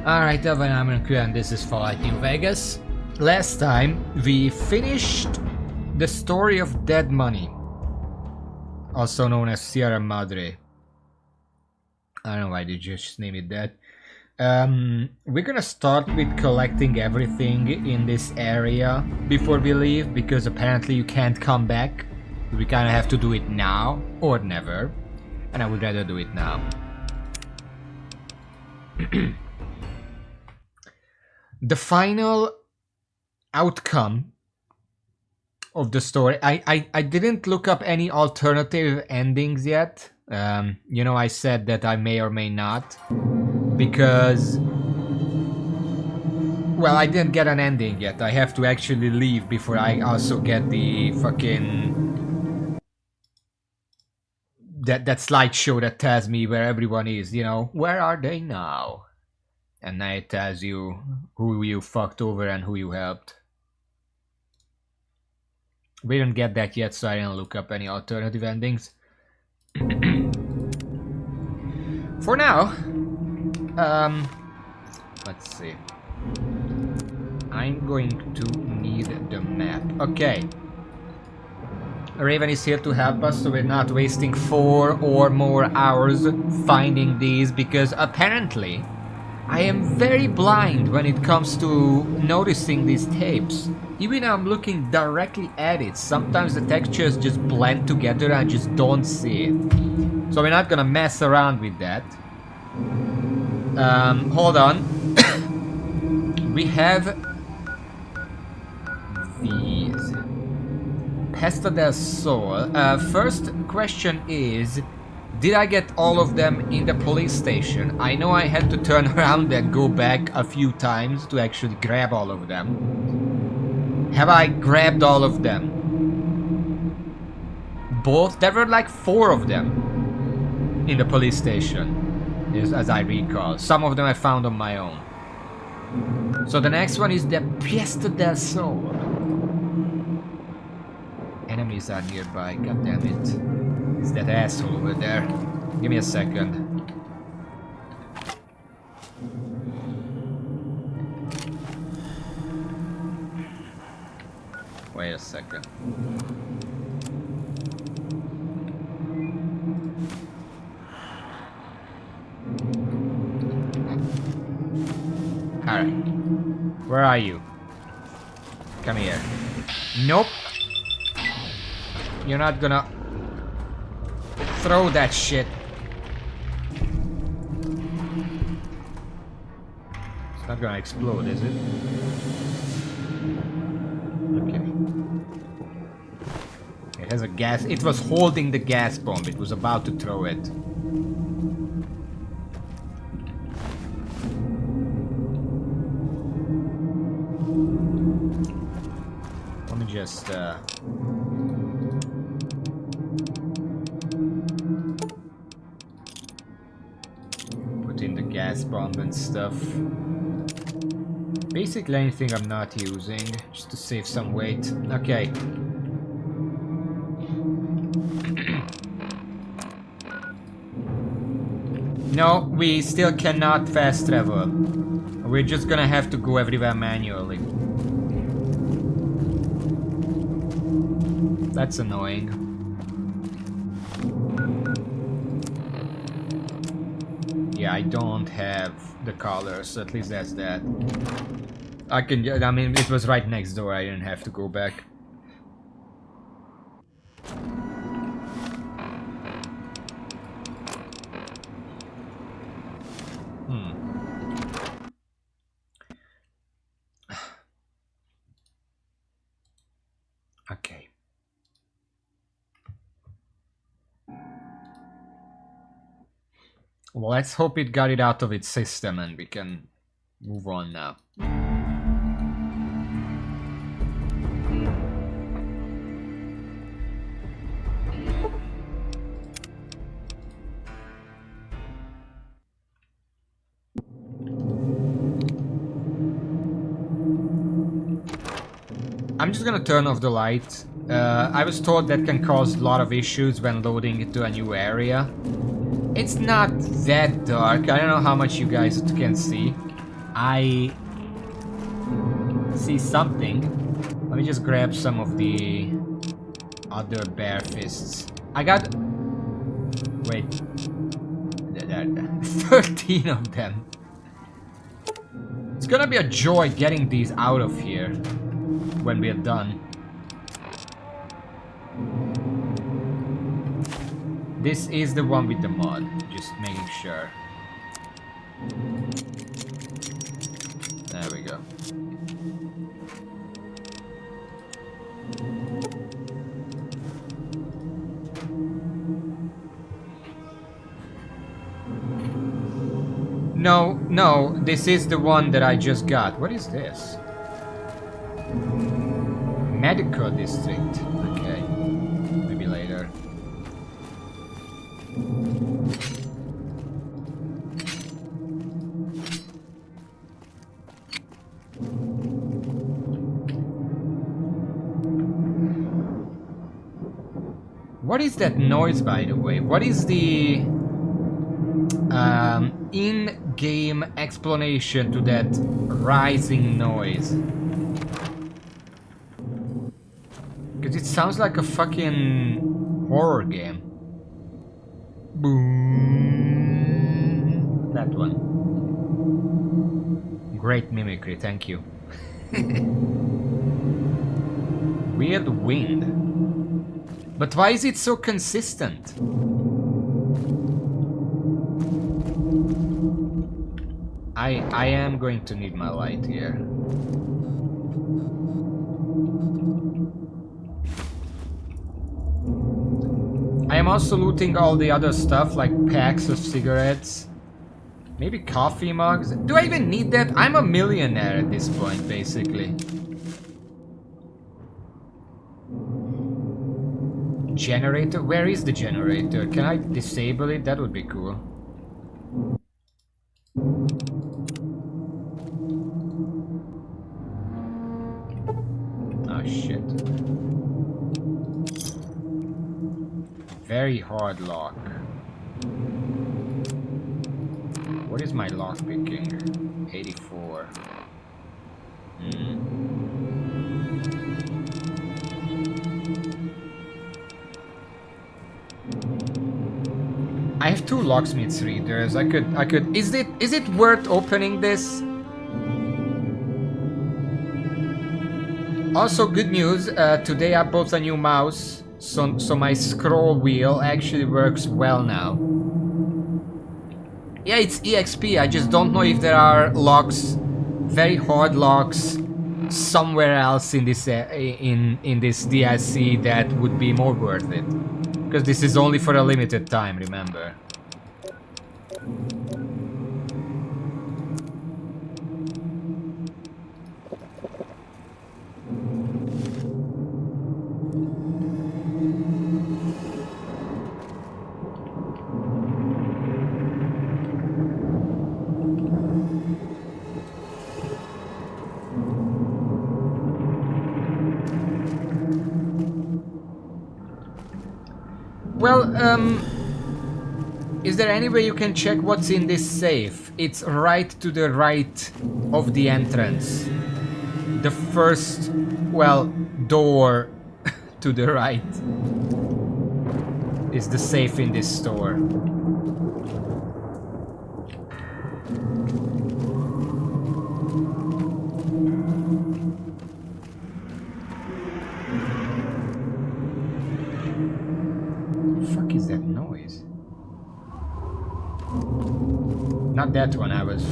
Alright, I'm Q and this is Fallout New Vegas. Last time we finished the story of Dead Money, also known as Sierra Madre. I don't know why they just name it that. We're gonna start with collecting everything in this area before we leave, because apparently you can't come back. We kinda have to do it now or never, and I would rather do it now. The final outcome of the story, I didn't look up any alternative endings yet. You know, I said that I may or may not, because, well, I didn't get an ending yet. I have to actually leave before I also get the fucking that slideshow that tells me where everyone is, you know, where are they now? And now it tells you who you fucked over and who you helped. We didn't get that yet, so I didn't look up any alternative endings. For now, let's see. I'm going to need the map. Okay. Raven is here to help us, so we're not wasting 4 or more hours finding these, because apparently I am very blind when it comes to noticing these tapes. Even though I'm looking directly at it, sometimes the textures just blend together and I just don't see it. So we're not gonna mess around with that. Hold on. We have these. Pesta del Sol. First question is, did I get all of them in the police station? I know I had to turn around and go back a few times to actually grab all of them. Have I grabbed all of them? Both? There were like 4 of them in the police station, as I recall. Some of them I found on my own. So the next one is the Pesta del Sol. Enemies are nearby, god damn it. It's that asshole over there. Give me a second. Wait a second. Alright. Where are you? Come here. Nope. You're not gonna throw that shit. It's not gonna explode, is it? Okay. It has a gas. It was holding the gas bomb. It was about to throw it. Let me just in the gas bomb and stuff. Basically anything I'm not using, just to save some weight. Okay. No, we still cannot fast travel. We're just gonna have to go everywhere manually. That's annoying. Yeah, I don't have the colors, so at least that's that. I mean, it was right next door, I didn't have to go back. Okay. Well, let's hope it got it out of its system and we can move on now. I'm just gonna turn off the light. I was told that can cause a lot of issues when loading into a new area. It's not that dark. I don't know how much you guys can see. I see something. Let me just grab some of the other bear fists. I got... Wait. 13 of them. It's gonna be a joy getting these out of here when we're done. This is the one with the mod, just making sure. There we go. No, this is the one that I just got. What is this? Medical district. Okay. Maybe later. What is that noise, by the way? What is the in-game explanation to that rising noise? Because it sounds like a fucking horror game. Boom. That one. Great mimicry, thank you. Weird wind. But why is it so consistent? I am going to need my light here. I am also looting all the other stuff, like packs of cigarettes. Maybe coffee mugs. Do I even need that? I'm a millionaire at this point, basically. Generator? Where is the generator? Can I disable it? That would be cool. Oh shit. Very hard lock. What is my lock picking? 84. I have 2 locksmith's readers. I could. Is it worth opening this? Also, good news. Today I bought a new mouse, so my scroll wheel actually works well now. Yeah, it's EXP. I just don't know if there are locks, very hard locks, somewhere else in this in this DLC that would be more worth it. Because this is only for a limited time, remember. Well, is there any way you can check what's in this safe? It's right to the right of the entrance. The first, well, door to the right is the safe in this store. Not that one, I was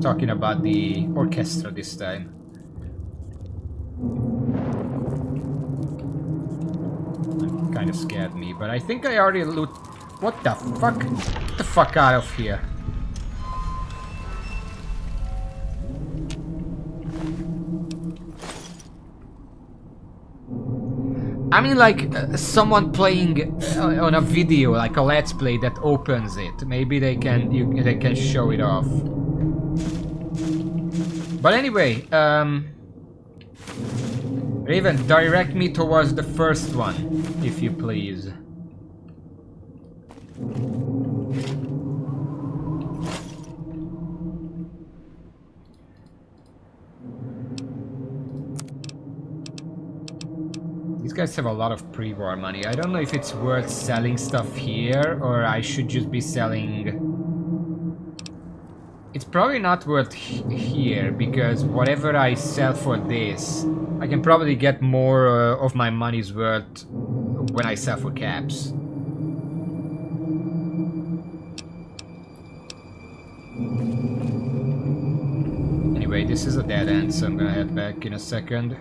talking about the orchestra this time. That kind of scared me, but I think I already loot. What the fuck? Get the fuck out of here. I mean, like, someone playing on a video, like a let's play that opens it. Maybe they can they can show it off. But anyway, Raven, direct me towards the first one, if you please. guys have a lot of pre-war money. I don't know if it's worth selling stuff here, or I should just be selling... It's probably not worth here, because whatever I sell for this, I can probably get more of my money's worth when I sell for caps. Anyway, this is a dead end, so I'm gonna head back in a second.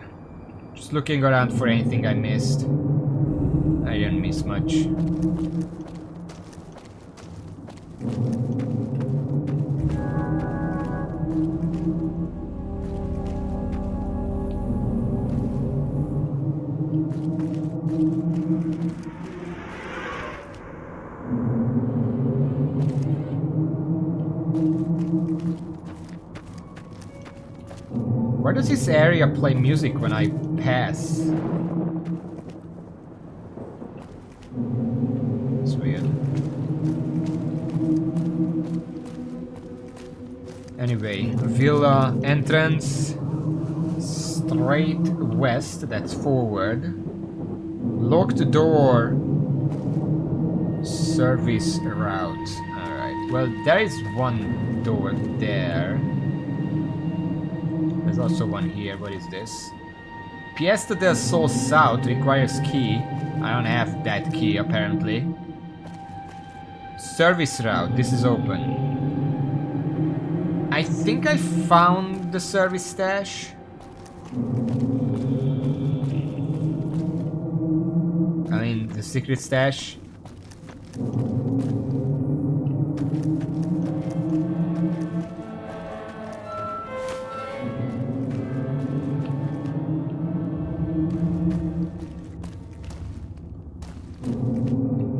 Just looking around for anything I missed. I didn't miss much. Why does this area play music when I pass? It's weird. Anyway, villa entrance straight west, that's forward. Locked door service route. Alright, well there is one door there. There's also one here. What is this? Fiesta del Sol South requires key. I don't have that key apparently. Service route. This is open. I think I found the service stash. I mean the secret stash.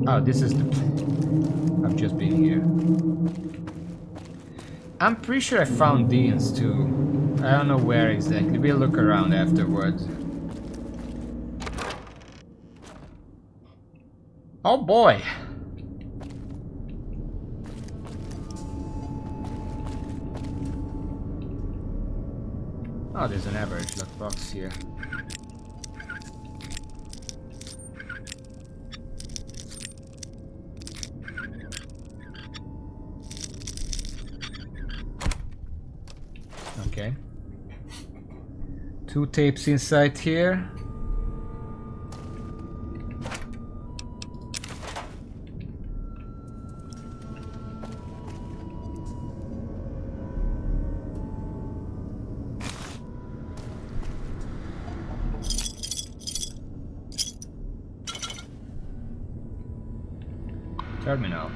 Oh, this is the... I've just been here. I'm pretty sure I found Dean's too. I don't know where exactly. We'll look around afterwards. Oh boy! Oh, there's an average lockbox here. Okay. 2 tapes inside here. Terminal.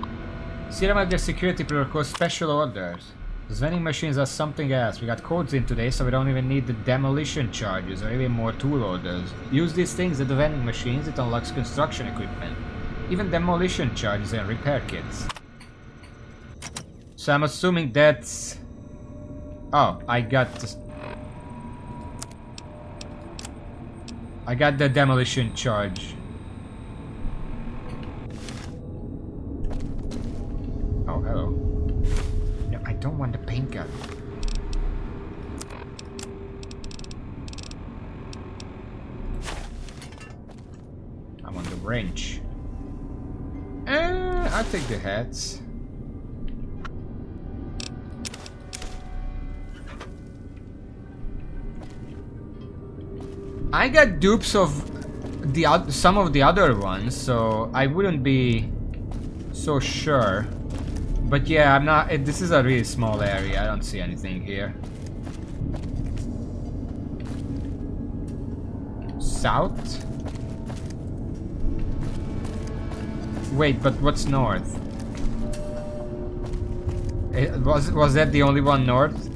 Sierra Madre security protocol special orders. Those vending machines are something else. We got codes in today, so we don't even need the demolition charges or even more tool orders. Use these things at the vending machines, it unlocks construction equipment. Even demolition charges and repair kits. So I'm assuming that's... Oh, I got the demolition charge. Oh, hello. No, I don't want the paint gun. I want the wrench. I'll take the hats. I got dupes of some of the other ones, so I wouldn't be so sure. But yeah, I'm not. This is a really small area. I don't see anything here. South? Wait, but what's north? Was that the only one north?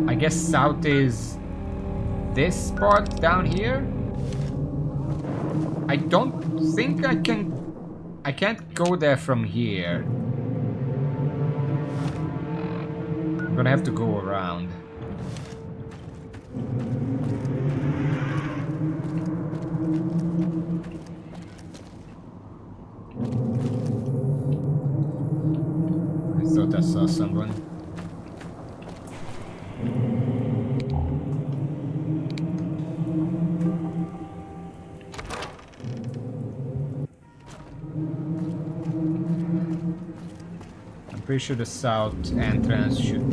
I guess south is this part down here. I don't think I can't go there from here. I'm gonna have to go around. someone. I'm pretty sure the south entrance should...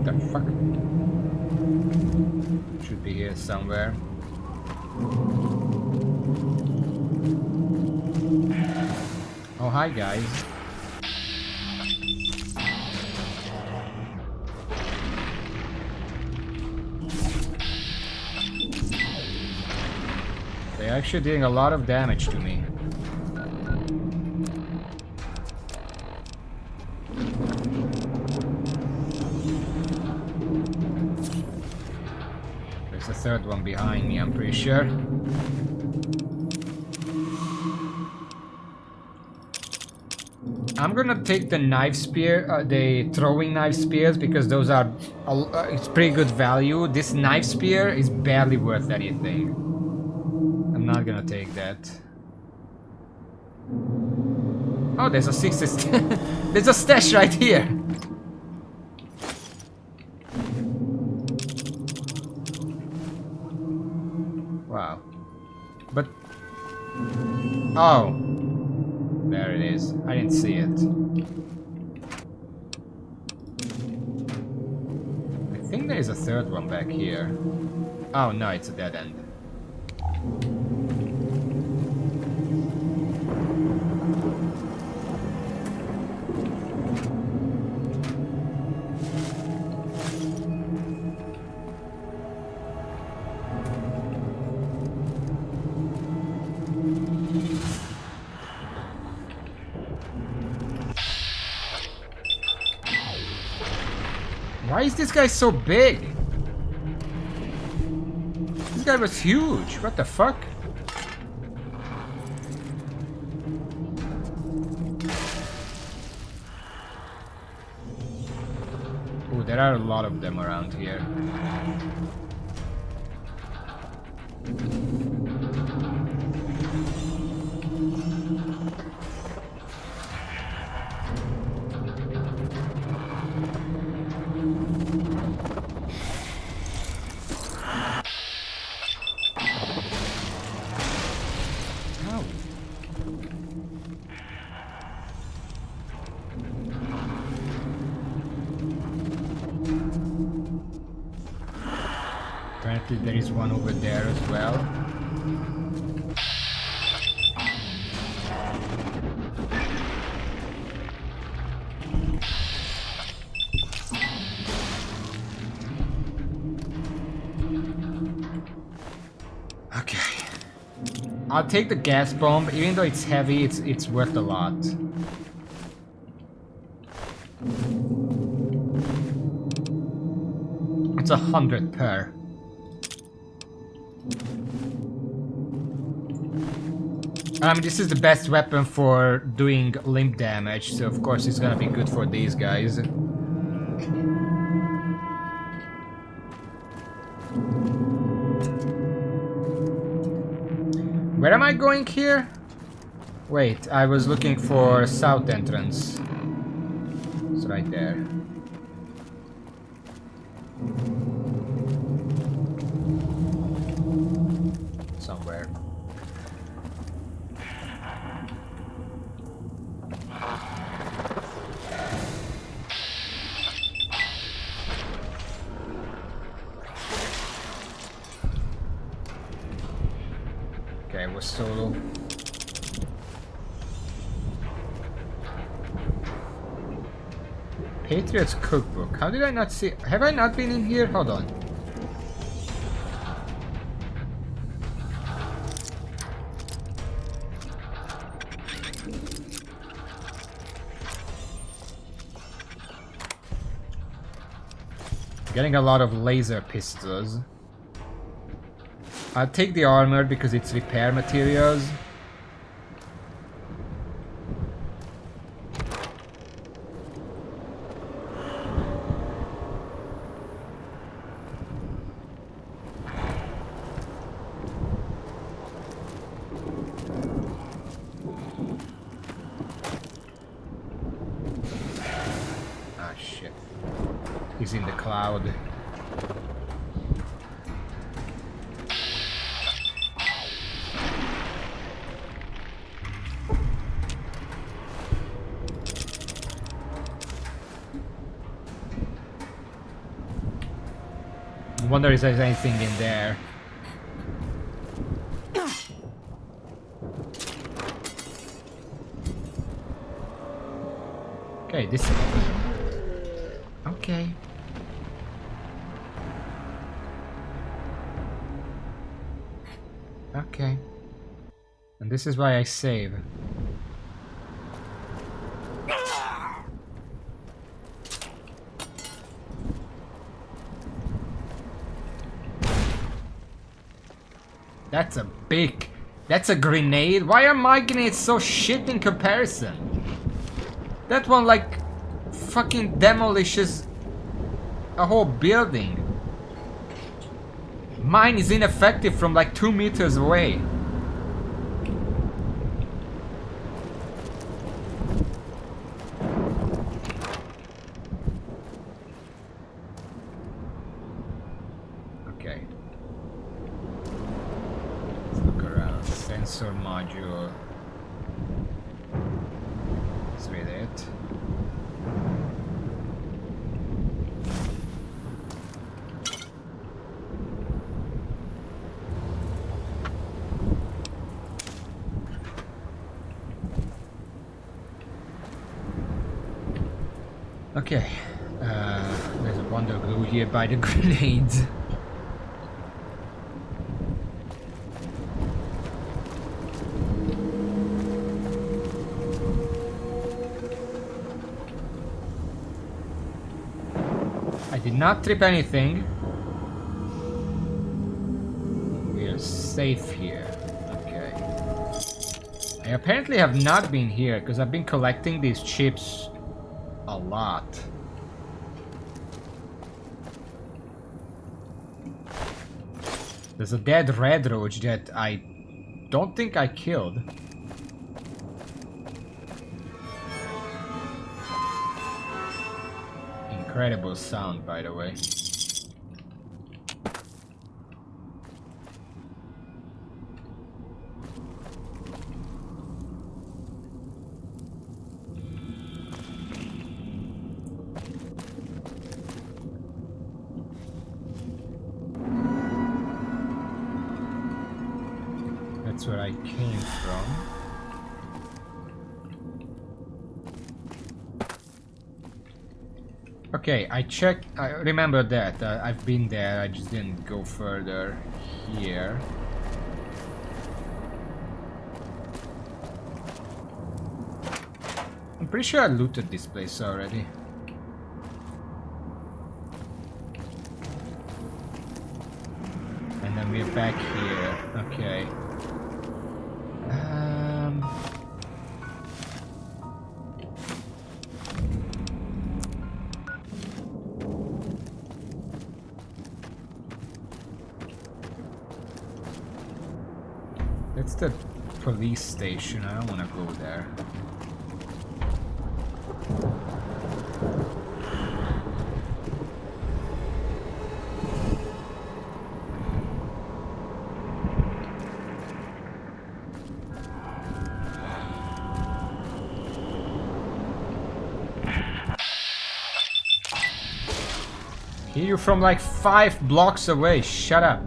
The fuck? Should be here somewhere. Oh, hi guys. They're actually doing a lot of damage to me. There's a third one behind me, I'm pretty sure. I'm gonna take the knife spear, the throwing knife spears, because those are, it's pretty good value. This knife spear is barely worth anything. I'm not gonna take that. Oh, there's a 60 there's a stash right here. Wow. But... Oh. There it is. I didn't see it. I think there is a third one back here. Oh no, it's a dead end. Why is this guy so big? This guy was huge. What the fuck? Oh, there are a lot of them around here. Apparently there is one over there as well. Okay. I'll take the gas bomb, even though it's heavy, it's worth a lot. It's 100 per. This is the best weapon for doing limb damage, so of course it's gonna be good for these guys. Where am I going here? Wait, I was looking for south entrance. It's right there. Somewhere. Okay, we're solo. Patriot's Cookbook. How did I not see? Have I not been in here? Hold on. Getting a lot of laser pistols. I'll take the armor because it's repair materials. is in the cloud. I wonder if there's anything in there. Okay, this is... Okay. Okay. And this is why I save. That's a big... That's a grenade? Why are my grenades so shit in comparison? That one like fucking demolishes a whole building. Mine is ineffective from like 2 meters away. Okay. Let's look around. Sensor module. Let's read it. Okay, there's a wonder glue here by the grenades. I did not trip anything. We are safe here. Okay. I apparently have not been here because I've been collecting these chips a lot. There's a dead red roach that I don't think I killed. Incredible sound, by the way. That's where I came from. Okay, I checked. I remember that. I've been there. I just didn't go further here. I'm pretty sure I looted this place already. And then we're back here. Okay. That's the police station. I don't want to go there. Hear you from like 5 blocks away. Shut up.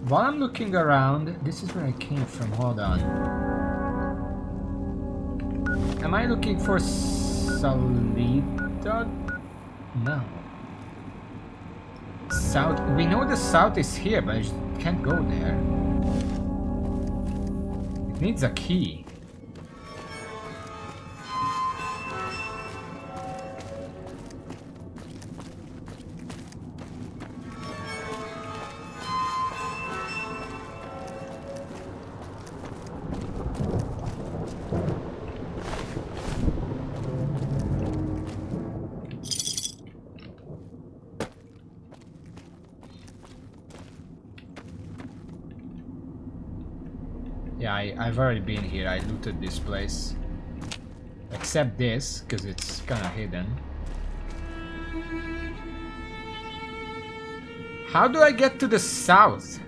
While I'm looking around, this is where I came from. Hold on. Am I looking for Salida? No. South. We know the south is here, but I just can't go there. It needs a key. Yeah, I've already been here. I looted this place. Except this, because it's kind of hidden. How do I get to the south?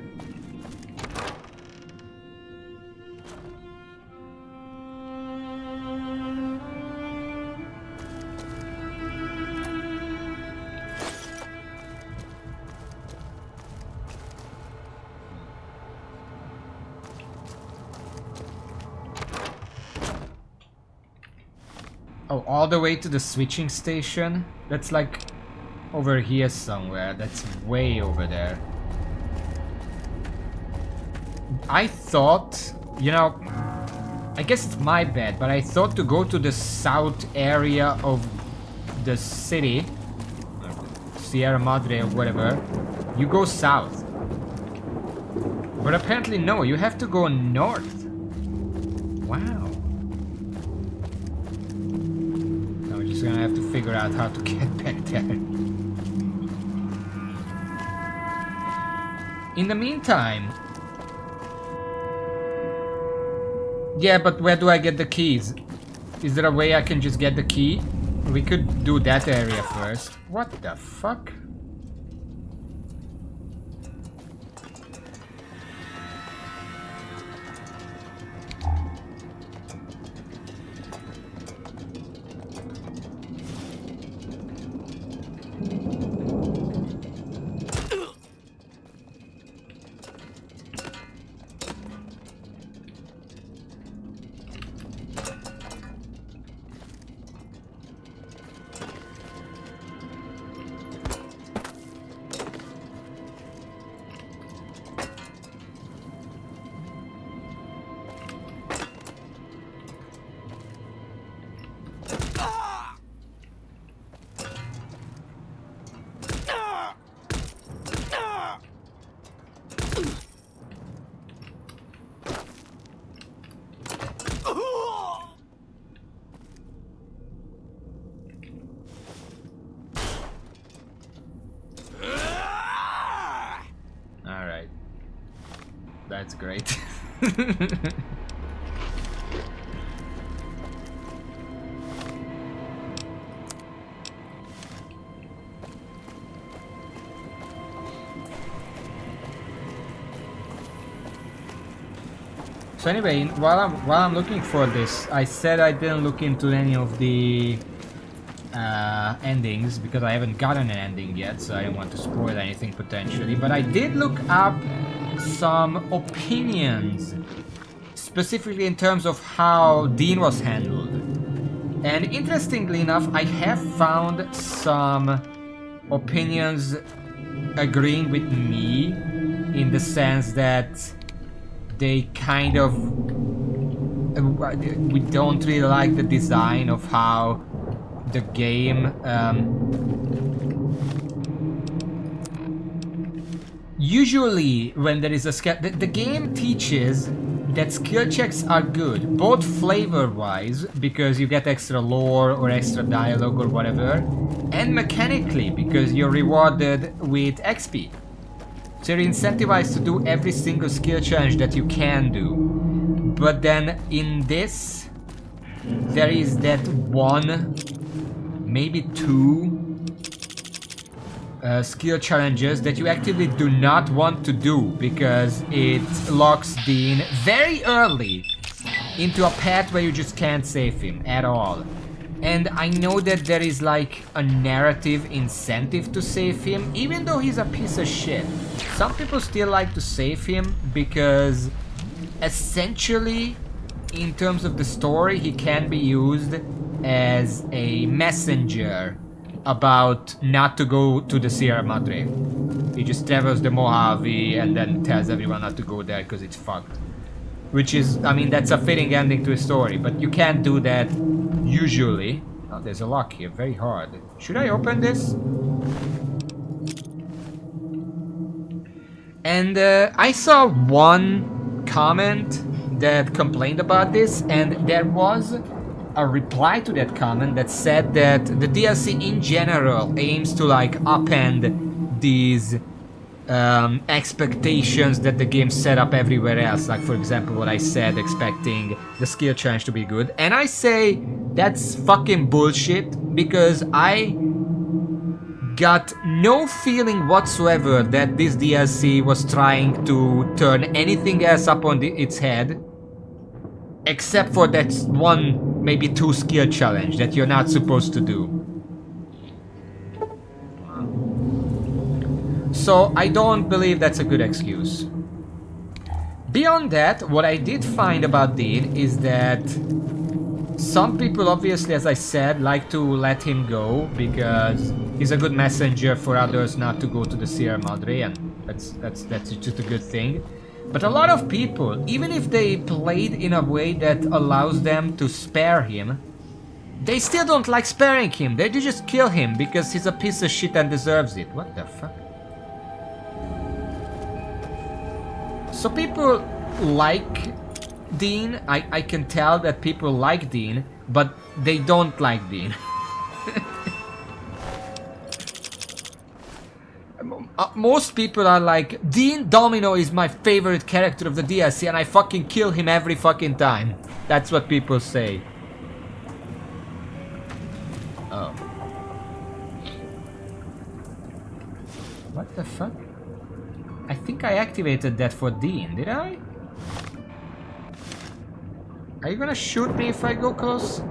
Oh, all the way to the switching station? That's like over here somewhere. That's way over there. I thought, you know, I guess it's my bad, but I thought to go to the south area of the city, Sierra Madre or whatever, you go south. But apparently no, you have to go north. Wow. Gonna have to figure out how to get back there. In the meantime... Yeah, but where do I get the keys? Is there a way I can just get the key? We could do that area first. What the fuck? That's great. So anyway, while I'm looking for this, I said I didn't look into any of the endings because I haven't gotten an ending yet, so I don't want to spoil anything potentially. But I did look up some opinions, specifically in terms of how Dean was handled. And interestingly enough, I have found some opinions agreeing with me in the sense that they kind of... we don't really like the design of how the game usually when there is a skill... The game teaches that skill checks are good, both flavor-wise, because you get extra lore or extra dialogue or whatever, and mechanically, because you're rewarded with XP. So you're incentivized to do every single skill challenge that you can do. But then in this, there is that one, maybe two skill challenges that you actively do not want to do because it locks Dean very early into a path where you just can't save him at all. And I know that there is like a narrative incentive to save him, even though he's a piece of shit. Some people still like to save him because essentially, in terms of the story, he can be used as a messenger about not to go to the Sierra Madre. He just travels the Mojave and then tells everyone not to go there because it's fucked. Which is, I mean, that's a fitting ending to a story, but you can't do that usually. Oh, there's a lock here, very hard. Should I open this? And I saw one comment that complained about this, and there was a reply to that comment that said that the DLC in general aims to like upend these expectations that the game set up everywhere else. Like, for example, what I said, expecting the skill challenge to be good. And I say that's fucking bullshit, because I got no feeling whatsoever that this DLC was trying to turn anything else up on its head, except for that one, maybe two skill challenge that you're not supposed to do. So I don't believe that's a good excuse. Beyond that, what I did find about Dean is that some people, obviously, as I said, like to let him go because he's a good messenger for others not to go to the Sierra Madre, and that's just a good thing. But a lot of people, even if they played in a way that allows them to spare him, they still don't like sparing him. They just kill him because he's a piece of shit and deserves it. What the fuck? So people like Dean. I can tell that people like Dean, but they don't like Dean. Most people are like, Dean Domino is my favorite character of the DLC and I fucking kill him every fucking time. That's what people say. Oh. What the fuck? I think I activated that for Dean, did I? Are you gonna shoot me if I go close?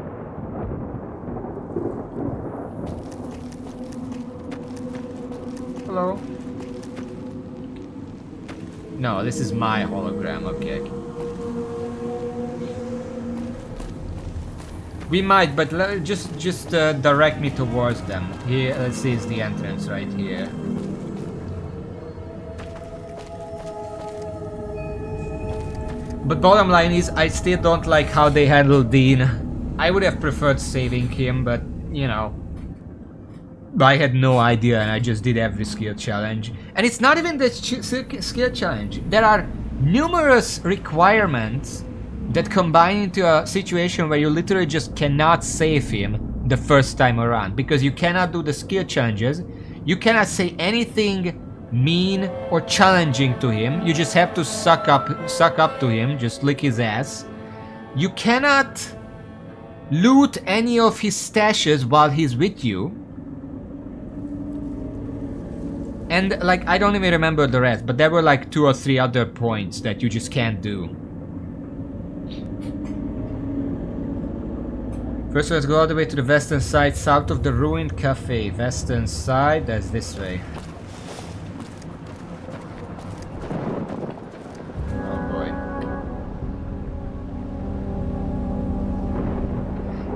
Hello? No, this is my hologram, okay. We might, but just direct me towards them. Here, let's see, it's the entrance right here. But bottom line is, I still don't like how they handle Dean. I would have preferred saving him, but, you know, I had no idea and I just did every skill challenge. And it's not even the skill challenge. There are numerous requirements that combine into a situation where you literally just cannot save him the first time around. Because you cannot do the skill challenges, you cannot say anything mean or challenging to him. You just have to suck up to him, just lick his ass. You cannot loot any of his stashes while he's with you. And like, I don't even remember the rest, but there were like 2 or 3 other points that you just can't do. First, let's go all the way to the western side, south of the ruined cafe. Western side, that's this way.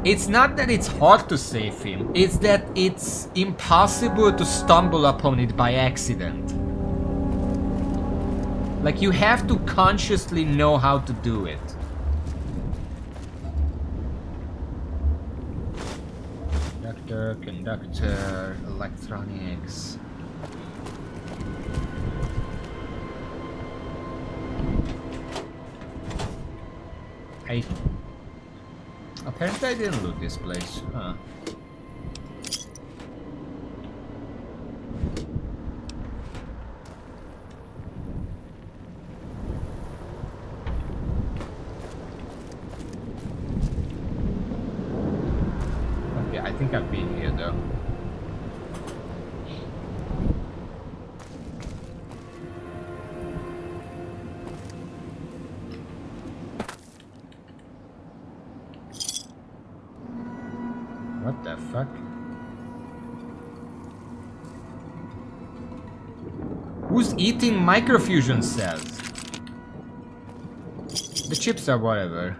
It's not that it's hard to save him, it's that it's impossible to stumble upon it by accident. Like, you have to consciously know how to do it. Conductor, electronics. Apparently I didn't loot this place, huh? Okay, I think I've been here though. What the fuck? Who's eating microfusion cells? The chips are whatever.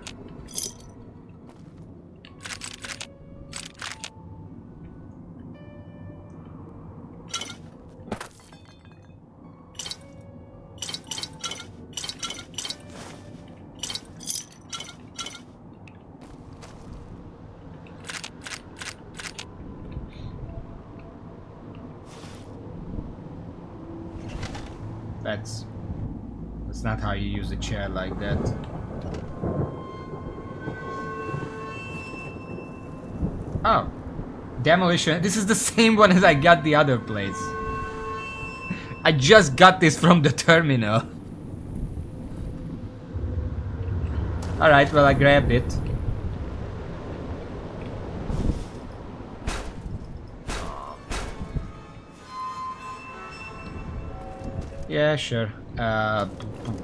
That's not how you use a chair like that. Oh. Demolition. This is the same one as I got the other place. I just got this from the terminal. Alright, well I grabbed it. Yeah, sure.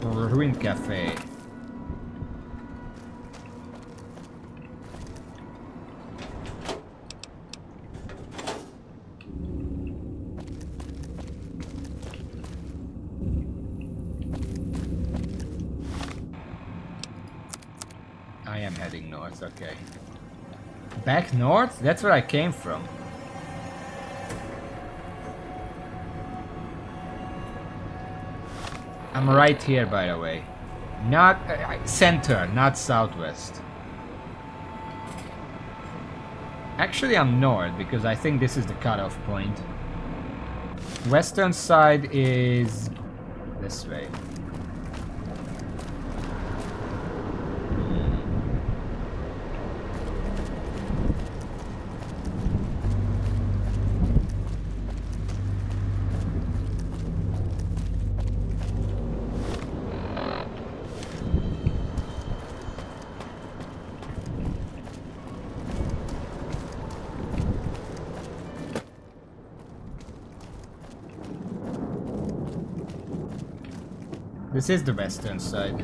Ruined Cafe. I am heading north, okay. Back north? That's where I came from. I'm right here, by the way. Not center, not southwest. Actually, I'm north because I think this is the cutoff point. Western side is this way. This is the western side.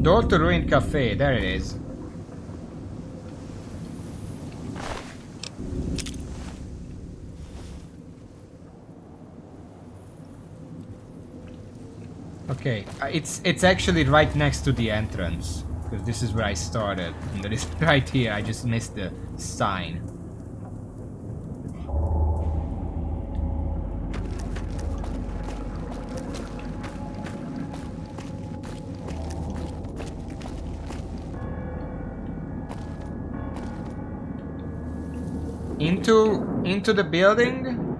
Door to Ruined Cafe, there it is. Okay, it's actually right next to the entrance, because this is where I started, and that is right here. I just missed the sign. Into the building?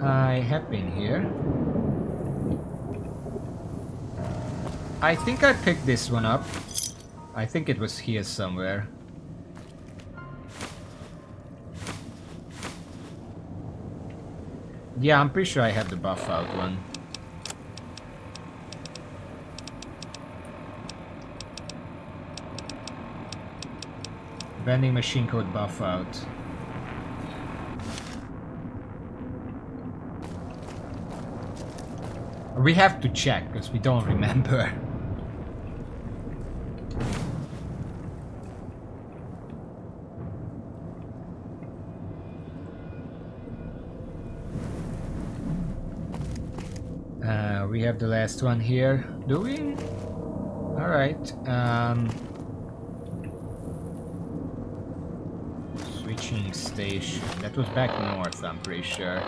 I have been here. I think I picked this one up. I think it was here somewhere. Yeah, I'm pretty sure I have the buff out one. Vending machine code buff out. We have to check because we don't remember. We have the last one here. Do we? Alright. Switching station. That was back north, I'm pretty sure.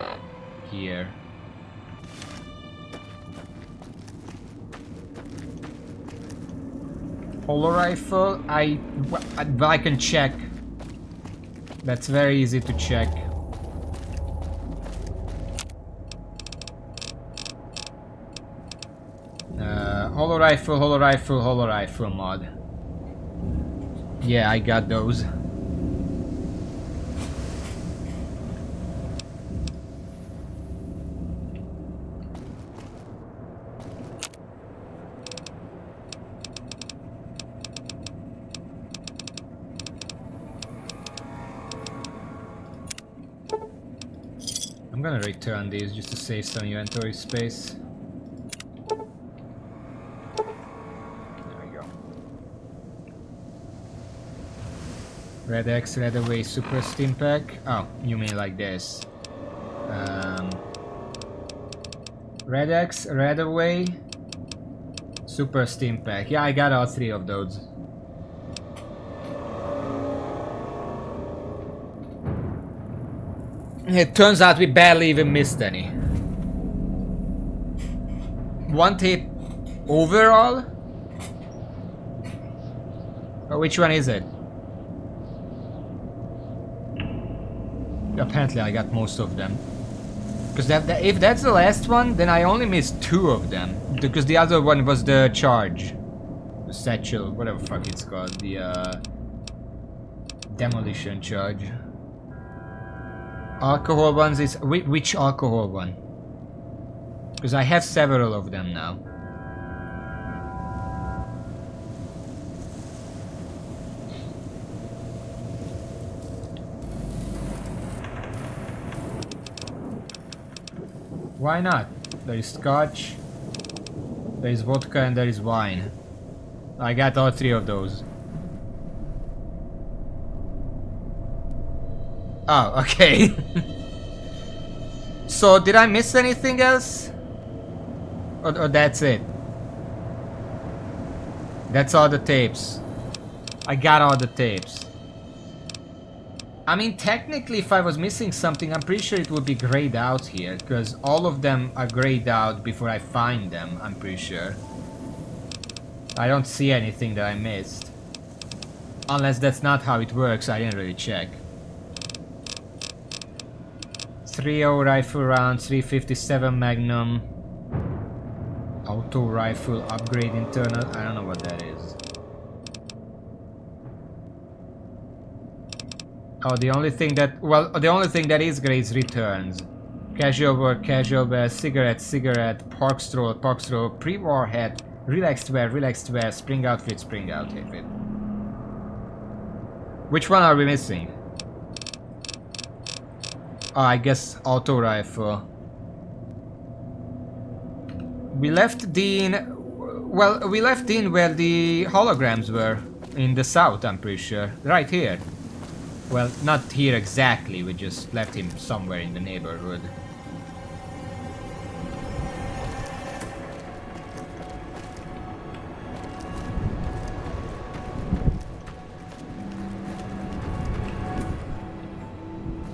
Here. Holo rifle, I can check. That's very easy to check. Holo rifle, holo rifle, holo rifle mod. Yeah, I got those. I'm gonna return these just to save some inventory space. There we go. Red X, Red Away, Super Steam Pack. Oh, you mean like this. Red X, Red Away. Super Steam Pack. Yeah, I got all 3 of those. It turns out we barely even missed any. 1 tape overall? Or which one is it? Apparently I got most of them. Because if that's the last one, then I only missed 2 of them. Because the other one was the charge. The satchel, whatever the fuck it's called. The demolition charge. Alcohol ones is... Which alcohol one? Because I have several of them now. Why not? There is scotch, there is vodka, and there is wine. I got all 3 of those. Oh, okay. So, did I miss anything else? Or that's it? That's all the tapes. I got all the tapes. I mean, technically, if I was missing something, I'm pretty sure it would be grayed out here, because all of them are grayed out before I find them, I'm pretty sure. I don't see anything that I missed. Unless that's not how it works, I didn't really check. 3.0 rifle rounds, 357 Magnum. Auto rifle upgrade internal, I don't know what that is. Oh, the only thing that, well, the only thing that is great is returns. Casual work, casual wear, cigarette, park stroll, pre-war hat, relaxed wear, spring outfit. Which one are we missing? Oh, I guess auto rifle. We left Dean, well, we left Dean where the holograms were, in the south, I'm pretty sure. Right here. Well, not here exactly, we just left him somewhere in the neighborhood.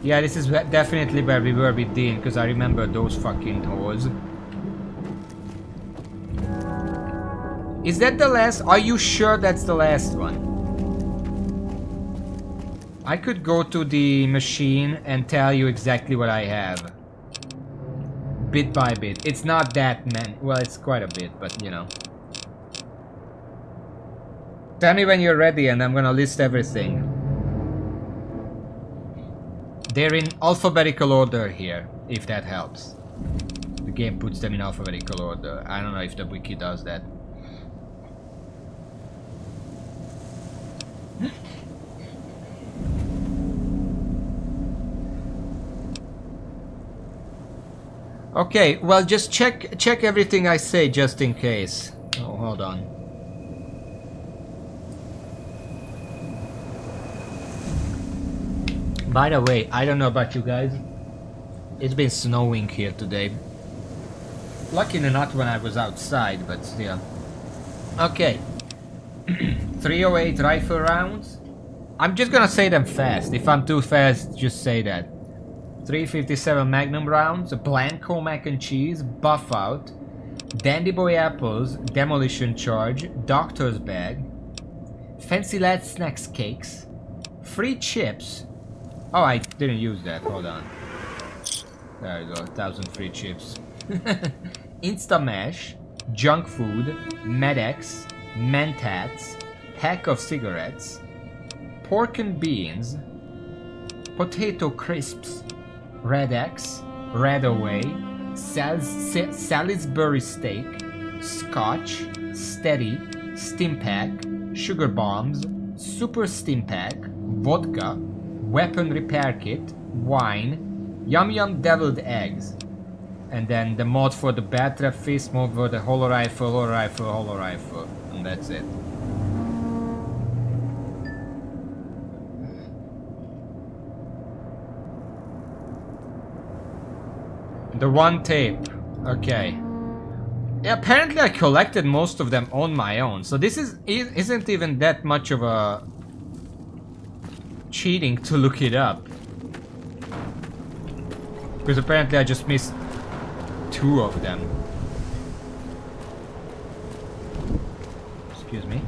Yeah, this is definitely where we were with Dean, because I remember those fucking hoes. Is that the last? Are you sure that's the last one? I could go to the machine and tell you exactly what I have. Bit by bit. It's not that many. Well, it's quite a bit, but you know. Tell me when you're ready and I'm gonna list everything. They're in alphabetical order here, if that helps. The game puts them in alphabetical order. I don't know if the wiki does that. Okay, well, just check everything I say just in case. Oh, hold on. By the way, I don't know about you guys. It's been snowing here today. Luckily not when I was outside, but still. Okay. 308 rifle rounds. I'm just gonna say them fast. If I'm too fast, just say that. 357 Magnum rounds, Blanco mac and cheese, buff out, Dandy Boy apples, demolition charge, doctor's bag, fancy lad snacks cakes, free chips. Oh, I didn't use that. Hold on. There you go. 1,000 free chips. Insta mash, junk food, Medex, Mentats, pack of cigarettes, pork and beans, potato crisps, Red X, Red Away, Salisbury steak, Scotch, Steady, Stim Pack, Sugar Bombs, Super Stim Pack, Vodka, Weapon Repair Kit, Wine, Yum Yum Deviled Eggs, and then the mod for the Bat Trap Fist, mod for the Holo Rifle, and that's it. The one tape. Okay. Yeah, apparently I collected most of them on my own, so this isn't even that much of a cheating to look it up. Because apparently I just missed 2 of them. Excuse me.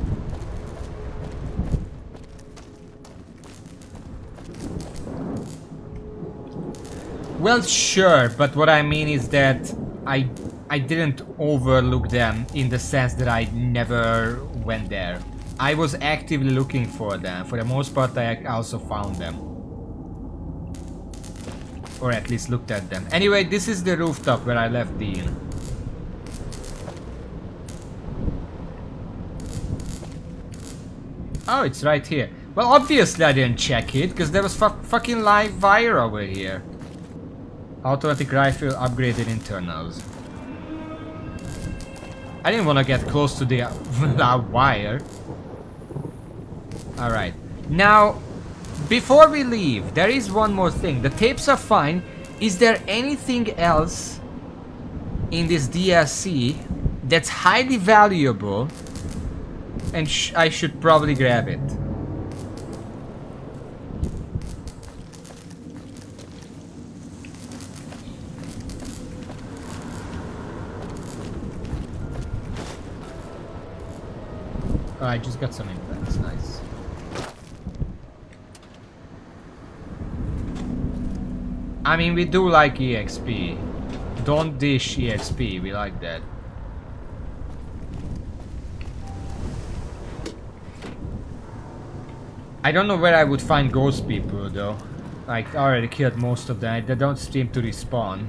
Well, sure, but what I mean is that I didn't overlook them in the sense that I never went there. I was actively looking for them. For the most part, I also found them. Or at least looked at them. Anyway, this is the rooftop where I left the inn. Oh, it's right here. Well, obviously I didn't check it, because there was fucking live wire over here. Automatic rifle, upgraded internals. I didn't want to get close to the loud wire. Alright. Now, before we leave, there is one more thing. The tapes are fine. Is there anything else in this DLC that's highly valuable and I should probably grab it? Oh, I just got some implants, nice. I mean, we do like EXP. Don't dish EXP, we like that. I don't know where I would find ghost people though. Like, I already killed most of them, they don't seem to respawn.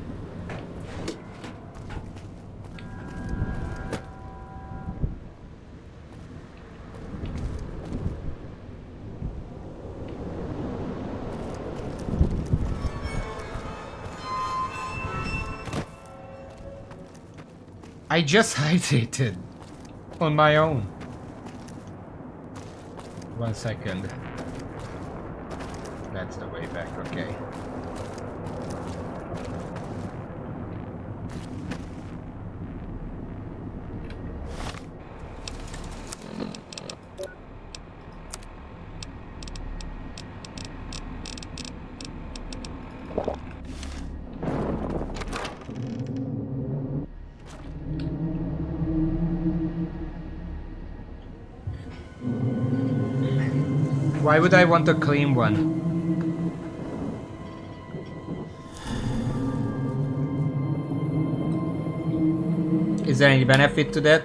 I just hydrated on my own. 1 second. That's the way back, okay. Why would I want a clean one? Is there any benefit to that?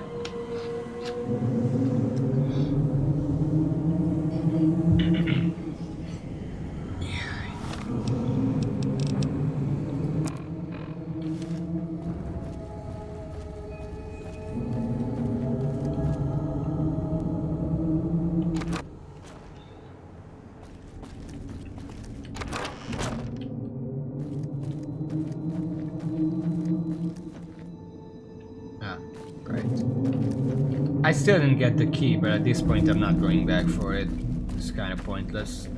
I still didn't get the key, but at this point I'm not going back for it. It's kind of pointless.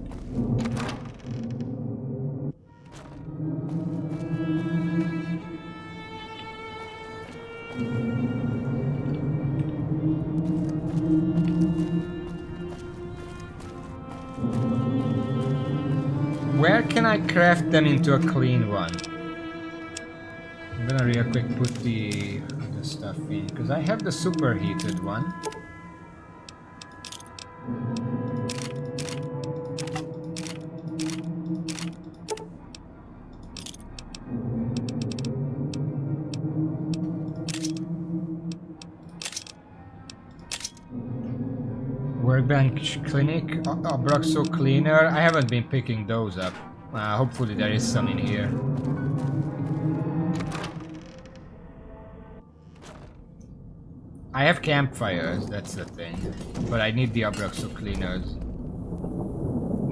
Where can I craft them into a clean one? I'm gonna real quick put the other stuff in, because I have the superheated one. Workbench Clinic, Abraxo Cleaner. I haven't been picking those up. Hopefully there is some in here. I have campfires, that's the thing. But I need the Abraxo Cleaners.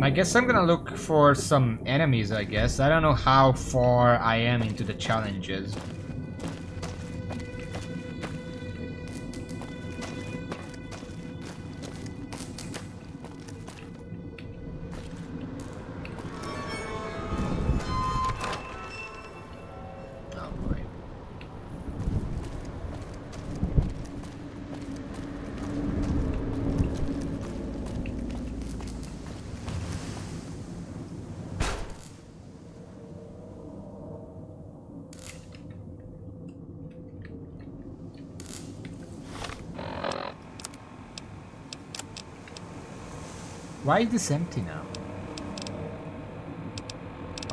I guess I'm gonna look for some enemies, I guess. I don't know how far I am into the challenges. Why is this empty now?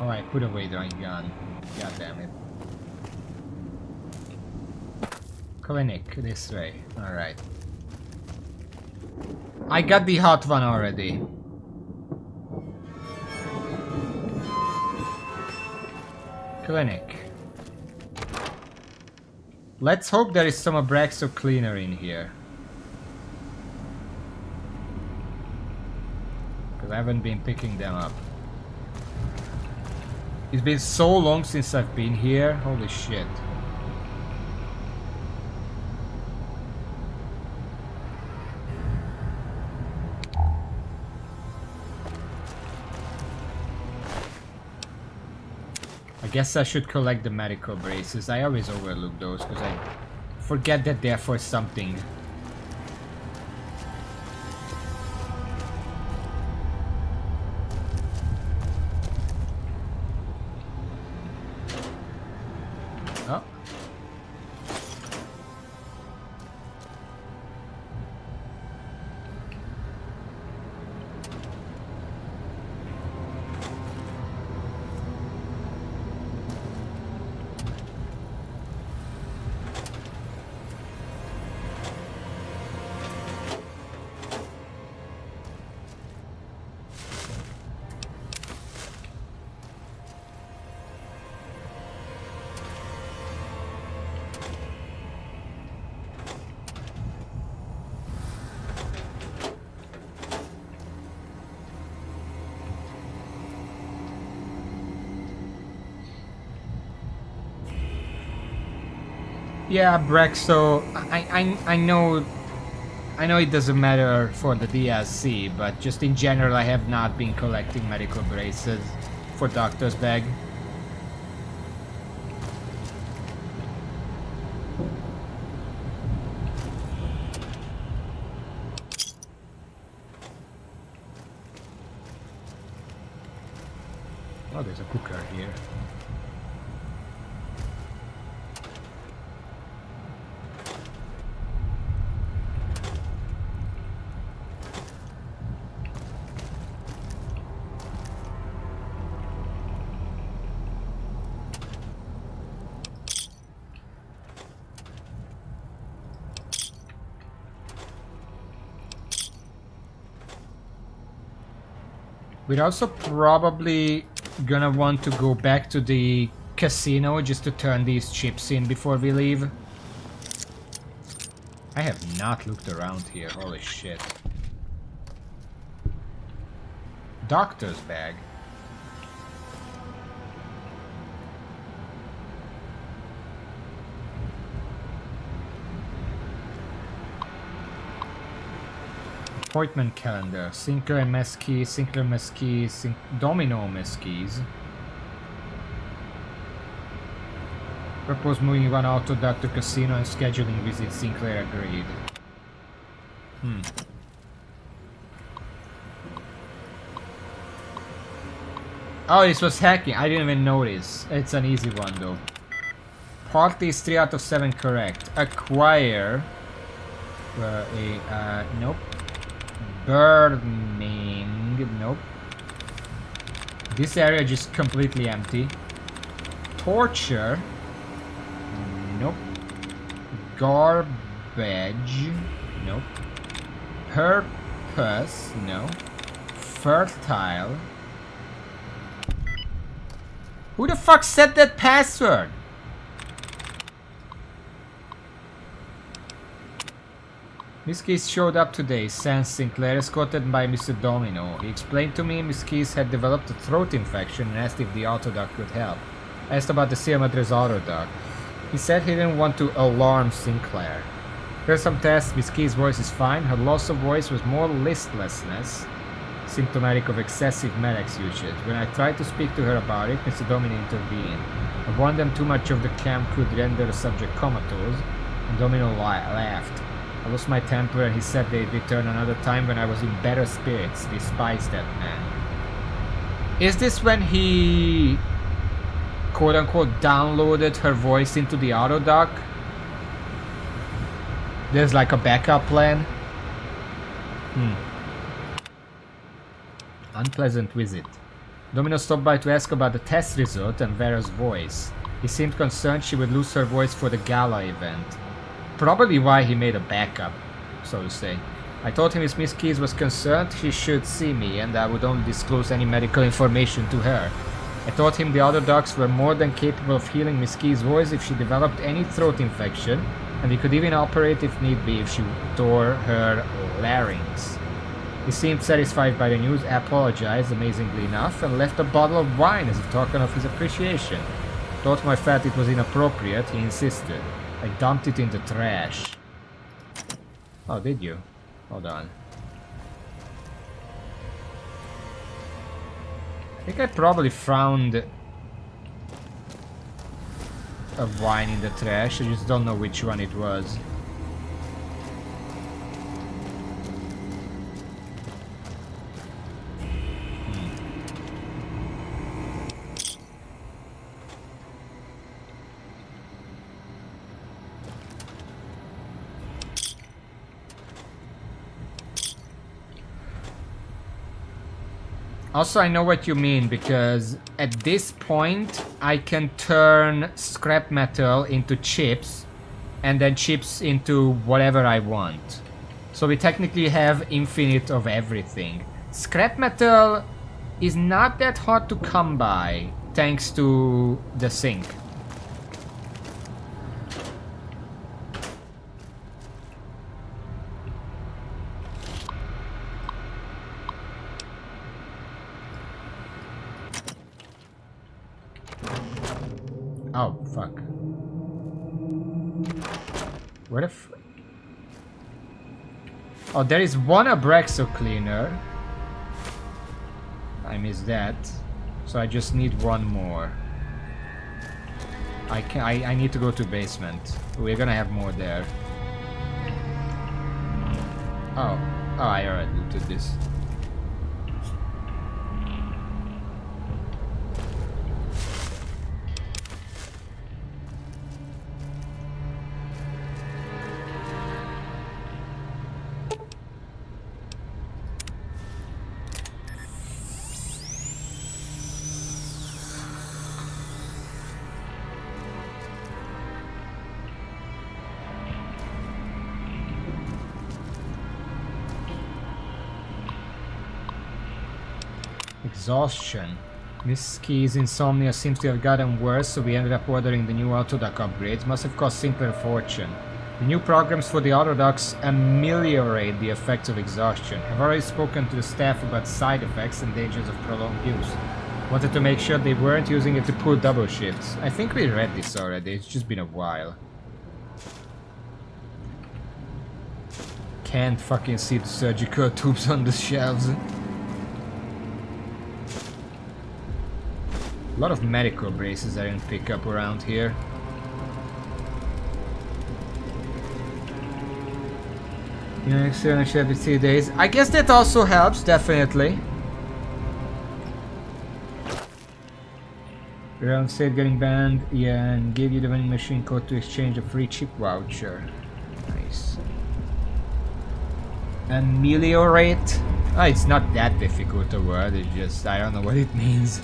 Oh, I put away the gun. God damn it. Clinic, this way. Alright. I got the hot one already. Clinic. Let's hope there is some Abraxo cleaner in here. Because I haven't been picking them up. It's been so long since I've been here. Holy shit. I guess I should collect the medical braces. I always overlook those because I forget that they're for something. Oh. Yeah, Brexo, I know it doesn't matter for the DLC, but just in general I have not been collecting medical braces for Doctor's Bag. Oh, there's a cooker here. We're also probably gonna want to go back to the casino just to turn these chips in before we leave. I have not looked around here, holy shit. Doctor's Bag. Appointment calendar. Sinclair and Mesquite, Sinclair Mesquite, Domino Mesquite. Propose moving one auto duck to casino and scheduling visit. Sinclair agreed. Oh, this was hacking. I didn't even notice. It's an easy one though. Party is 3 out of 7 correct. Acquire. Nope. Burning. Nope. This area just completely empty. Torture. Nope. Garbage. Nope. Purpose. No. Fertile. Who the fuck set that password? Miss Keys showed up today, sans Sinclair, escorted by Mr. Domino. He explained to me Miss Keys had developed a throat infection and asked if the autodoc could help. I asked about the Sierra Madre's autodoc. He said he didn't want to alarm Sinclair. Here's some tests. Miss Keys' voice is fine. Her loss of voice was more listlessness, symptomatic of excessive Medex usage. When I tried to speak to her about it, Mr. Domino intervened. I warned them too much of the cam could render the subject comatose, and Domino laughed. I lost my temper and he said they'd return another time when I was in better spirits. Despise that man. Is this when he quote-unquote downloaded her voice into the autodoc? There's like a backup plan? Unpleasant visit. Domino stopped by to ask about the test result and Vera's voice. He seemed concerned she would lose her voice for the gala event. Probably why he made a backup, so to say. I told him if Miss Keys was concerned, she should see me, and I would only disclose any medical information to her. I told him the other dogs were more than capable of healing Miss Keys' voice if she developed any throat infection, and we could even operate if need be if she tore her larynx. He seemed satisfied by the news, apologized amazingly enough, and left a bottle of wine as a token of his appreciation. Told him I felt it was inappropriate, he insisted. I dumped it in the trash. Oh, did you? Hold on. I think I probably found a wine in the trash, I just don't know which one it was. Also, I know what you mean, because at this point I can turn scrap metal into chips and then chips into whatever I want. So we technically have infinite of everything. Scrap metal is not that hard to come by thanks to the sink. Oh, fuck. Where the f... Oh, there is one Abraxo cleaner. I missed that. So I just need one more. I need to go to basement. We're gonna have more there. Oh. Oh, I already looted this. Exhaustion. Miss Key's insomnia seems to have gotten worse, so we ended up ordering the new Autodoc upgrades. Must have cost Sinclair a fortune. The new programs for the Autodocs ameliorate the effects of exhaustion. I've already spoken to the staff about side effects and dangers of prolonged use. Wanted to make sure they weren't using it to pull double shifts. I think we read this already, it's just been a while. Can't fucking see the surgical tubes on the shelves. A lot of medical braces I didn't pick up around here. You know, experience every 3 days. I guess that also helps, definitely. Around state getting banned, yeah, and gave you the vending machine code to exchange a free chip voucher. Nice. Ameliorate? Oh, it's not that difficult a word, it's just, I don't know what it means.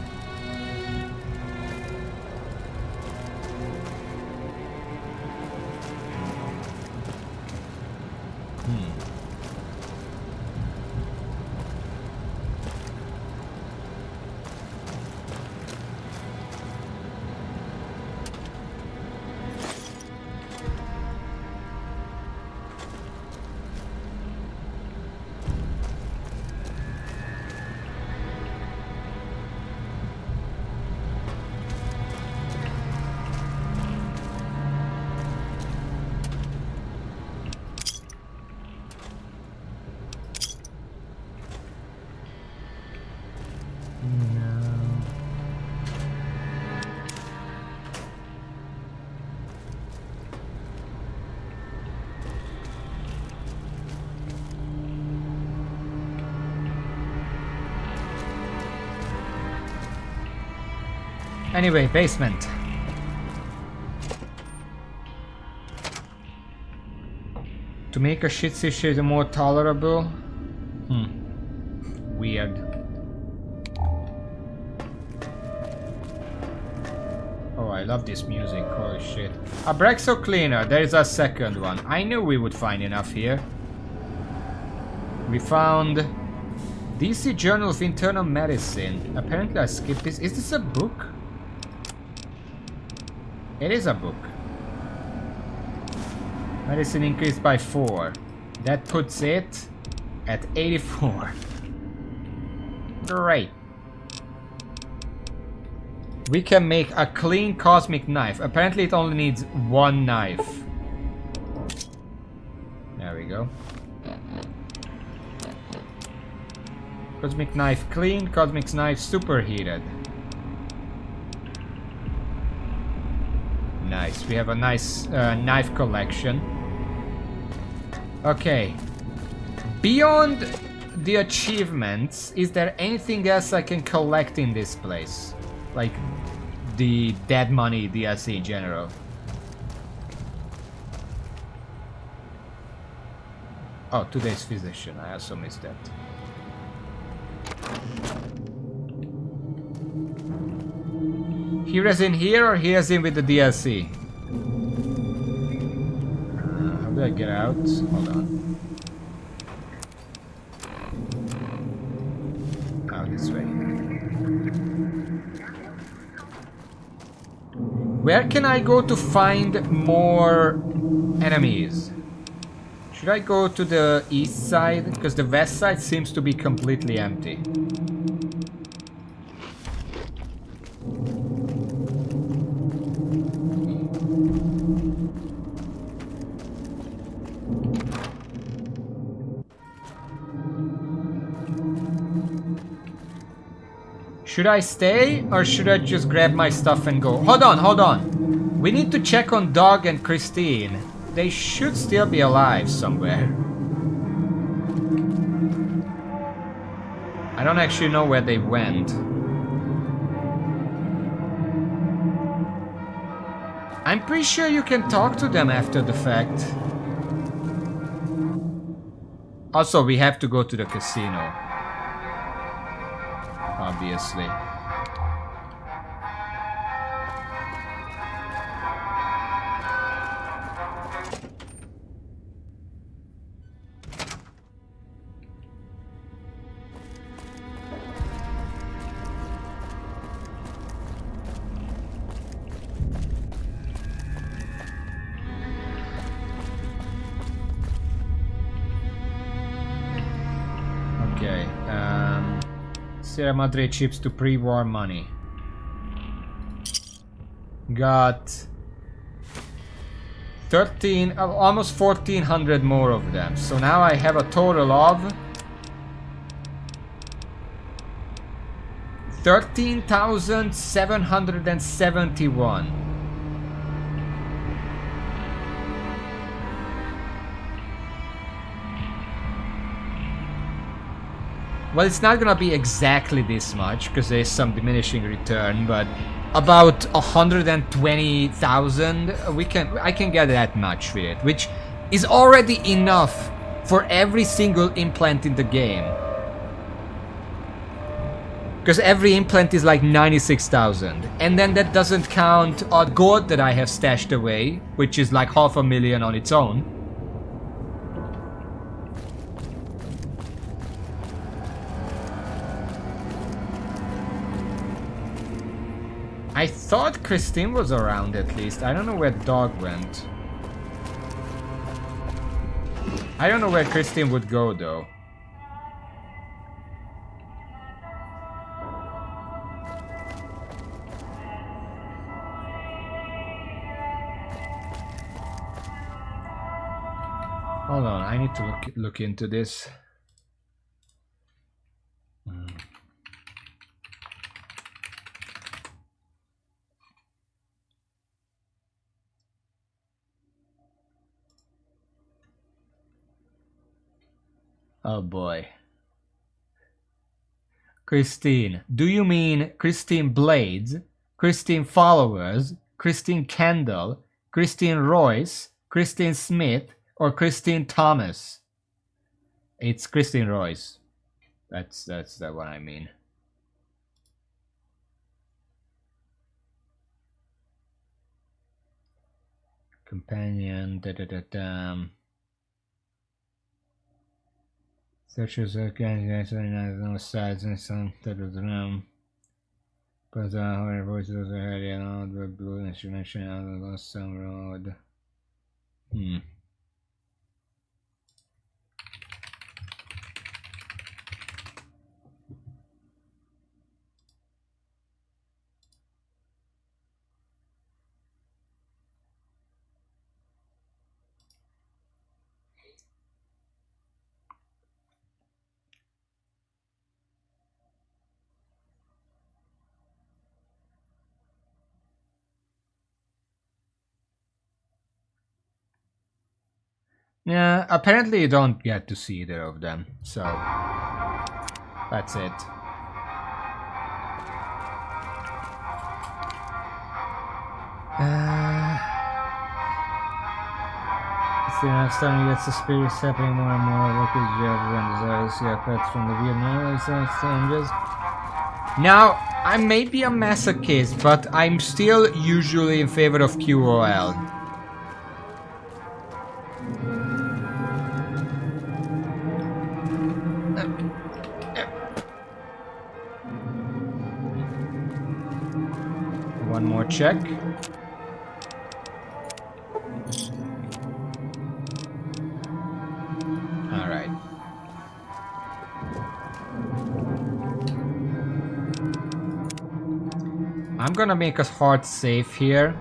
Anyway, basement. To make a shit situation more tolerable? Weird. I love this music. Holy shit. Abraxo Cleaner. There is a second one. I knew we would find enough here. We found DC Journal of Internal Medicine. Apparently I skipped this. Is this a book? It is a book. Medicine increased by 4. That puts it at 84. Great. We can make a clean cosmic knife. Apparently it only needs 1 knife. There we go. Cosmic knife clean, cosmic knife superheated. Nice. We have a nice knife collection. Okay. Beyond the achievements, is there anything else I can collect in this place? Like the Dead Money DLC in general. Oh, today's physician. I also missed that. Here as in here or here as in with the DLC? How do I get out? Hold on. Out this way. Where can I go to find more enemies? Should I go to the east side? Because the west side seems to be completely empty. Should I stay or should I just grab my stuff and go? Hold on, hold on. We need to check on Doug and Christine. They should still be alive somewhere. I don't actually know where they went. I'm pretty sure you can talk to them after the fact. Also, we have to go to the casino. Obviously. Okay, Sierra Madre chips to pre-war money. Got 13, almost 1400 more of them. So now I have a total of 13,771. Well, it's not gonna be exactly this much because there's some diminishing return, but about 120,000 I can get that much with it, which is already enough for every single implant in the game. Because every implant is like 96,000, and then that doesn't count a gold that I have stashed away, which is like 500,000 on its own. I thought Christine was around at least. I don't know where Dog went. I don't know where Christine would go though. Hold on, I need to look into this. Oh boy. Christine. Do you mean Christine Blades, Christine Followers, Christine Kendall, Christine Royce, Christine Smith, or Christine Thomas? It's Christine Royce. That's the one I mean. companion. Searchers are no sides and some but our voices are heard and the blue instrumentation on the some road. Yeah, apparently you don't get to see either of them, so that's it. See, I'm starting to get suspicious, happening more and more. Look at jobs and desires, yeah, pets from the Vietnam, just... Now, I may be a masochist, but I'm still usually in favor of QOL. One more check. Alright. I'm gonna make a hard save here.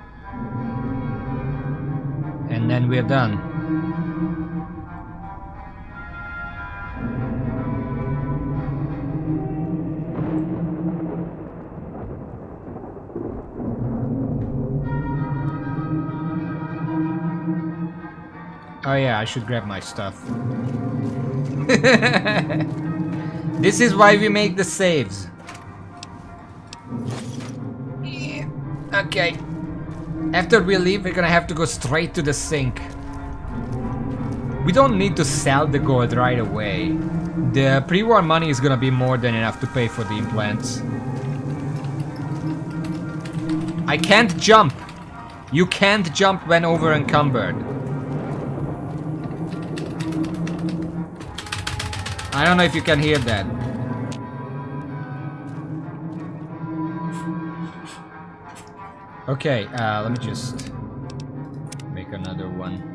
And then we're done. Oh yeah, I should grab my stuff. This is why we make the saves. Okay. After we leave, we're gonna have to go straight to the sink. We don't need to sell the gold right away. The pre-war money is gonna be more than enough to pay for the implants. I can't jump. You can't jump when over encumbered. I don't know if you can hear that. Okay, let me just make another one.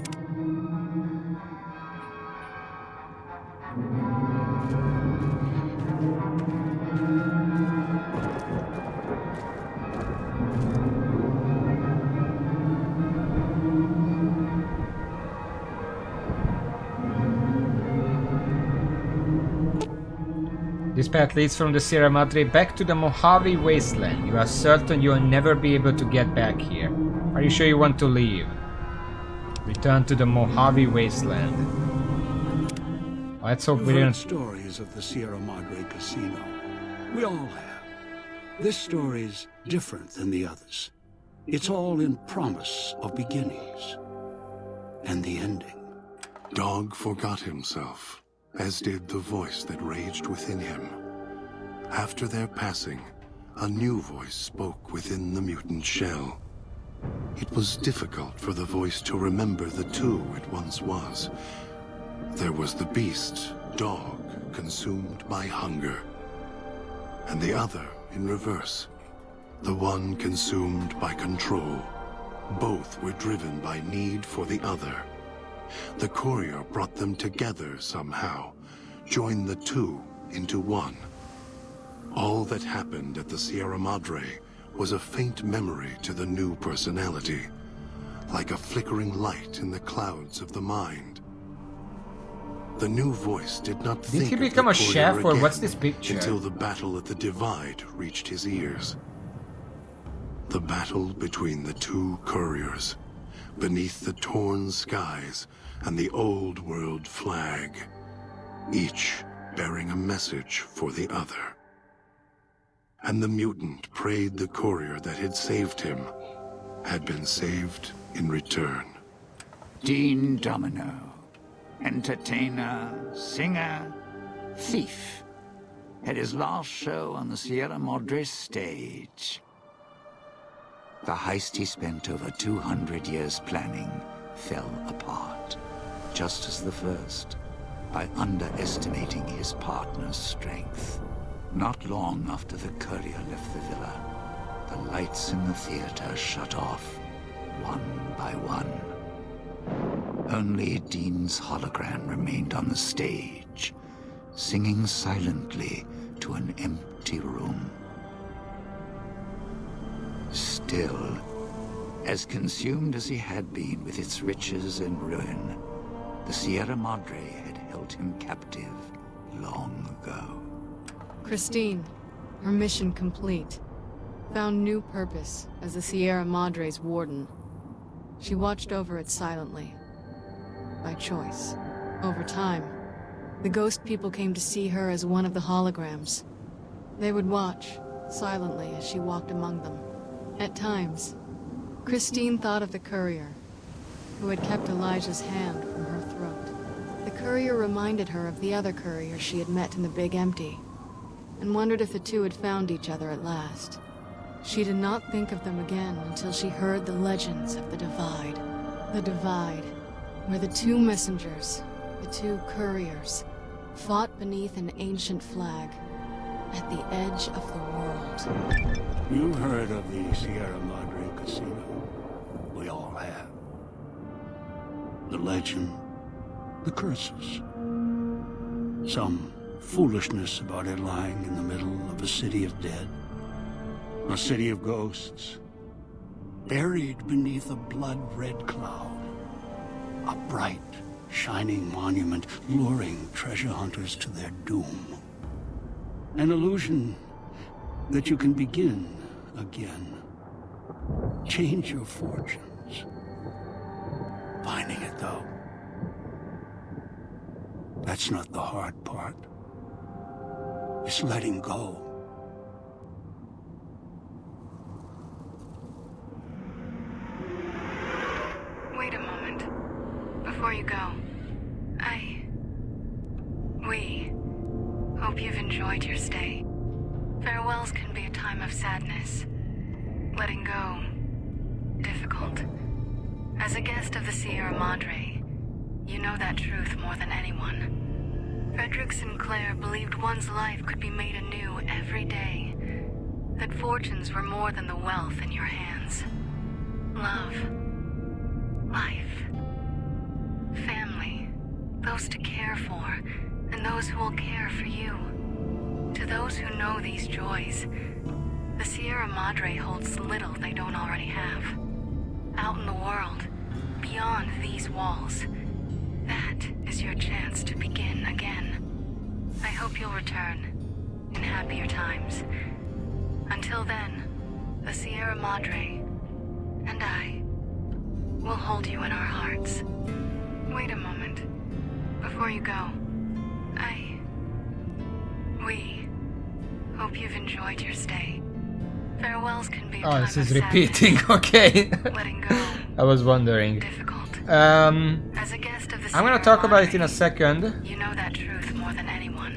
This path leads from the Sierra Madre back to the Mojave Wasteland. You are certain you will never be able to get back here. Are you sure you want to leave? Return to the Mojave Wasteland. Let's hope we We've heard don't... stories of the Sierra Madre Casino. We all have. This story's different than the others. It's all in promise of beginnings. And the ending. Dog forgot himself, as did the voice that raged within him. After their passing, a new voice spoke within the mutant shell. It was difficult for the voice to remember the two it once was. There was the beast, Dog, consumed by hunger. And the other in reverse, the one consumed by control. Both were driven by need for the other. The courier brought them together somehow, joined the two into one. All that happened at the Sierra Madre was a faint memory to the new personality, like a flickering light in the clouds of the mind. The new voice did not think Did he of the become a courier chef, or again what's this picture? until the battle at the Divide reached his ears. The battle between the two couriers, beneath the torn skies and the old world flag, each bearing a message for the other. And the mutant prayed the courier that had saved him had been saved in return. Dean Domino, entertainer, singer, thief, had his last show on the Sierra Madre stage. The heist he spent over 200 years planning fell apart, just as the first, by underestimating his partner's strength. Not long after the courier left the villa, the lights in the theater shut off, one by one. Only Dean's hologram remained on the stage, singing silently to an empty room. Still, as consumed as he had been with its riches and ruin, the Sierra Madre had held him captive long ago. Christine, her mission complete. Found new purpose as the Sierra Madre's warden. She watched over it silently. By choice. Over time, the ghost people came to see her as one of the holograms. They would watch, silently, as she walked among them. At times, Christine thought of the courier, who had kept Elijah's hand from her throat. The courier reminded her of the other courier she had met in the Big Empty, and wondered if the two had found each other at last. She did not think of them again until she heard the legends of the Divide. The Divide, where the two messengers, the two couriers, fought beneath an ancient flag, at the edge of the world. You heard of the Sierra Madre Casino. We all have. The legend, the curses. Some foolishness about it lying in the middle of a city of dead. A city of ghosts. Buried beneath a blood-red cloud. A bright, shining monument luring treasure hunters to their doom. An illusion that you can begin again. Change your fortunes. Finding it, though. That's not the hard part. It's letting go. Wait a moment. Before you go, we hope you've enjoyed your stay. Farewells can be a time of sadness. Letting go, difficult. As a guest of the Sierra Madre, you know that truth more than anyone. Frederick Sinclair believed one's life could be made anew every day. That fortunes were more than the wealth in your hands. Love, life, family, those to care for, and those who will care for you. To those who know these joys, the Sierra Madre holds little they don't already have. Out in the world, beyond these walls, that is your chance to begin again. I hope you'll return in happier times. Until then, the Sierra Madre and I will hold you in our hearts. Wait a moment. Before you go, we hope you've enjoyed your stay. Farewells can be a time this of is repeating, sadness. okay. Letting go, I was wondering. difficult. As a guest of the I'm gonna Sierra talk about it Madre, in a second. You know that truth more than anyone.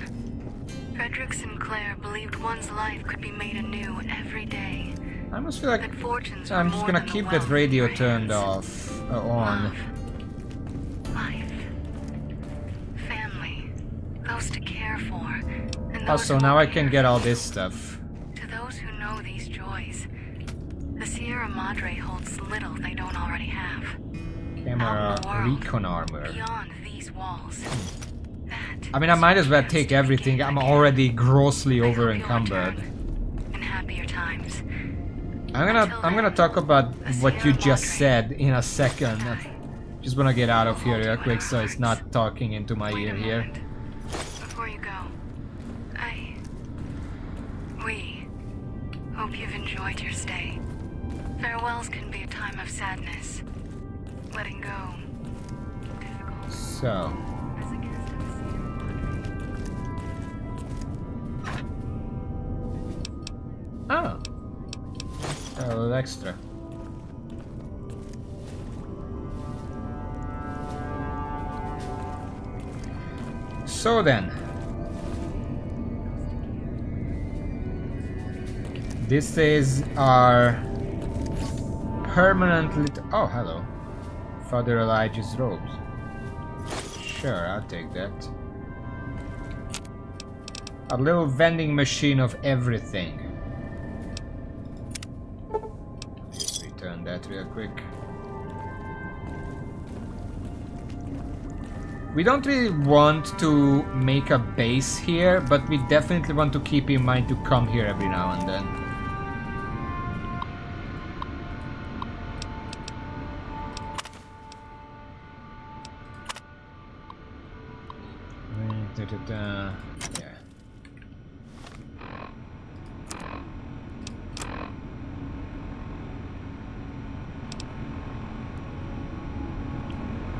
Frederick Sinclair believed one's life could be made anew every day. I almost feel like That fortunes I'm were just more gonna than the keep wealth that in radio your turned hands. off, on. Love, life, family, those to care for, and those Also, who now will I can care get all for. this stuff. To those who know these joys, the Sierra Madre holds little they don't already have. Camera, Out in the world, recon armor. beyond these walls. That I mean, I is might your as well chance take to everything. begin I'm again. already grossly I hope over you'll encumbered. return in happier times. I'm gonna talk about what you just said in a second. Just wanna get out of here real quick so it's not talking into my Wait ear a here. moment. Before you go, we hope you've enjoyed your stay. Farewells can be a time of sadness. Letting go, difficult. So, As a guest of the Sierra Madre. oh, a little extra. So then, this is our permanently... Oh, hello. Father Elijah's robes. Sure, I'll take that. A little vending machine of everything. Let's return that real quick. We don't really want to make a base here, but we definitely want to keep in mind to come here every now and then. Yeah.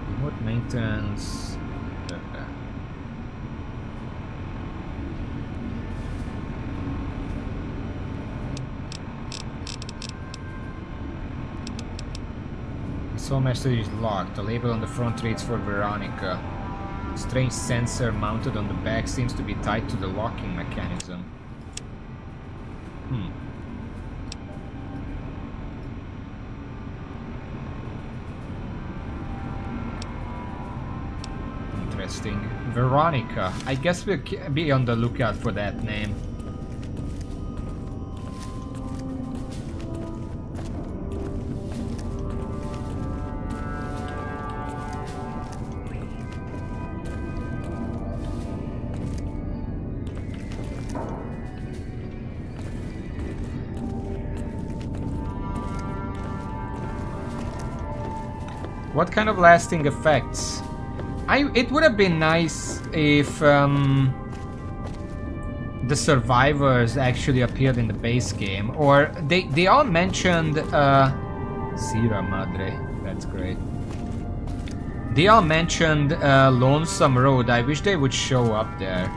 Remote maintenance. This whole message is locked. The label on the front reads for Veronica. A strange sensor mounted on the back seems to be tied to the locking mechanism. Interesting. Veronica. I guess we'll be on the lookout for that name. What kind of lasting effects? It would have been nice if the survivors actually appeared in the base game, or they all mentioned Sierra Madre. That's great. They all mentioned Lonesome Road. I wish they would show up there.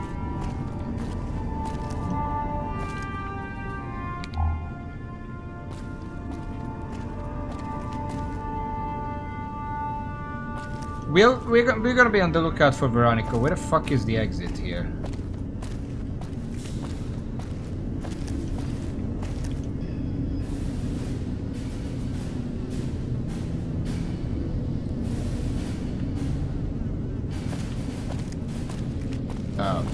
We're gonna be on the lookout for Veronica. Where the fuck is the exit here? Oh.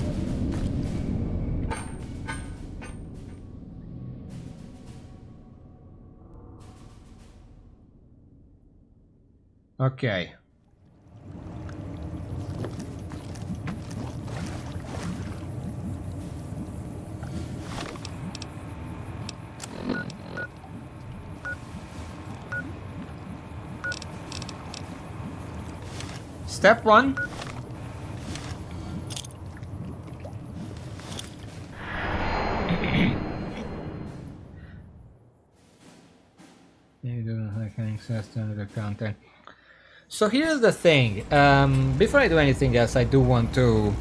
Okay. Step 1. You don't have access to the content. So here's the thing. Before I do anything else, I do want to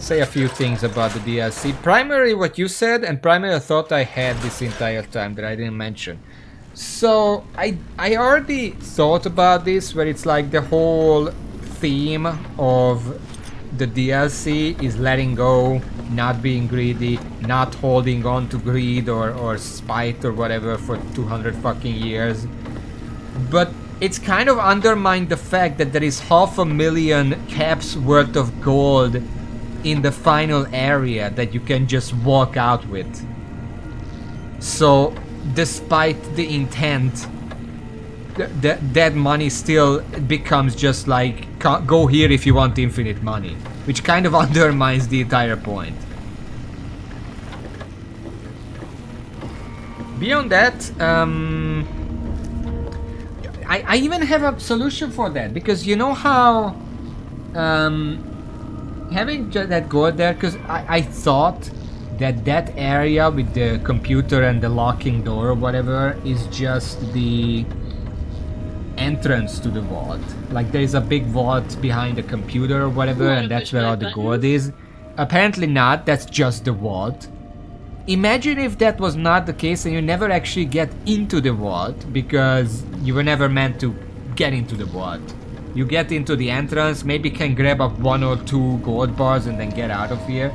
say a few things about the DLC. Primarily what you said, and primarily a thought I had this entire time that I didn't mention. So I already thought about this, where it's like the whole theme of the DLC is letting go, not being greedy, not holding on to greed or spite or whatever for 200 fucking years. But it's kind of undermined the fact that there is 500,000 caps worth of gold in the final area that you can just walk out with. So despite the intent, that money still becomes just like, go here if you want infinite money, which kind of undermines the entire point. Beyond that, I even have a solution for that, because you know how having that gold there, because I thought that area with the computer and the locking door or whatever is just the entrance to the vault. Like there's a big vault behind the computer or whatever, and that's where all the gold is. Apparently not, that's just the vault. Imagine if that was not the case and you never actually get into the vault, because you were never meant to get into the vault. You get into the entrance, maybe can grab up 1 or 2 gold bars and then get out of here.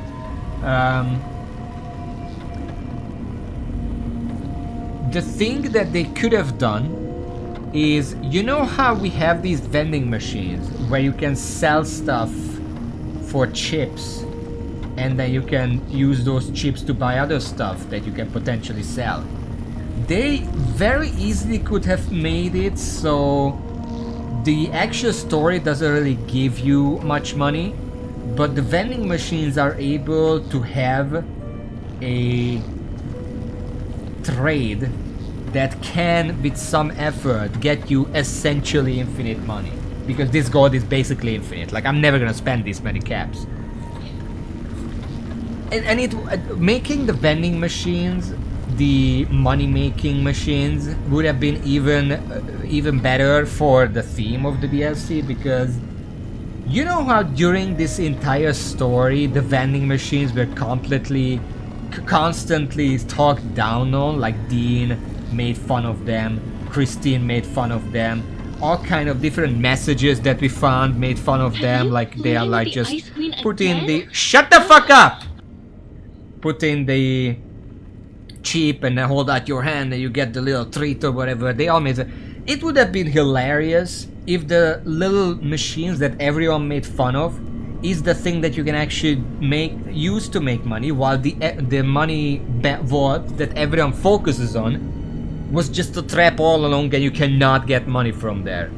The thing that they could have done is, you know how we have these vending machines where you can sell stuff for chips, and then you can use those chips to buy other stuff that you can potentially sell. They very easily could have made it so the actual story doesn't really give you much money, but the vending machines are able to have a trade that can, with some effort, get you essentially infinite money. Because this gold is basically infinite. Like, I'm never gonna spend this many caps. And making the vending machines the money-making machines would have been even better for the theme of the DLC, because you know how during this entire story the vending machines were constantly talked down on, like Dean made fun of them, Christine made fun of them, all kind of different messages that we found made fun of them, like they are like just put in the shut the fuck up, put in the cheap and then hold out your hand and you get the little treat or whatever. They all made it would have been hilarious if the little machines that everyone made fun of is the thing that you can actually use to make money, while the money vault that everyone focuses on was just a trap all along and you cannot get money from there.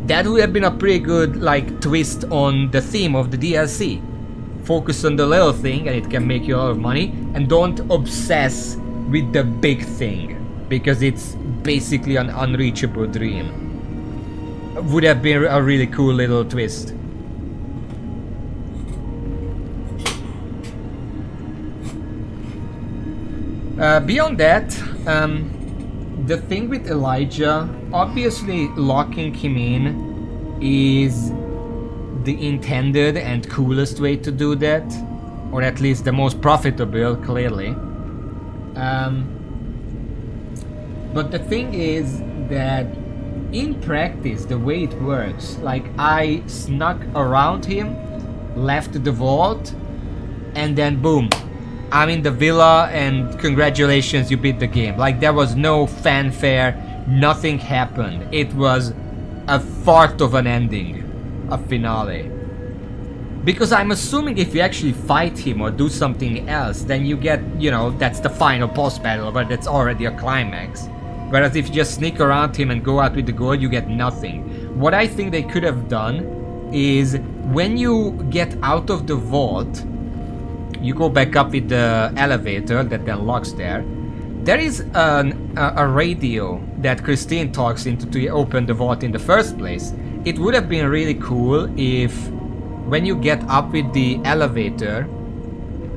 That would have been a pretty good like twist on the theme of the DLC. Focus on the little thing and it can make you a lot of money, and don't obsess with the big thing because it's basically an unreachable dream. Would have been a really cool little twist. Beyond that, the thing with Elijah, obviously locking him in is the intended and coolest way to do that, or at least the most profitable, clearly. But the thing is that in practice, the way it works, like I snuck around him, left the vault, and then boom, I'm in the villa and congratulations, you beat the game. Like there was no fanfare, nothing happened. It was a fart of an ending. A finale. Because I'm assuming if you actually fight him or do something else, then you get, you know, that's the final boss battle, but that's already a climax. Whereas if you just sneak around him and go out with the gold, you get nothing. What I think they could have done is when you get out of the vault, you go back up with the elevator that then locks there. There is a radio that Christine talks into to open the vault in the first place. It would have been really cool if, when you get up with the elevator,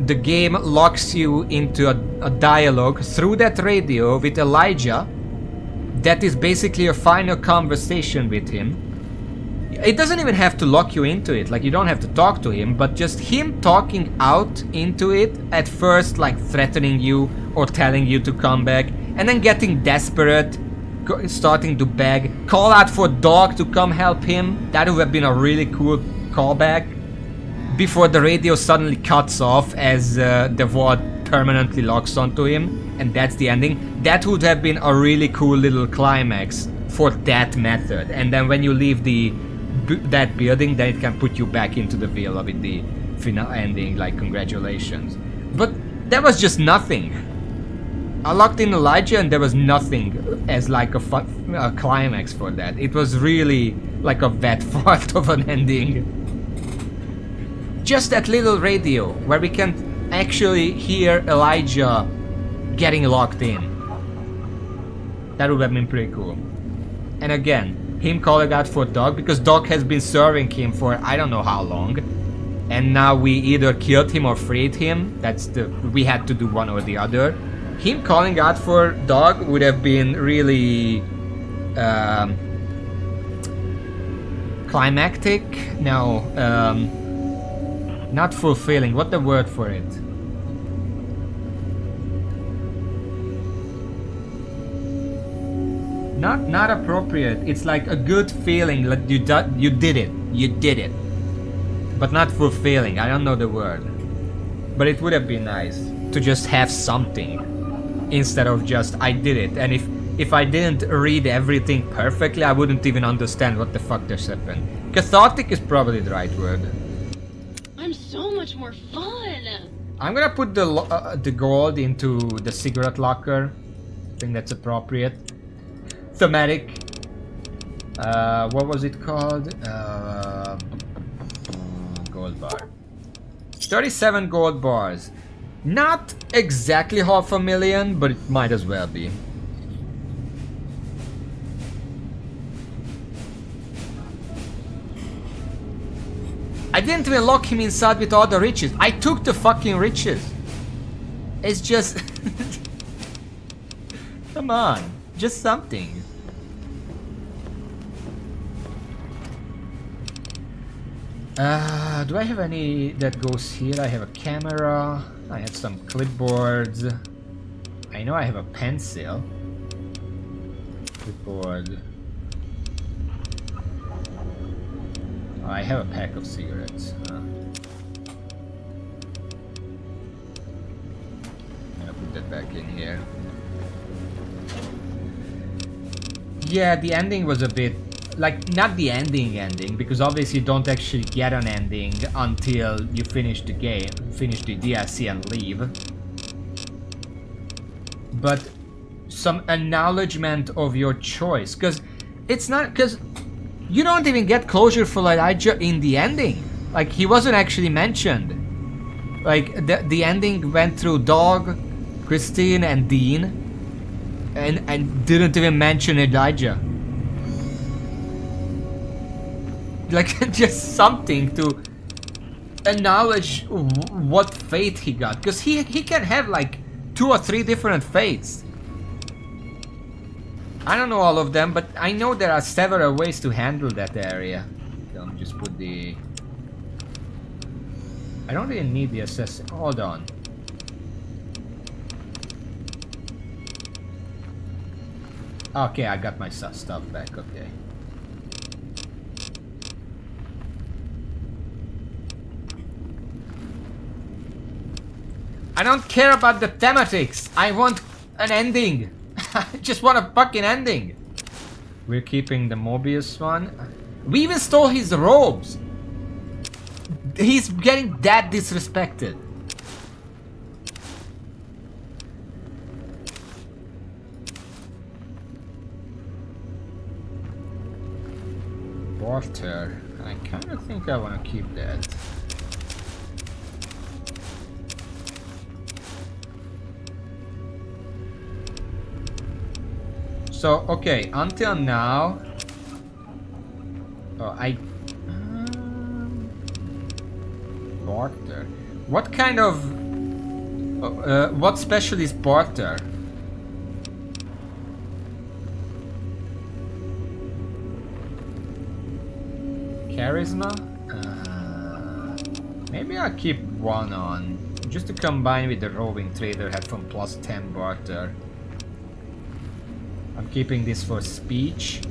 the game locks you into a dialogue through that radio with Elijah that is basically a final conversation with him. It doesn't even have to lock you into it, like you don't have to talk to him, but just him talking out into it, at first like threatening you or telling you to come back, and then getting desperate, starting to beg, call out for Dog to come help him. That would have been a really cool callback before the radio suddenly cuts off as the vault permanently locks onto him, and that's the ending. That would have been a really cool little climax for that method. And then when you leave that building, then it can put you back into the villa with the final ending, like congratulations. But there was just nothing. I locked in Elijah and there was nothing as like a climax for that. It was really like a bad fart of an ending. Just that little radio where we can actually hear Elijah getting locked in. That would have been pretty cool. And again, him calling out for Dog, because Dog has been serving him for I don't know how long. And now we either killed him or freed him. We had to do one or the other. Him calling out for Dog would have been really climactic. No, not fulfilling. What's the word for it? Not appropriate. It's like a good feeling. Like you did it. You did it. But not fulfilling. I don't know the word. But it would have been nice to just have something instead of just I did it. And if if I didn't read everything perfectly, I wouldn't even understand what the fuck just happened. Cathartic is probably the right word. I'm so much more fun. I'm gonna put the gold into the cigarette locker. I think that's appropriate. Thematic. What was it called? Gold bar. 37 gold bars. Not exactly 500,000, but it might as well be. I didn't even lock him inside with all the riches. I took the fucking riches. It's just... Come on. Just something. Do I have any that goes here? I have a camera. I have some clipboards. I know I have a pencil. Clipboard. Oh, I have a pack of cigarettes. I'm gonna put that back in here. Yeah, the ending was a bit... Like, not the ending, because obviously you don't actually get an ending until you finish the game, finish the DLC and leave. But some acknowledgement of your choice, because it's not... Because you don't even get closure for Elijah in the ending. Like, he wasn't actually mentioned. Like, the ending went through Dog, Christine, and Dean, and didn't even mention Elijah. Like, just something to acknowledge what fate he got. Because he can have like 2 or 3 different fates. I don't know all of them, but I know there are several ways to handle that area. Don't just put the... I don't really need the assassin. Hold on. Okay, I got my stuff back. Okay. I don't care about the thematics. I want an ending. I just want a fucking ending. We're keeping the Mobius one. We even stole his robes. He's getting that disrespected. Porter. I kind of think I want to keep that. So, okay, until now... Oh, Porter. What kind of... what special is Porter? Charisma? Maybe I'll keep one on. Just to combine with the roving trader head from +10 Porter. I'm keeping this for speech.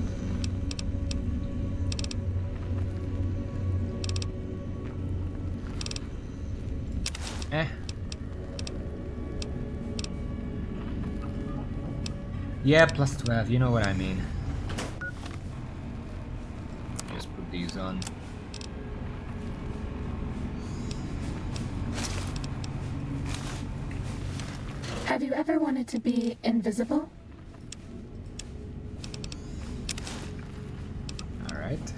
Yeah, +12, you know what I mean. Just put these on. Have you ever wanted to be invisible? Alright.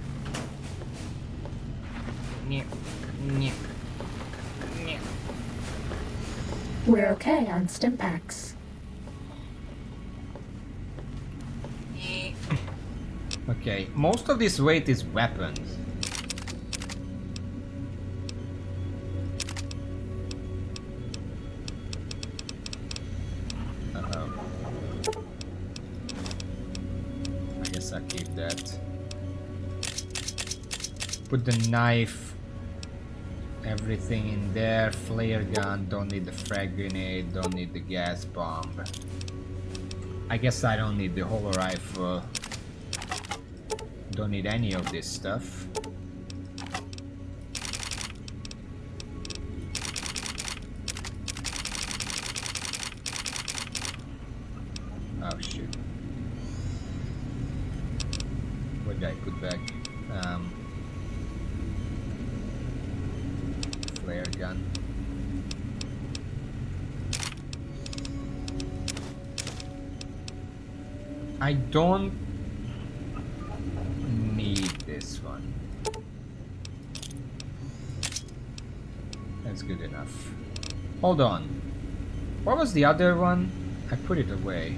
We're okay on Stimpaks. Okay, most of this weight is weapons. Uh-oh. I guess I'll keep that. Put the knife, everything in there. Flare gun, don't need the frag grenade, don't need the gas bomb. I guess I don't need the holo rifle. Don't need any of this stuff. Oh shit. gun. I don't need this one. That's good enough. Hold on. What was the other one? I put it away.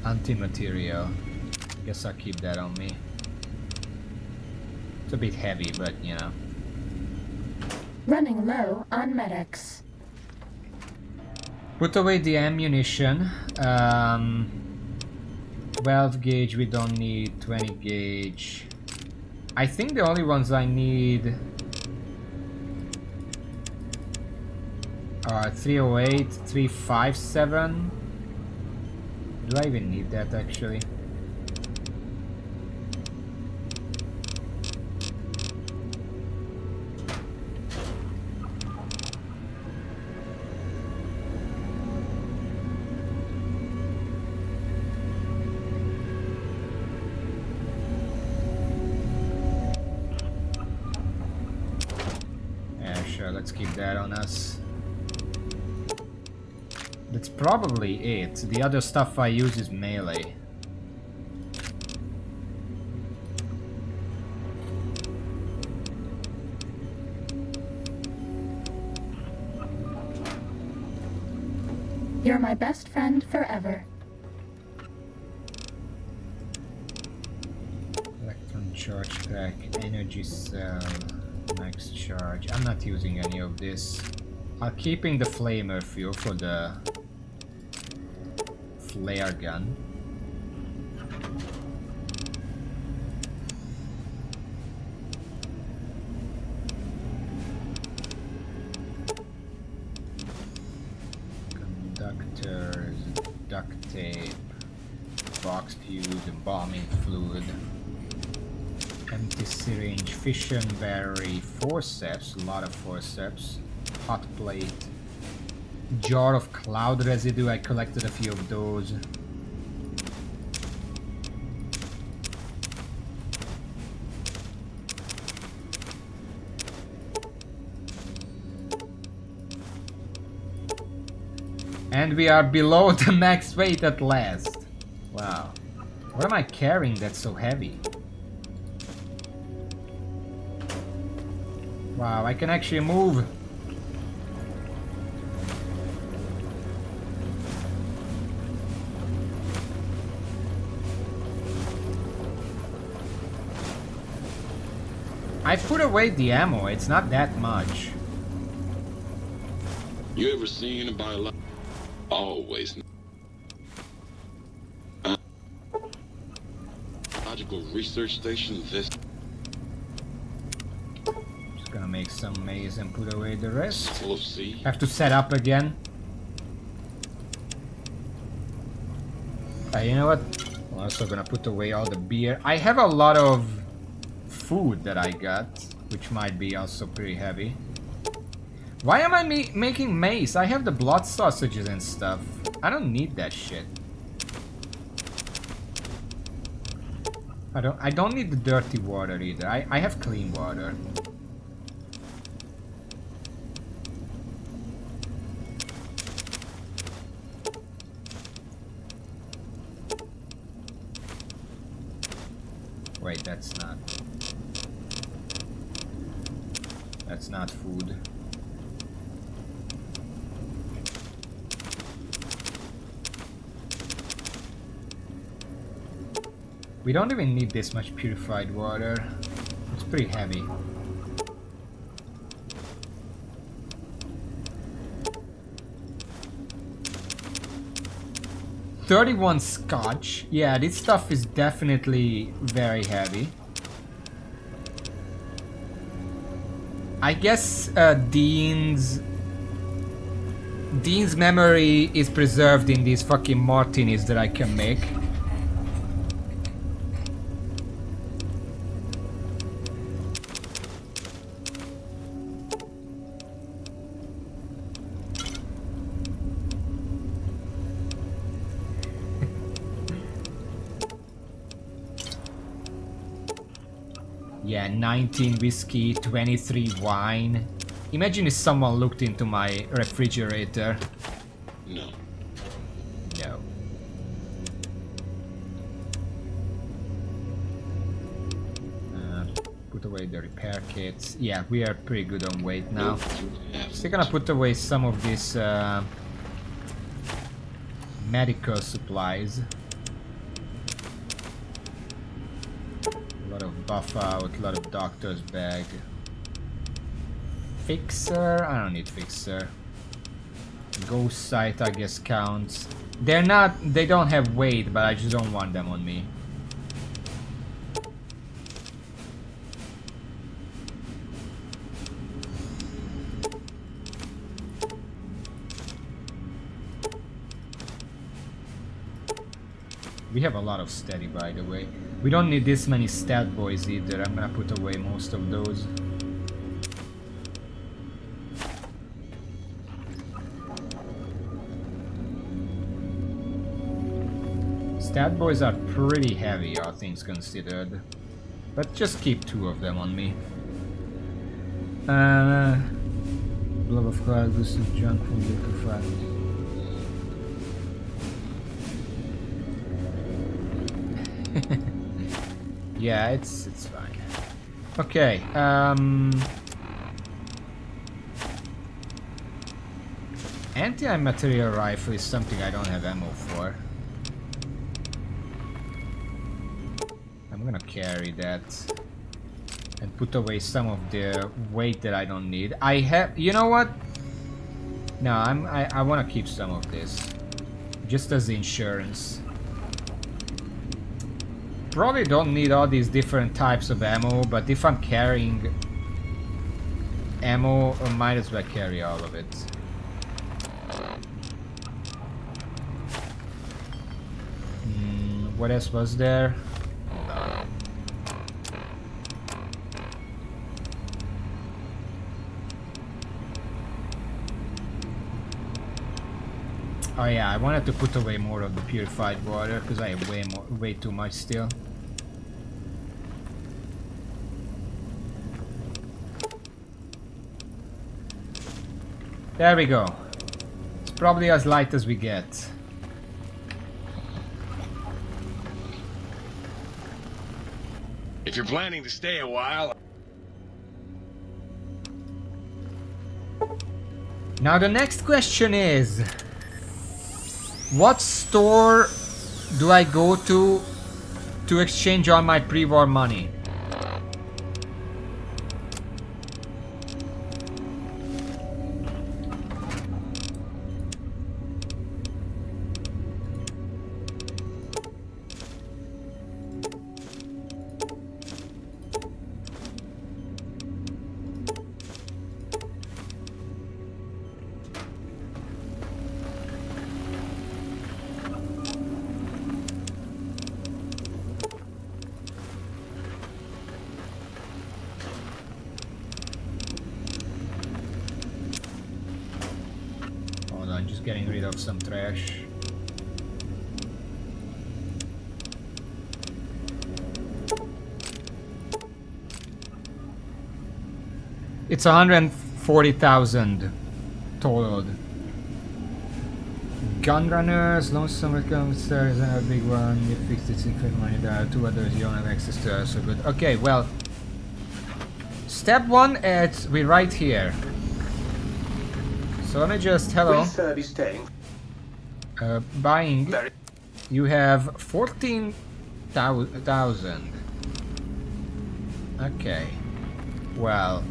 Anti-material. Guess I'll keep that on me. It's a bit heavy, but you know. Running low on medics. Put away the ammunition. 12 gauge we don't need, 20 gauge. I think the only ones I need are 308, 357. Do I even need that actually? Let's keep that on us. That's probably it. The other stuff I use is melee. You're my best friend forever. Electron charge pack, energy cell. Max charge. I'm not using any of this. I'm keeping the flamer fuel for the flare gun. Conductors, duct tape, box fuse, embalming fluid. Empty syringe, fission battery, forceps, a lot of forceps, hot plate, jar of cloud residue, I collected a few of those. And we are below the max weight at last. Wow. What am I carrying that's so heavy? Wow, I can actually move. I put away the ammo, it's not that much. You ever seen a biological? Always. Biological research station this. Gonna make some maize and put away the rest. Full of seed. Have to set up again. You know what? I'm also gonna put away all the beer. I have a lot of food that I got, which might be also pretty heavy. Why am I making mace? I have the blood sausages and stuff. I don't need that shit. I don't need the dirty water either. I have clean water. Wait, that's not food. We don't even need this much purified water. It's pretty heavy. $31 scotch. Yeah, this stuff is definitely very heavy. I guess Dean's memory is preserved in these fucking martinis that I can make. Yeah, 19 whiskey, 23 wine. Imagine if someone looked into my refrigerator. No. No. Put away the repair kits. Yeah, we are pretty good on weight now. Still gonna put away some of these medical supplies. A lot of buff out, a lot of doctor's bag. Fixer? I don't need fixer. Ghost sight I guess counts. They don't have weight, but I just don't want them on me. We have a lot of steady, by the way. We don't need this many stat boys either. I'm gonna put away most of those. Stat boys are pretty heavy, all things considered. But just keep 2 of them on me. Blob of Cloud, this is junk from liquefied. Yeah, it's fine. Okay, anti-material rifle is something I don't have ammo for. I'm gonna carry that and put away some of the weight that I don't need. I have, you know what? No, I wanna keep some of this just as insurance. Probably don't need all these different types of ammo, but if I'm carrying ammo, I might as well carry all of it. What else was there? Oh yeah, I wanted to put away more of the purified water because I have way too much still. There we go. It's probably as light as we get. If you're planning to stay a while... Now the next question is... what store do I go to exchange all my pre-war money? Getting rid of some trash. It's 140,000 totaled. Gunrunners, Lonesome Recommissar is another big one. You fixed its infinite money. There are 2 others you don't have access to, so good. Okay, well, step 1 we're right here. So let me just, hello. Be staying? Buying. You have 14,000. Okay. Well.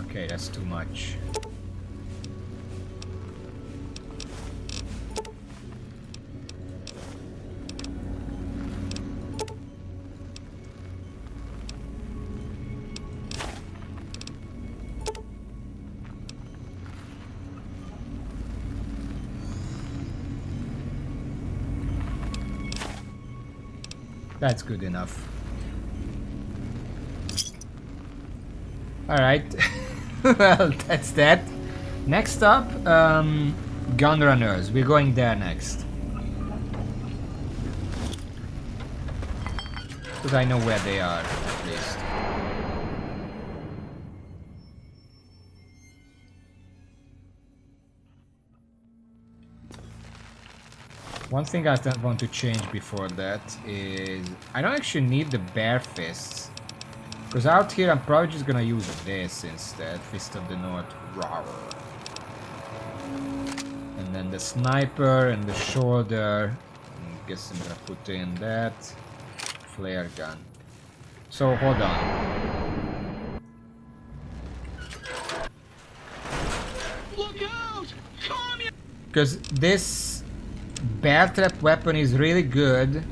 Okay, that's too much. That's good enough. Alright. Well, that's that. Next up, Gunrunners. We're going there next. Because I know where they are, at least. One thing I want to change before that is... I don't actually need the bare fists. Because out here I'm probably just gonna use this instead. Fist of the North. Rawr. And then the sniper and the shoulder. I guess I'm gonna put in that. Flare gun. So hold on. Look out! Because this bear trap weapon is really good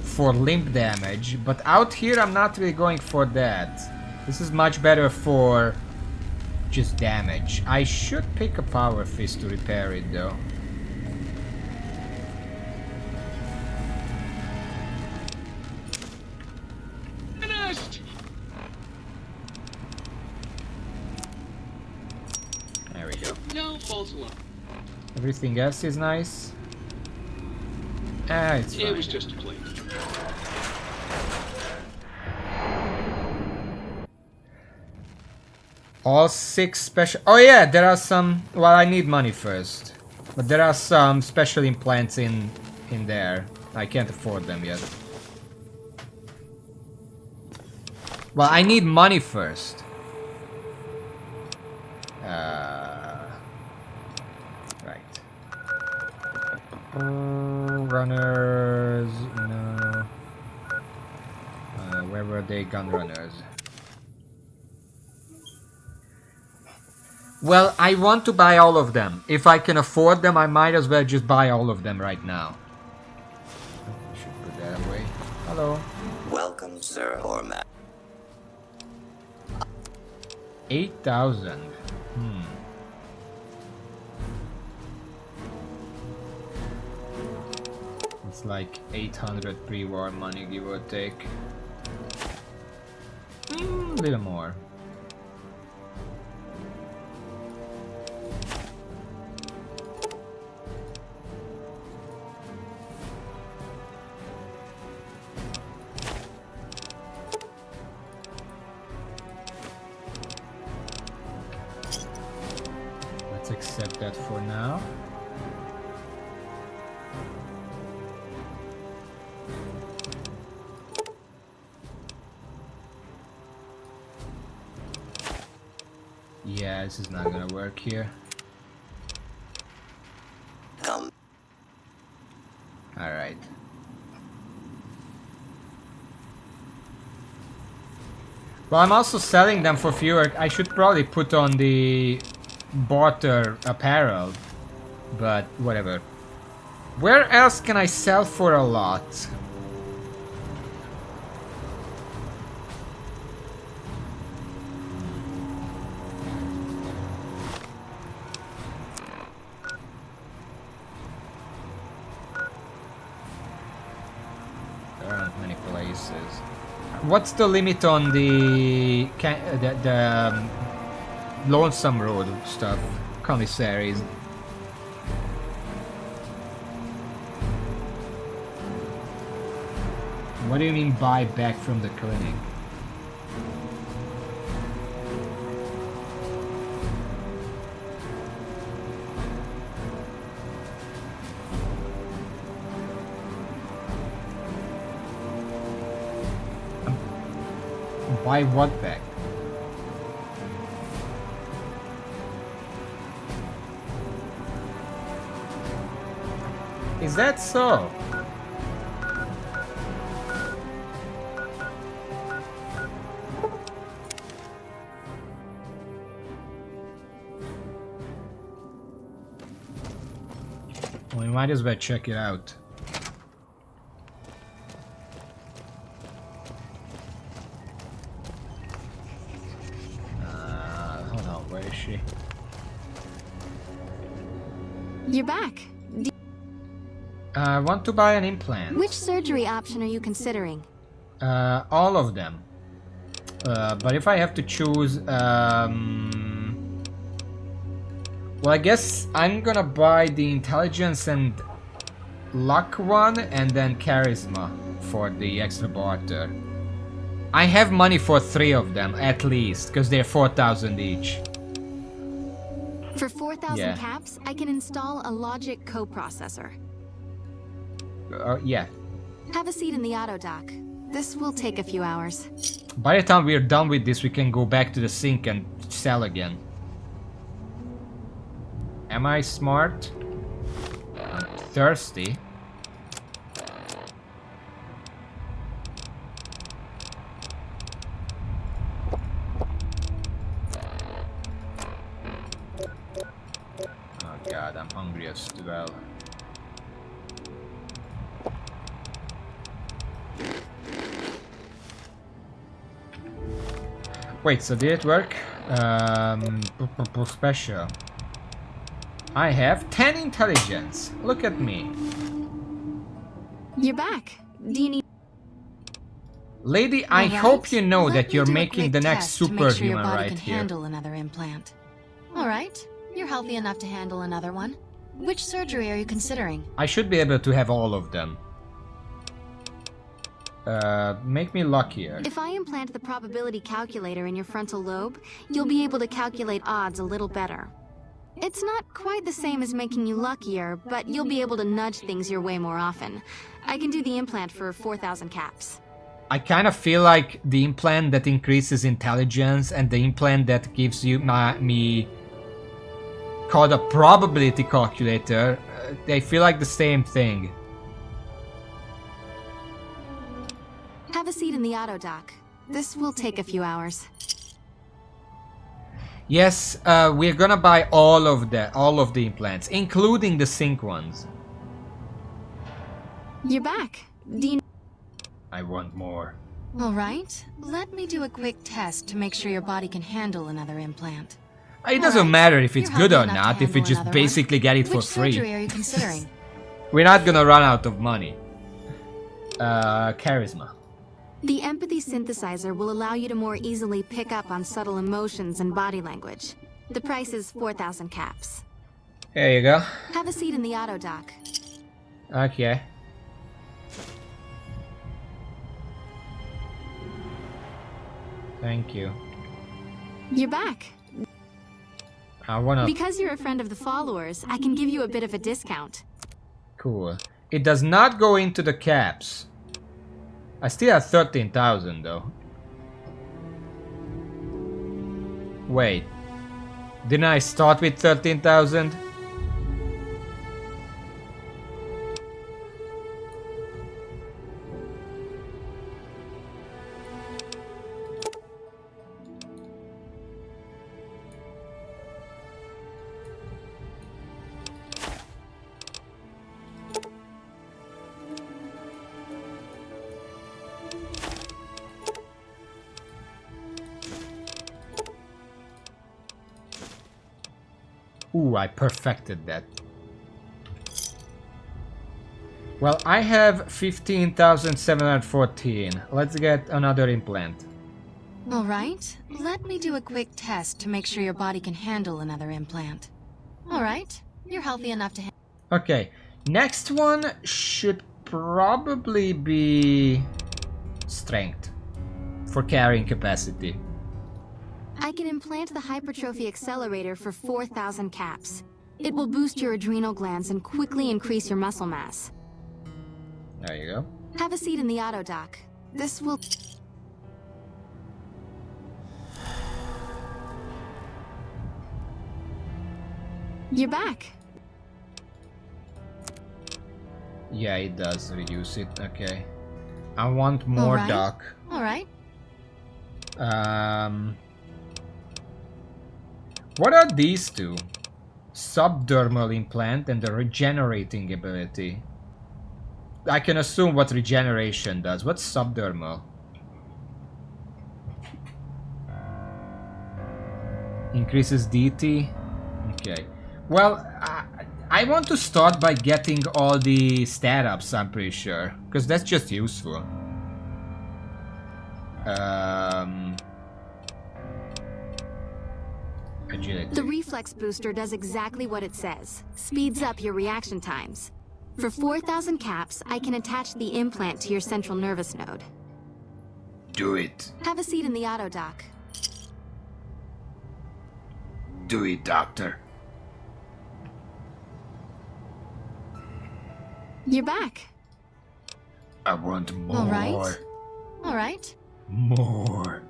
for limp damage, but out here I'm not really going for that. This is much better for just damage. I should pick a power fist to repair it though. Finished! There we go. No false alarm. Everything else is nice. Ah, it's fine. It was just a plane. All 6 special... Oh yeah, there are some... Well, I need money first. But there are some special implants in there. I can't afford them yet. Well, I need money first. Right. Runners... No. Where were they? Gun runners. Well, I want to buy all of them. If I can afford them, I might as well just buy all of them right now. I should put that away. Hello. Welcome, Sir Hormat. 8,000. It's like 800 pre-war money, give or take. A little more. Let's accept that for now. Yeah, this is not gonna work here. Alright. Well, I'm also selling them for fewer. I should probably put on the barter apparel, but whatever. Where else can I sell for a lot? There aren't many places. What's the limit on the Lonesome Road stuff? Commissaries. What do you mean buy back from the clinic? Buy what back? Is that so? We might as well check it out. Hold on, where is she? You're back. I want to buy an implant. Which surgery option are you considering? All of them. But if I have to choose, well, I guess I'm gonna buy the intelligence and luck one, and then charisma for the extra barter. I have money for 3 of them at least, because they're 4,000 each. For 4,000 Yeah. caps, I can install a logic coprocessor. Yeah. Have a seat in the auto dock. This will take a few hours. By the time we're done with this, we can go back to the sink and sell again. Am I smart? I'm thirsty. Oh god, I'm hungry as well. Wait, so did it work? Special. I have 10 intelligence. Look at me. You're back. Do you need... Lady, I Alright, hope you know let that me you're do a making quick the next test to make sure your superhuman body right can here. handle another implant. Alright, you're healthy enough to handle another one. Which surgery are you considering? I should be able to have all of them. Make me luckier. If I implant the probability calculator in your frontal lobe, you'll be able to calculate odds a little better. It's not quite the same as making you luckier, but you'll be able to nudge things your way more often. I can do the implant for 4,000 caps. I kind of feel like the implant that increases intelligence and the implant that gives you me called a probability calculator, they feel like the same thing. Have a seat in the auto dock. This will take a few hours. Yes, we're gonna buy all of the implants, including the sync ones. You're back. Do you... I want more. Alright, let me do a quick test to make sure your body can handle another implant. It doesn't Alright, matter if it's you're good or healthy enough not, to if we handle just another one. basically get it for Which free. surgery are you considering? We're not gonna run out of money. Charisma. The empathy synthesizer will allow you to more easily pick up on subtle emotions and body language. The price is 4,000 caps. Here you go. Have a seat in the auto dock. Okay. Thank you. You're back. I wanna... Because you're a friend of the followers, I can give you a bit of a discount. Cool. It does not go into the caps. I still have 13,000 though. Wait. Didn't I start with 13,000? Ooh, I perfected that. Well, I have 15,714. Let's get another implant. Alright, let me do a quick test to make sure your body can handle another implant. Alright, you're healthy enough to handle. Okay, next one should probably be strength for carrying capacity. I can implant the hypertrophy accelerator for 4,000 caps. It will boost your adrenal glands and quickly increase your muscle mass. There you go. Have a seat in the auto dock. This will... You're back. Yeah, it does reduce it. Okay. I want more doc. Alright. What are these two? Subdermal implant and the regenerating ability. I can assume what regeneration does. What's subdermal? Increases DT? Okay. Well, I want to start by getting all the stat ups, I'm pretty sure. Because that's just useful. Agility. The reflex booster does exactly what it says. Speeds up your reaction times. For 4,000 caps, I can attach the implant to your central nervous node. Do it. Have a seat in the auto dock. Do it, doctor. You're back. I want more. All right. More.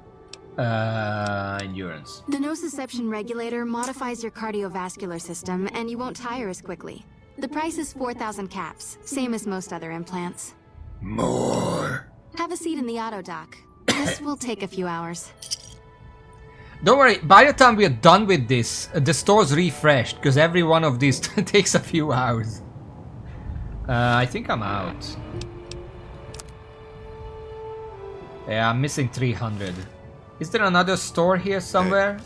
Endurance. The nociception regulator modifies your cardiovascular system, and you won't tire as quickly. The price is 4,000 caps, same as most other implants. More. Have a seat in the auto dock. This will take a few hours. Don't worry, by the time we are done with this, the store's refreshed, because every one of these takes a few hours. I think I'm out. Yeah, I'm missing 300. Is there another store here somewhere?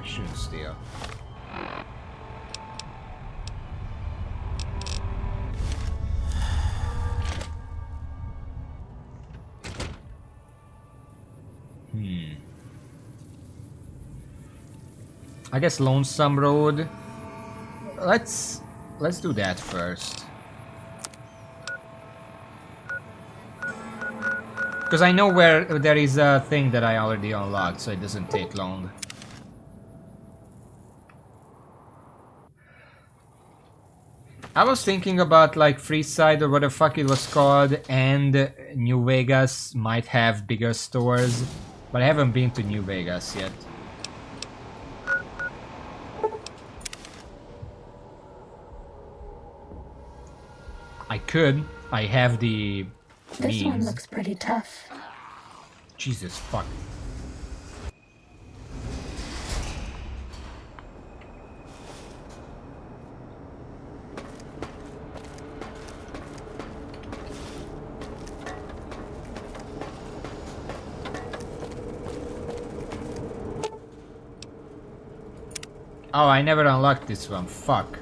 I shouldn't steal. I guess Lonesome Road. Let's do that first. Because I know where there is a thing that I already unlocked, so it doesn't take long. I was thinking about like Freeside or what the fuck it was called, and New Vegas might have bigger stores, but I haven't been to New Vegas yet. I could. I have the This one means. looks pretty tough. Jesus fuck. Oh, I never unlocked this one. Fuck.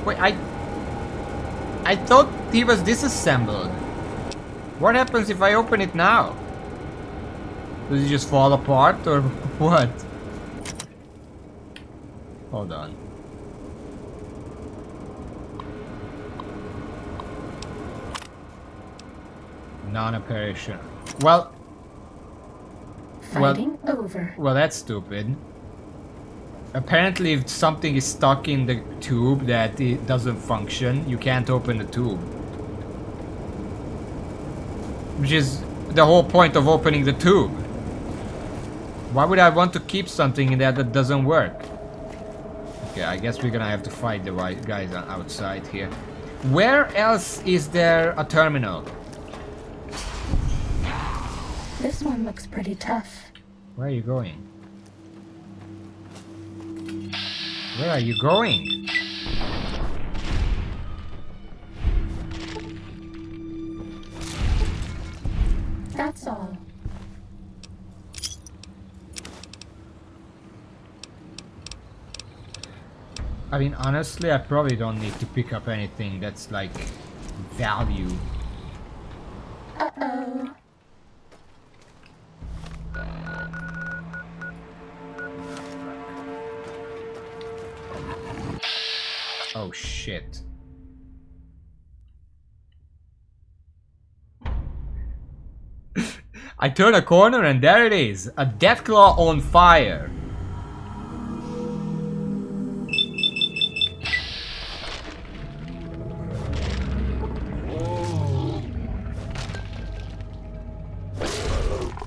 Wait, I thought he was disassembled. What happens if I open it now? Does it just fall apart or what? Hold on. Non-operation. Well, Fighting over. Well, that's stupid. Apparently, if something is stuck in the tube that it doesn't function, you can't open the tube. Which is the whole point of opening the tube. Why would I want to keep something in there that doesn't work? Okay, I guess we're gonna have to fight the white guys outside here. Where else is there a terminal? This one looks pretty tough. Where are you going? Where are you going? That's all. I mean, honestly, I probably don't need to pick up anything that's like value. Uh-oh. Oh shit. I turn a corner and there it is, a Deathclaw on fire.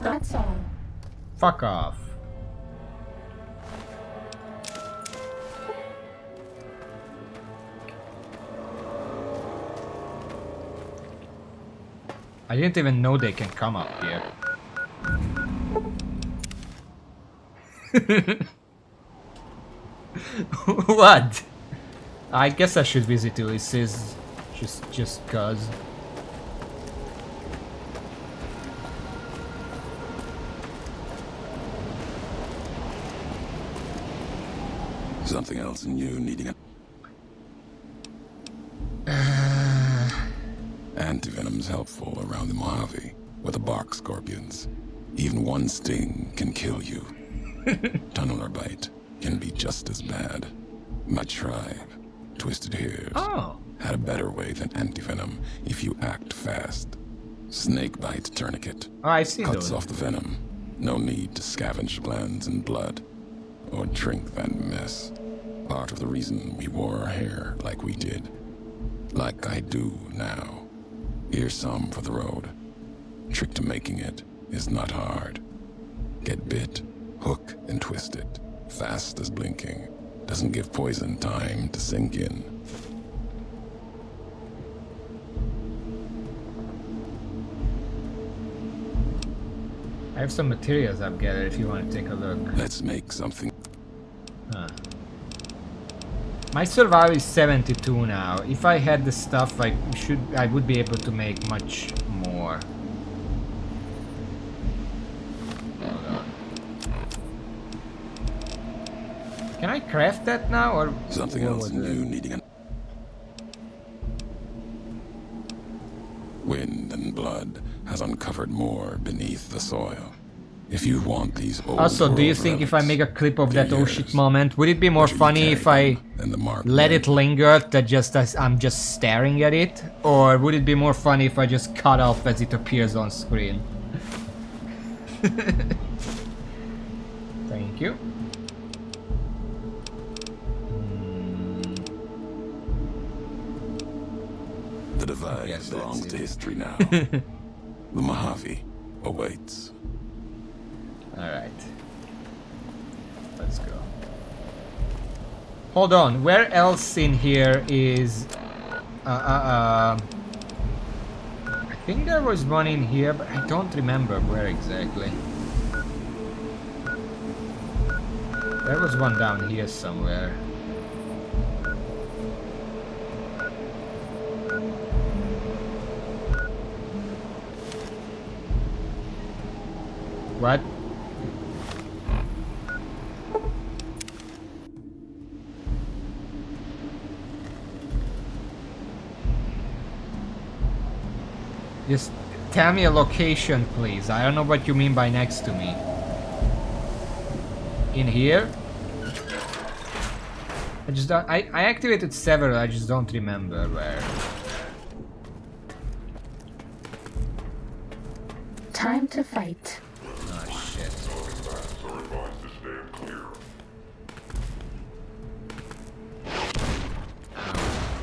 That's all. Fuck off. I didn't even know they can come up here. What? I guess I should visit Ulysses. Just cause. Something else in you needing a... Antivenom's helpful around the Mojave, with the bark scorpions. Even one sting can kill you. Tunneler bite can be just as bad. My tribe, Twisted Hairs, had a better way than antivenom if you act fast. Snakebite tourniquet. Oh, I've seen Cuts those. off the venom. No need to scavenge glands and blood. Or drink that mess. Part of the reason we wore our hair like we did. Like I do now. Here's some for the road. Trick to making it is not hard. Get bit, hook and twist it. Fast as blinking. Doesn't give poison time to sink in. I have some materials I've gathered if you want to take a look. Let's make something. My survival is 72 now. If I had the stuff, I would be able to make much more. Hold on. Can I craft that now, or something else in you needing an... Wind and blood has uncovered more beneath the soil. If you want these old also, do you think if I make a clip of that oh shit moment, would it be more funny if I let it linger that just as I'm just staring at it? Or would it be more funny if I just cut off as it appears on screen? Thank you. The divide belongs to history now. The Mojave awaits. Alright. Let's go. Hold on, where else in here is... I think there was one in here, but I don't remember where exactly. There was one down here somewhere. What? Just tell me a location, please. I don't know what you mean by next to me. In here? I just don't... I activated several, I just don't remember where. Time to fight. Oh, shit.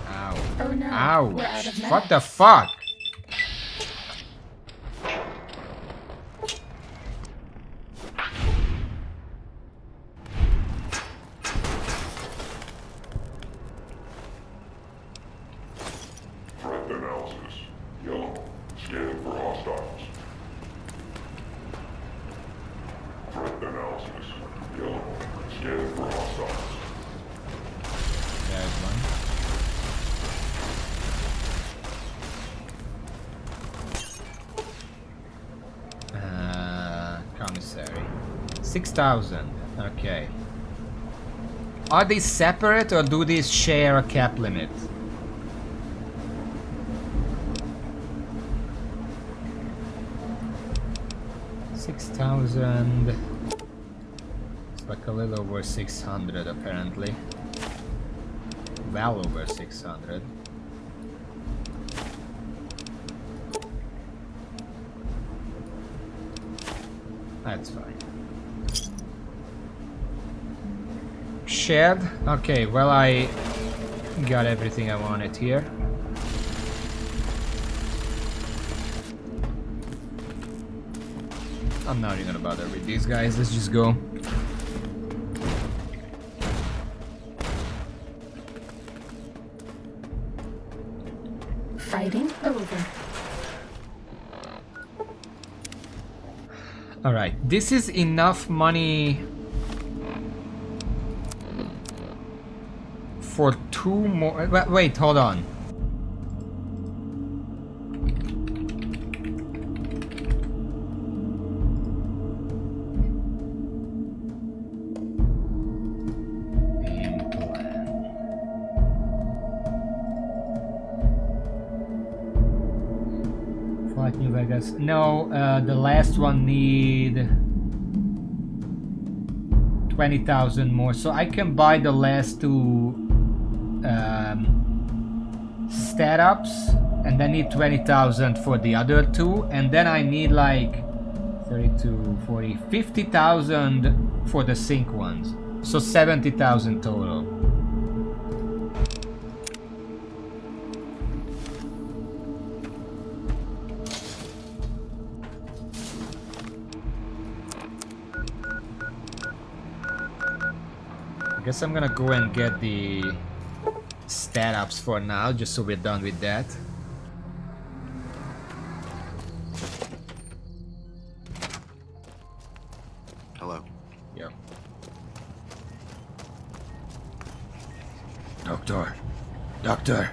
Ow. Oh no. Ow. We're out of What the fuck? Threat analysis. Yellow. Scanning for hostiles. Threat analysis. Yellow. Scanning for hostiles. There's one. Commissary. 6,000. Okay. Are these separate or do these share a cap limit? $6,000. It's like a little over 600 apparently. Well over 600. That's fine. Shed. Okay, well I got everything I wanted here. I'm not even gonna bother with these guys, let's just go. Fighting over. Alright, this is enough money. for 2 more. Wait, hold on. Flight New Vegas. No, the last one need 20,000 more, so I can buy the last 2 stat-ups and then need 20,000 for the other 2, and then I need like 32, 40, 50,000 for the sync ones, so 70,000 total. I guess I'm gonna go and get the stat ups for now, just so we're done with that. Hello. Yep. Doctor.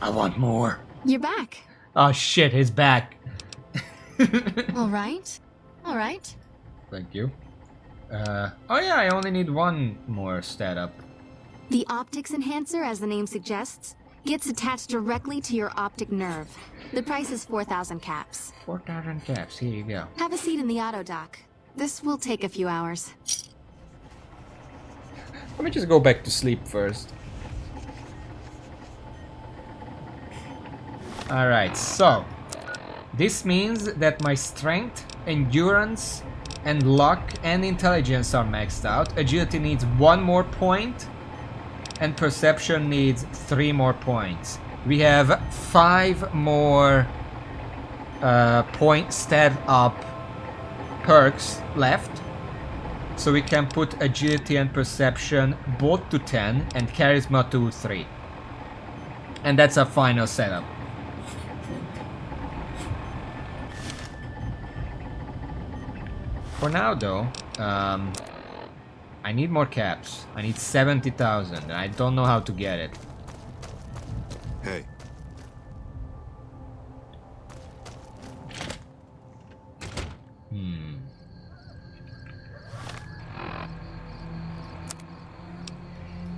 I want more. You're back. Oh shit, he's back. All right. Thank you. Oh yeah, I only need 1 more stat up. The optics enhancer, as the name suggests, gets attached directly to your optic nerve. The price is 4,000 caps. 4,000 caps, here you go. Have a seat in the auto dock. This will take a few hours. Let me just go back to sleep first. Alright, so this means that my strength, endurance, and luck and intelligence are maxed out. Agility needs 1 more point, and perception needs 3 more points. We have 5 more point stat up perks left, so we can put agility and perception both to 10 and charisma to 3, and that's our final setup. For now though, I need more caps. I need 70,000 and I don't know how to get it. Hey.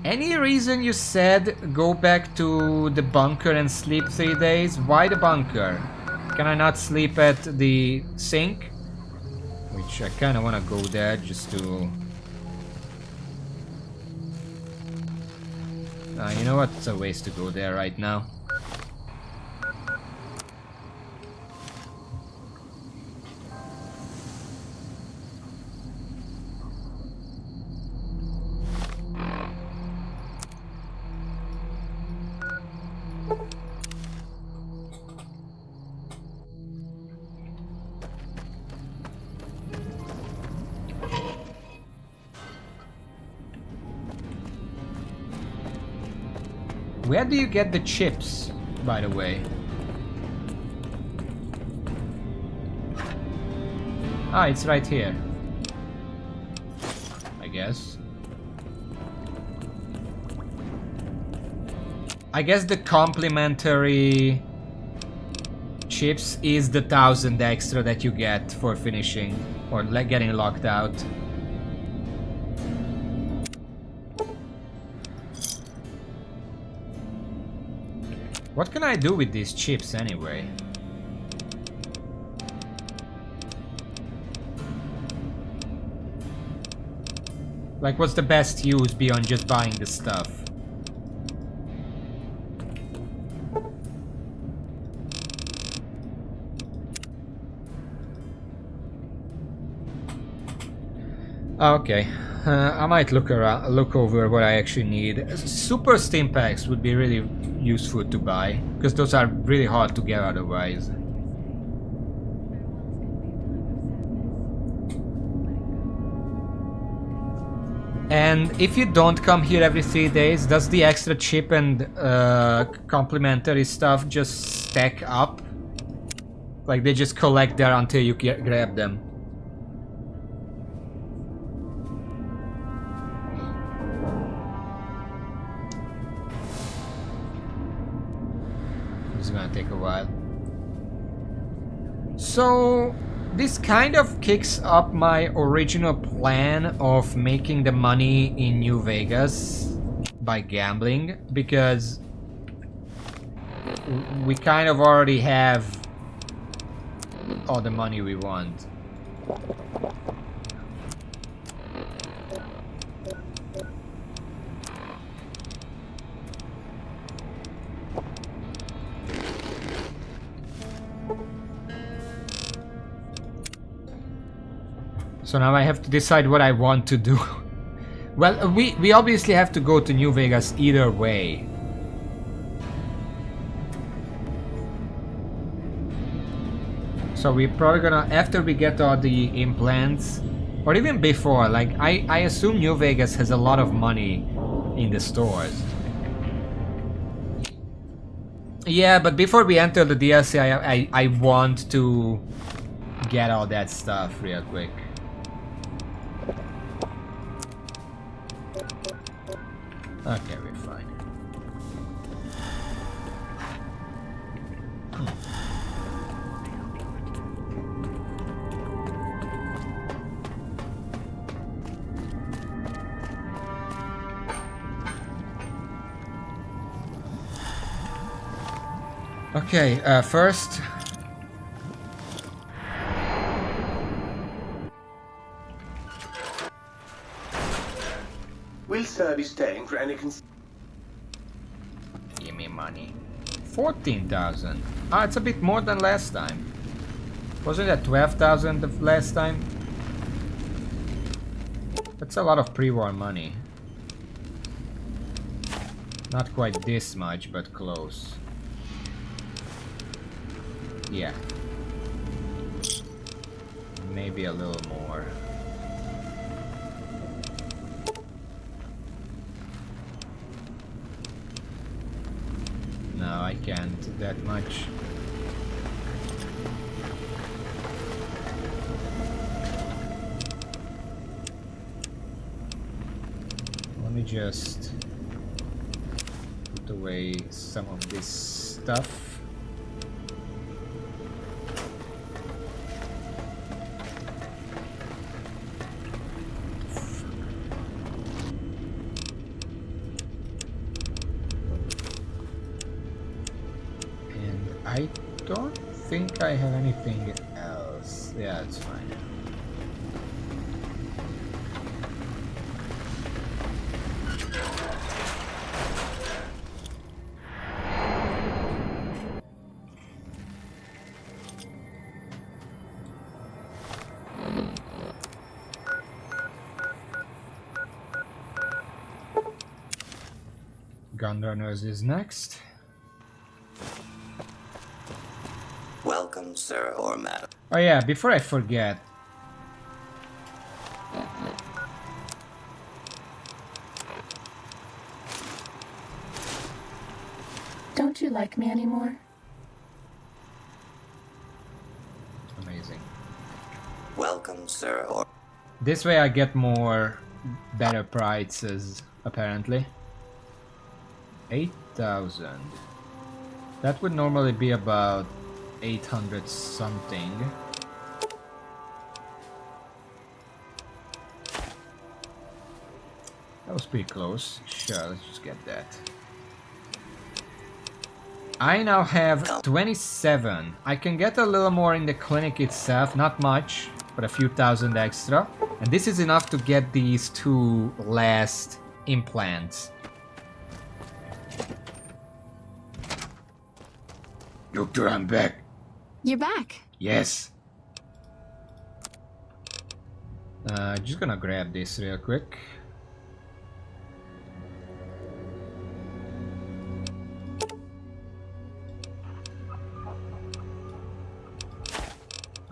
Any reason you said go back to the bunker and sleep 3 days? Why the bunker? Can I not sleep at the sink? Which I kind of want to go there just to... you know what? It's a waste to go there right now. Where do you get the chips, by the way? Ah, it's right here. I guess. I guess the complimentary chips is the 1,000 extra that you get for finishing or getting locked out. What can I do with these chips anyway? Like, what's the best use beyond just buying the stuff? Okay, I might look over what I actually need. Super stim packs would be really useful to buy, because those are really hard to get otherwise. And if you don't come here every 3 days, does the extra chip and complimentary stuff just stack up? Like they just collect there until you grab them? is gonna take a while. So this kind of kicks up my original plan of making the money in New Vegas by gambling, because we kind of already have all the money we want. So now I have to decide what I want to do. Well, we obviously have to go to New Vegas either way. So we're probably gonna, after we get all the implants, or even before, like I assume New Vegas has a lot of money in the stores. Yeah, but before we enter the DLC, I want to get all that stuff real quick. Okay, we're fine. Okay, first... Will Sir be staying for any Give me money. 14,000. Ah, it's a bit more than last time. Wasn't that 12,000 the last time? That's a lot of pre-war money. Not quite this much, but close. Yeah. Maybe a little more. No, I can't that much. Let me just put away some of this stuff. I don't think I have anything else. Yeah, it's fine. Gunrunners is next. Welcome, sir or madam. Oh yeah, before I forget. Don't you like me anymore? Amazing. Welcome, sir or... This way I get more better prices, apparently. 8,000. That would normally be about 800 something. That was pretty close. Sure, let's just get that. I now have 27. I can get a little more in the clinic itself, not much, but a few thousand extra. And this is enough to get these two last implants. Doctor, I'm back. You're back. Yes. Just gonna grab this real quick.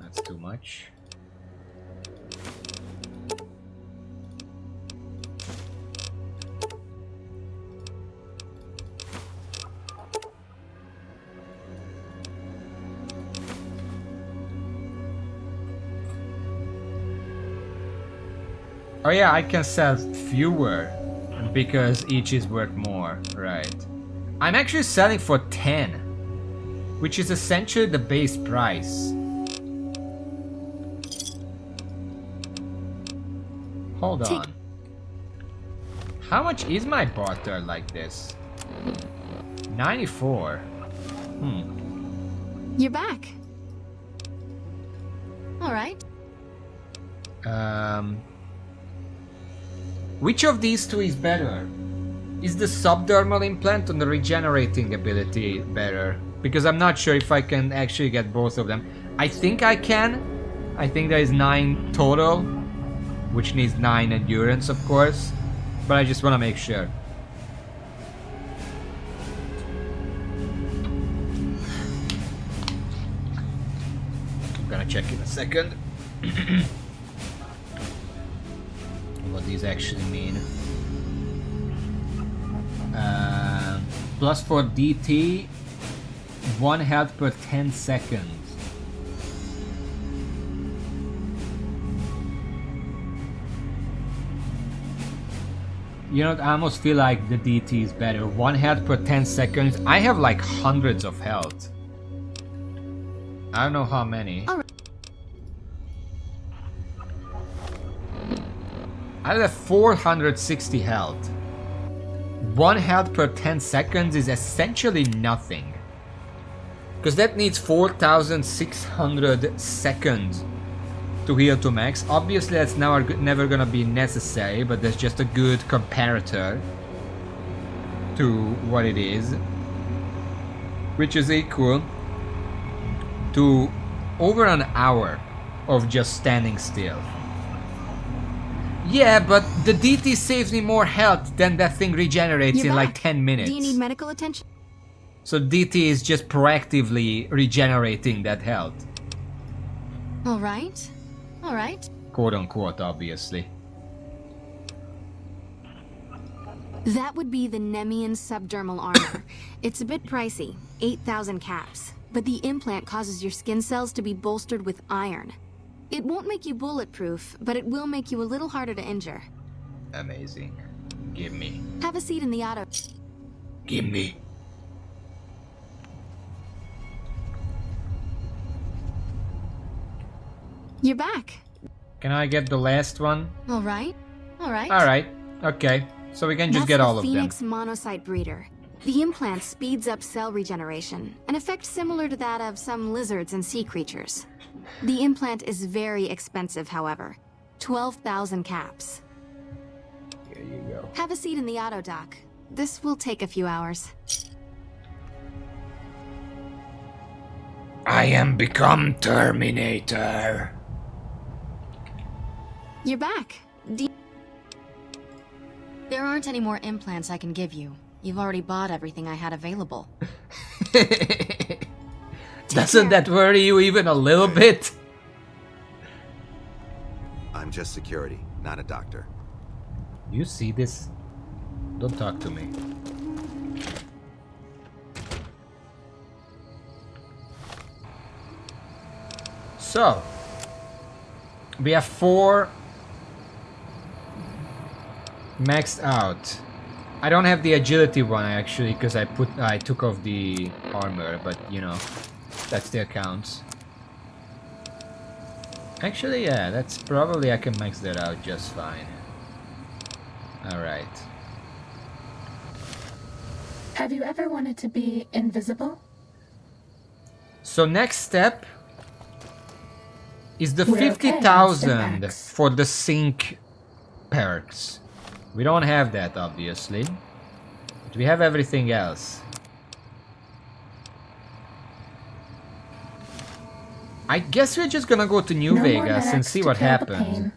That's too much. Oh yeah, I can sell fewer because each is worth more, right? I'm actually selling for 10. which is essentially the base price. Hold on. How much is my barter like this? 94. You're back. All right. Which of these two is better? Is the subdermal implant or the regenerating ability better? Because I'm not sure if I can actually get both of them. I think I can. I think there is 9 total, which needs 9 endurance, of course. But I just want to make sure. I'm gonna check in a second. What these actually mean. Plus for DT, 1 health per 10 seconds. You know, I almost feel like the DT is better. 1 health per 10 seconds. I have like hundreds of health. I don't know how many. I have 460 health. 1 health per 10 seconds is essentially nothing. Because that needs 4,600 seconds to heal to max. Obviously that's never gonna be necessary, but that's just a good comparator to what it is. Which is equal to over an hour of just standing still. Yeah, but the DT saves me more health than that thing regenerates in like 10 minutes. Do you need medical attention? So DT is just proactively regenerating that health. All right. All right. Quote unquote, obviously. That would be the Nemean subdermal armor. It's a bit pricey, 8,000 caps. But the implant causes your skin cells to be bolstered with iron. It won't make you bulletproof, but it will make you a little harder to injure. Amazing. Give me. Have a seat in the auto. Give me. You're back. Can I get the last one? All right. All right. All right. Okay. So we can just get all of them. Phoenix monocyte breeder. The implant speeds up cell regeneration, an effect similar to that of some lizards and sea creatures. The implant is very expensive, however. 12,000 caps. Here you go. Have a seat in the auto dock. This will take a few hours. I am become Terminator. You're back. There aren't any more implants I can give you. You've already bought everything I had available. Doesn't that worry you even a little bit? I'm just security, not a doctor. You see this? Don't talk to me. So, we have 4 maxed out. I don't have the agility one actually, because I took off the armor, but you know, that still counts. Actually, yeah, that's probably I can max that out just fine. Alright. Have you ever wanted to be invisible? So next step is the We're okay, 50,000 Mr. Max. for the sync perks. We don't have that, obviously. But we have everything else. I guess we're just gonna go to New No more Vegas and medics see to what kill the happens. pain.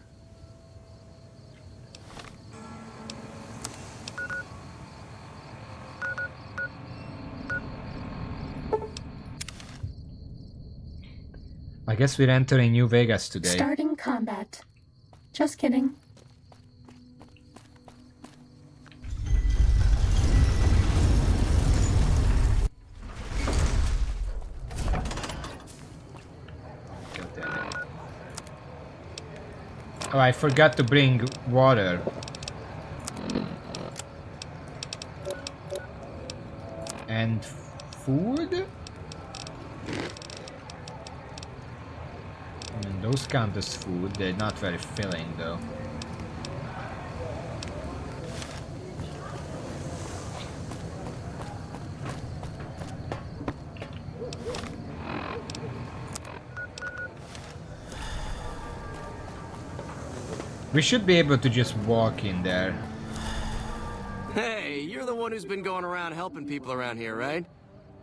I guess we're entering New Vegas today. Starting combat. Just kidding. Oh, I forgot to bring water. And food? Those count as food. They're not very filling though. We should be able to just walk in there. Hey, you're the one who's been going around helping people around here, right?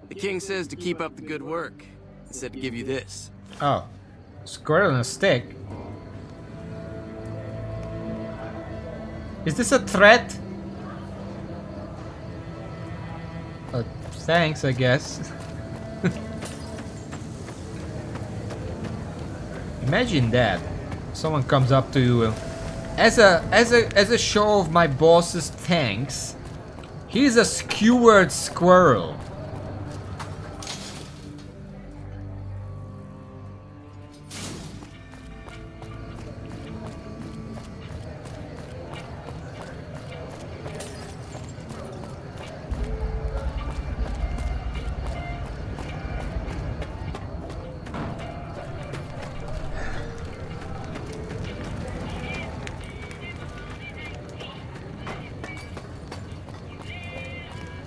The king says to keep up the good work. He said to give you this. Oh. Squirrel and a stick? Is this a threat? Thanks, I guess. Imagine that. Someone comes up to you as a show of my boss's thanks. He's a skewered squirrel.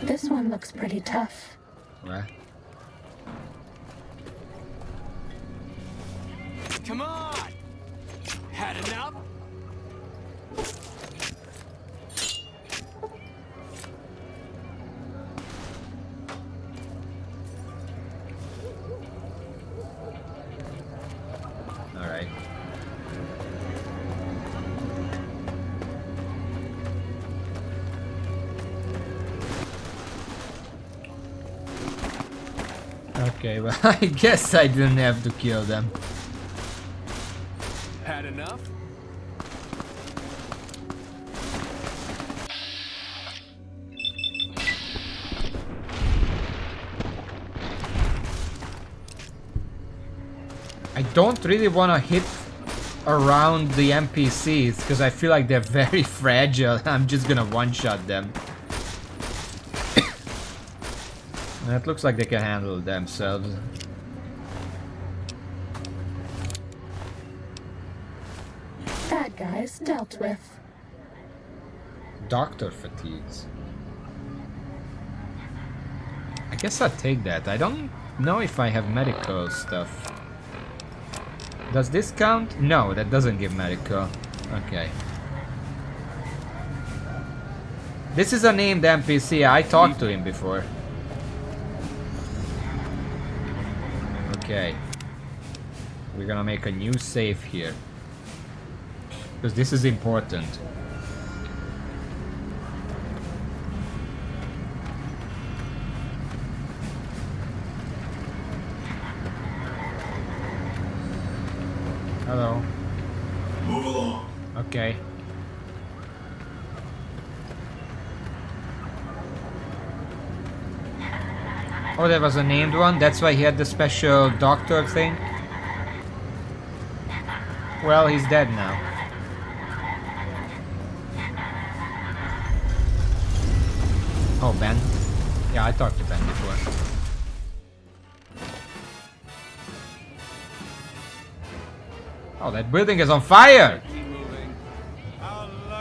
This one looks pretty tough. What? Come on! Had enough? All right. Okay, well, I guess I didn't have to kill them. Had enough? I don't really want to hit around the NPCs because I feel like they're very fragile. I'm just gonna one-shot them. It looks like they can handle themselves. Bad guys dealt with. Doctor fatigues. I guess I'll take that. I don't know if I have medical stuff. Does this count? No, that doesn't give medical. Okay. This is a named NPC. I talked to him before. Okay. We're gonna make a new save here. Because this is important. Hello. Move along. Okay. Oh, there was a named one? That's why he had the special doctor thing? Well, he's dead now. Oh, Ben? Yeah, I talked to Ben before. Oh, that building is on fire!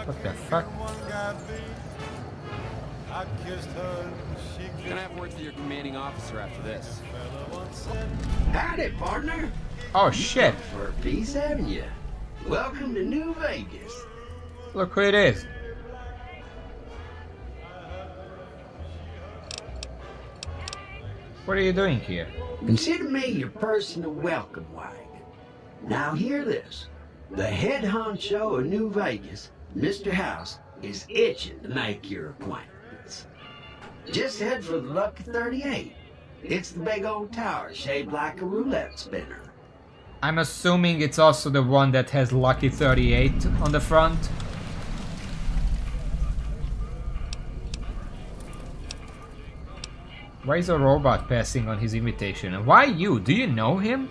What the fuck? Gonna have word to your commanding officer after this. Howdy, partner. Oh shit! For a piece, haven't you? Welcome to New Vegas. Look who it is. What are you doing here? Consider me your personal welcome wagon. Now hear this. The head honcho of New Vegas, Mr. House, is itching to make your acquaintance. Just head for the Lucky 38. It's the big old tower shaped like a roulette spinner. I'm assuming it's also the one that has Lucky 38 on the front. Why is a robot passing on his invitation? And why you? Do you know him?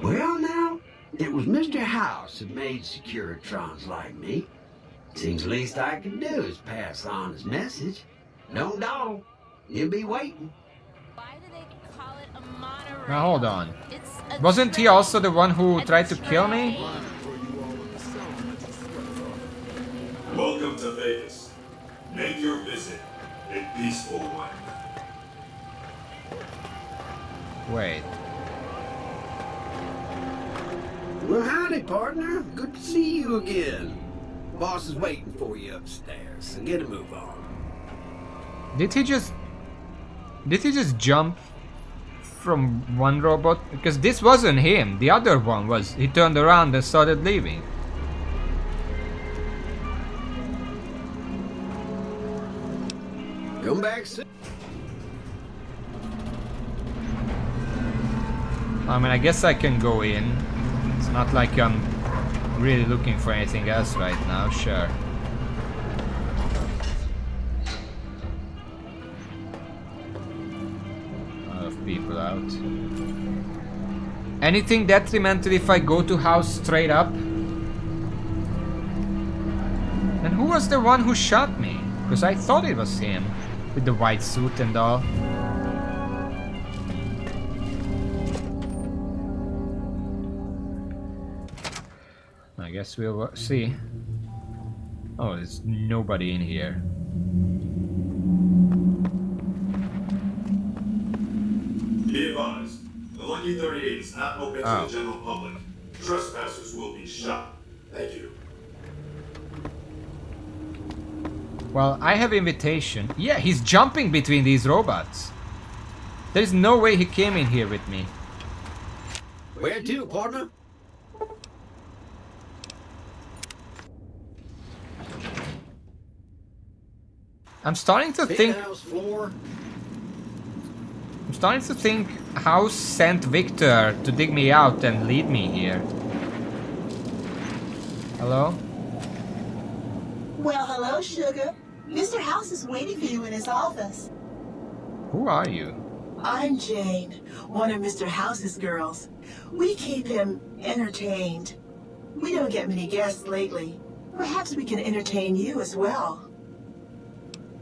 Well now, it was Mr. House that made Securitrons like me. Seems the least I can do is pass on his message. Don't dawdle. He'll be waiting. Why do they call it a monorail? Now hold on. Wasn't he also the one who tried to kill me? Welcome to Vegas. Make your visit a peaceful one. Wait. Well, howdy, partner. Good to see you again. Boss is waiting for you upstairs, so get a move on. Did he just jump from one robot? Because this wasn't him. The other one was. He turned around and started leaving. Come back soon. I mean, I guess I can go in. It's not like I'm really looking for anything else right now. Sure. A lot of people out. Anything detrimental if I go to house straight up? And who was the one who shot me? Because I thought it was him. With the white suit and all. I guess we'll see. Oh, there's nobody in here. Be advised, the Lucky 38 is not open to the general public. Trespassers will be shot. Thank you. Well, I have invitation. Yeah, he's jumping between these robots. There's no way he came in here with me. Where to, partner? I'm starting to think. I'm starting to think House sent Victor to dig me out and lead me here. Hello? Well, hello, Sugar. Mr. House is waiting for you in his office. Who are you? I'm Jane, one of Mr. House's girls. We keep him entertained. We don't get many guests lately. Perhaps we can entertain you as well.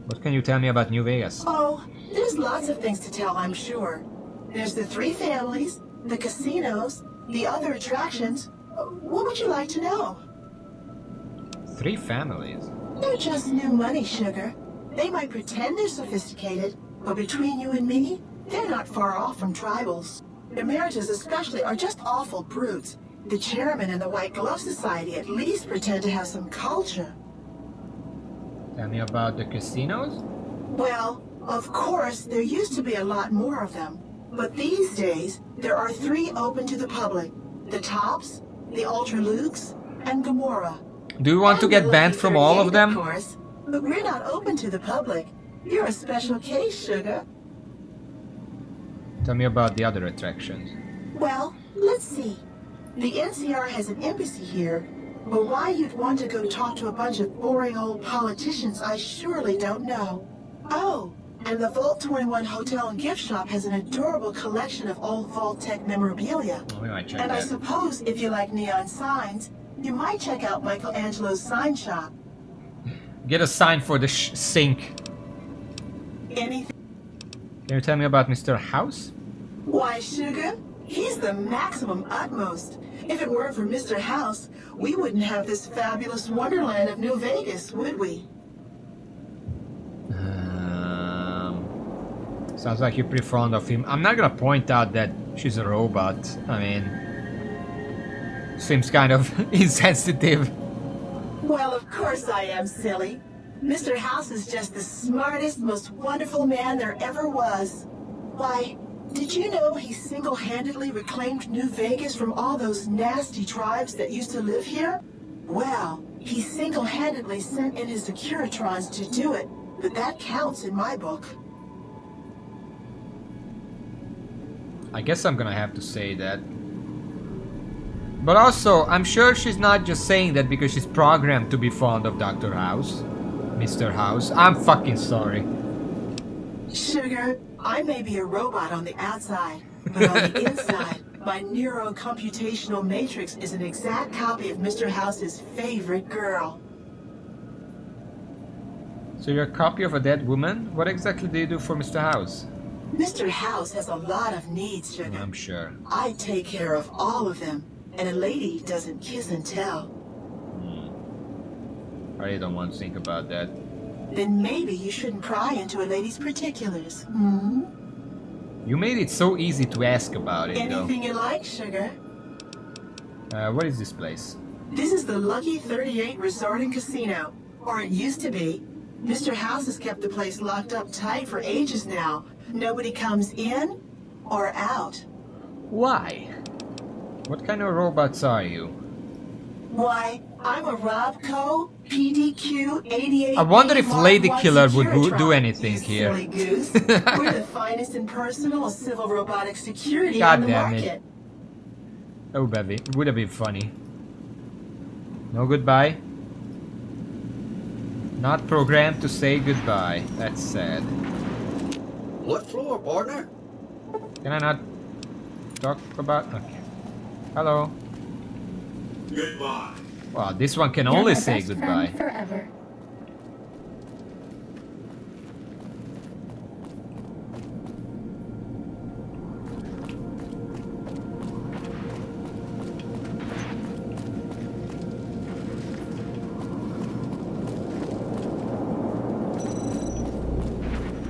What can you tell me about New Vegas? Oh, there's lots of things to tell, I'm sure. There's the 3 families, the casinos, the other attractions. What would you like to know? 3 families? They're just new money, Sugar. They might pretend they're sophisticated, but between you and me, they're not far off from tribals. Emeritus especially are just awful brutes. The chairman and the White Glove Society at least pretend to have some culture. Tell me about the casinos? Well, of course, there used to be a lot more of them. But these days, there are 3 open to the public. The Tops, the Ultra Lukes, and Gamora. Do you want to get banned from all of them? Of course, but we're not open to the public. You're a special case, Sugar. Tell me about the other attractions. Well, let's see. The NCR has an embassy here, but why you'd want to go talk to a bunch of boring old politicians, I surely don't know. Oh, and the Vault 21 Hotel and Gift Shop has an adorable collection of old Vault-Tec memorabilia. Oh, we might check and that. I suppose if you like neon signs, you might check out Michelangelo's sign shop. Get a sign for the sink. Anything? Can you tell me about Mr. House? Why, Sugar, he's the maximum utmost. If it weren't for Mr. House, we wouldn't have this fabulous wonderland of New Vegas, would we? Sounds like you're pretty fond of him. I'm not gonna point out that she's a robot. I mean, seems kind of insensitive. Well, of course I am, silly. Mr. House is just the smartest, most wonderful man there ever was. Why, did you know he single-handedly reclaimed New Vegas from all those nasty tribes that used to live here? Well, he single-handedly sent in his Securitrons to do it, but that counts in my book. I guess I'm gonna have to say that. But also, I'm sure she's not just saying that because she's programmed to be fond of Dr. House. Mr. House. I'm fucking sorry. Sugar, I may be a robot on the outside, but on the inside, my neurocomputational matrix is an exact copy of Mr. House's favorite girl. So you're a copy of a dead woman? What exactly do you do for Mr. House? Mr. House has a lot of needs, Sugar. I'm sure. I take care of all of them, and a lady doesn't kiss and tell. I really don't want to think about that. Then maybe you shouldn't pry into a lady's particulars. Hmm? You made it so easy to ask about it, though. Anything you like, Sugar. What is this place? This is the Lucky 38 Resort and Casino, or it used to be. Mr. House has kept the place locked up tight for ages now. Nobody comes in or out. Why? What kind of robots are you? Why, I'm a Robco PDQ 88. I wonder if Lady Killer would do anything here. Silly goose. We're the finest in personal civil robotic security on God the damn market. it. Oh, baby. Would have been funny. No goodbye. Not programmed to say goodbye. That's sad. What floor, partner? Can I not talk about... Okay. Hello. Goodbye. Wow, this one can You're only my say best goodbye. friend forever.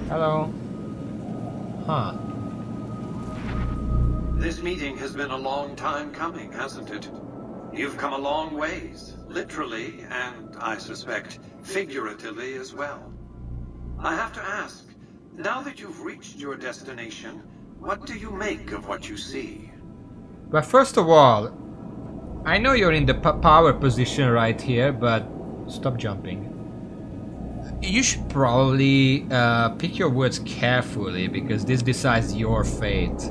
Hello. Huh. This meeting has been a long time coming, hasn't it? You've come a long ways, literally, and I suspect figuratively as well. I have to ask, now that you've reached your destination, what do you make of what you see? But first of all, I know you're in the power position right here, but stop jumping. You should probably pick your words carefully, because this decides your fate.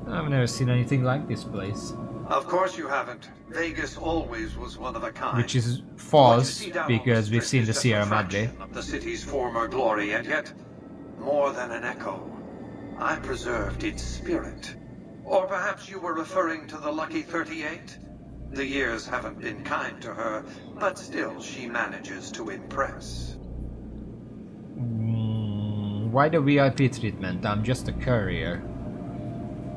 I've never seen anything like this place. Of course you haven't. Vegas always was one of a kind. Which is false, because we've seen the Sierra Madre. Of the city's former glory, and yet, more than an echo, I preserved its spirit. Or perhaps you were referring to the Lucky 38? The years haven't been kind to her, but still she manages to impress. Why the VIP treatment? I'm just a courier.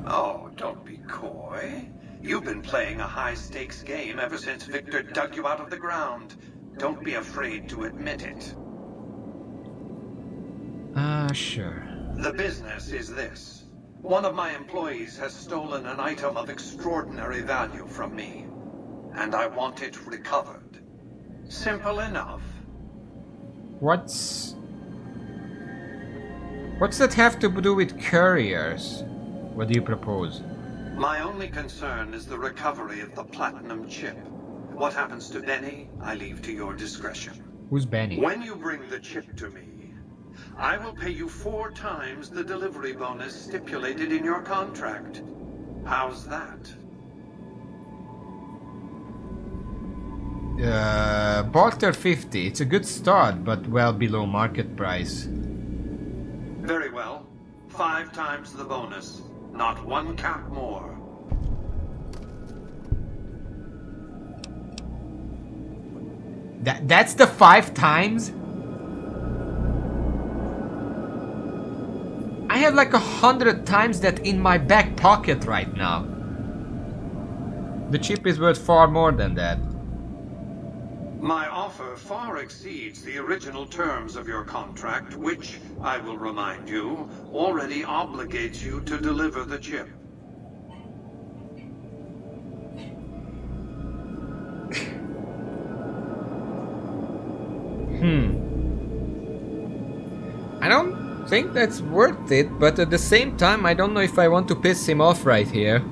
Oh, don't be coy. You've been playing a high-stakes game ever since Victor dug you out of the ground. Don't be afraid to admit it. Sure. The business is this. One of my employees has stolen an item of extraordinary value from me, and I want it recovered. Simple enough. What's that have to do with couriers? What do you propose? My only concern is the recovery of the platinum chip. What happens to Benny, I leave to your discretion. Who's Benny? When you bring the chip to me, I will pay you 4 times the delivery bonus stipulated in your contract. How's that? Barter 50. It's a good start, but well below market price. Very well. 5 times the bonus. Not 1 cap more. That's the 5 times? I have like 100 times that in my back pocket right now. The chip is worth far more than that. My offer far exceeds the original terms of your contract, which, I will remind you, already obligates you to deliver the chip. I don't think that's worth it, but at the same time, I don't know if I want to piss him off right here.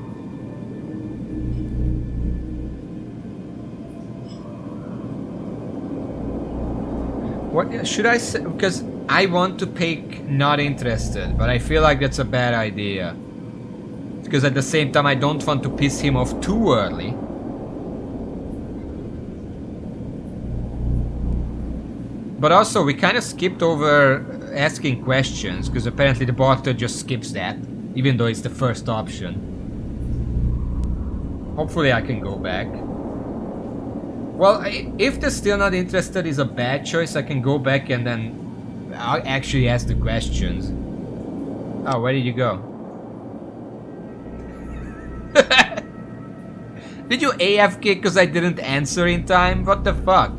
What should I say? Because I want to pick not interested, but I feel like that's a bad idea. Because at the same time, I don't want to piss him off too early. But also, we kind of skipped over asking questions, because apparently the barter just skips that, even though it's the first option. Hopefully I can go back. Well, if they're still not interested is a bad choice, I can go back and then I'll actually ask the questions. Oh, where did you go? Did you AFK because I didn't answer in time? What the fuck?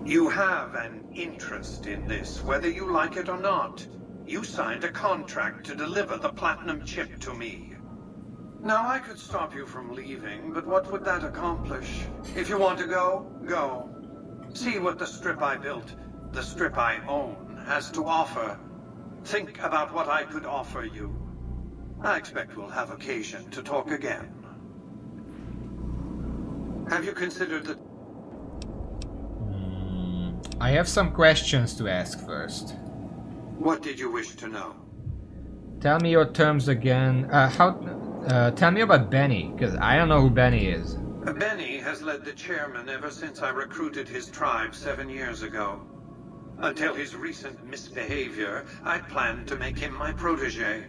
You have an interest in this, whether you like it or not. You signed a contract to deliver the platinum chip to me. Now, I could stop you from leaving, but what would that accomplish? If you want to go, go. See what the strip I built, the strip I own, has to offer. Think about what I could offer you. I expect we'll have occasion to talk again. Have you considered the... I have some questions to ask first. What did you wish to know? Tell me your terms again. Tell me about Benny, because I don't know who Benny is. Benny has led the chairman ever since I recruited his tribe 7 years ago. Until his recent misbehavior, I planned to make him my protege.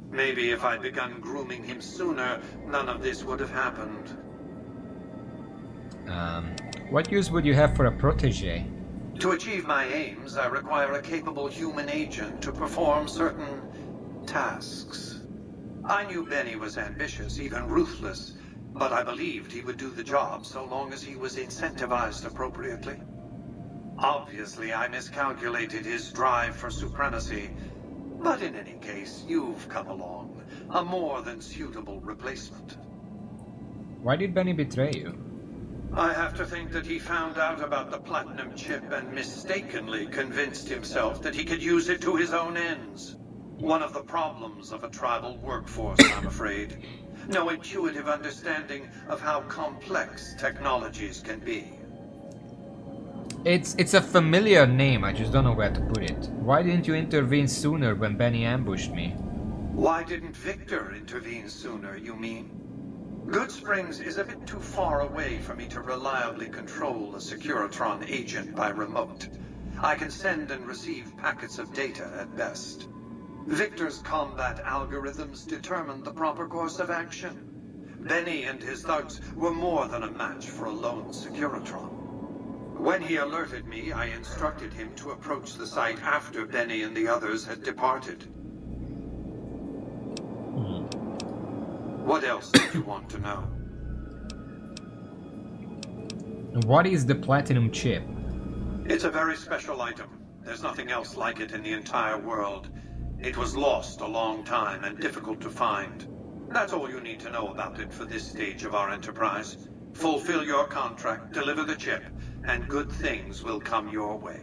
Maybe if I'd begun grooming him sooner, none of this would have happened. What use would you have for a protege? To achieve my aims, I require a capable human agent to perform certain tasks. I knew Benny was ambitious, even ruthless, but I believed he would do the job so long as he was incentivized appropriately. Obviously, I miscalculated his drive for supremacy, but in any case, you've come along, a more than suitable replacement. Why did Benny betray you? I have to think that he found out about the platinum chip and mistakenly convinced himself that he could use it to his own ends. One of the problems of a tribal workforce, I'm afraid. No intuitive understanding of how complex technologies can be. It's a familiar name, I just don't know where to put it. Why didn't you intervene sooner when Benny ambushed me? Why didn't Victor intervene sooner, you mean? Goodsprings is a bit too far away for me to reliably control a Securitron agent by remote. I can send and receive packets of data at best. Victor's combat algorithms determined the proper course of action. Benny and his thugs were more than a match for a lone Securitron. When he alerted me, I instructed him to approach the site after Benny and the others had departed. What else did you want to know? What is the platinum chip? It's a very special item. There's nothing else like it in the entire world. It was lost a long time and difficult to find. That's all you need to know about it for this stage of our enterprise. Fulfill your contract, deliver the chip, and good things will come your way.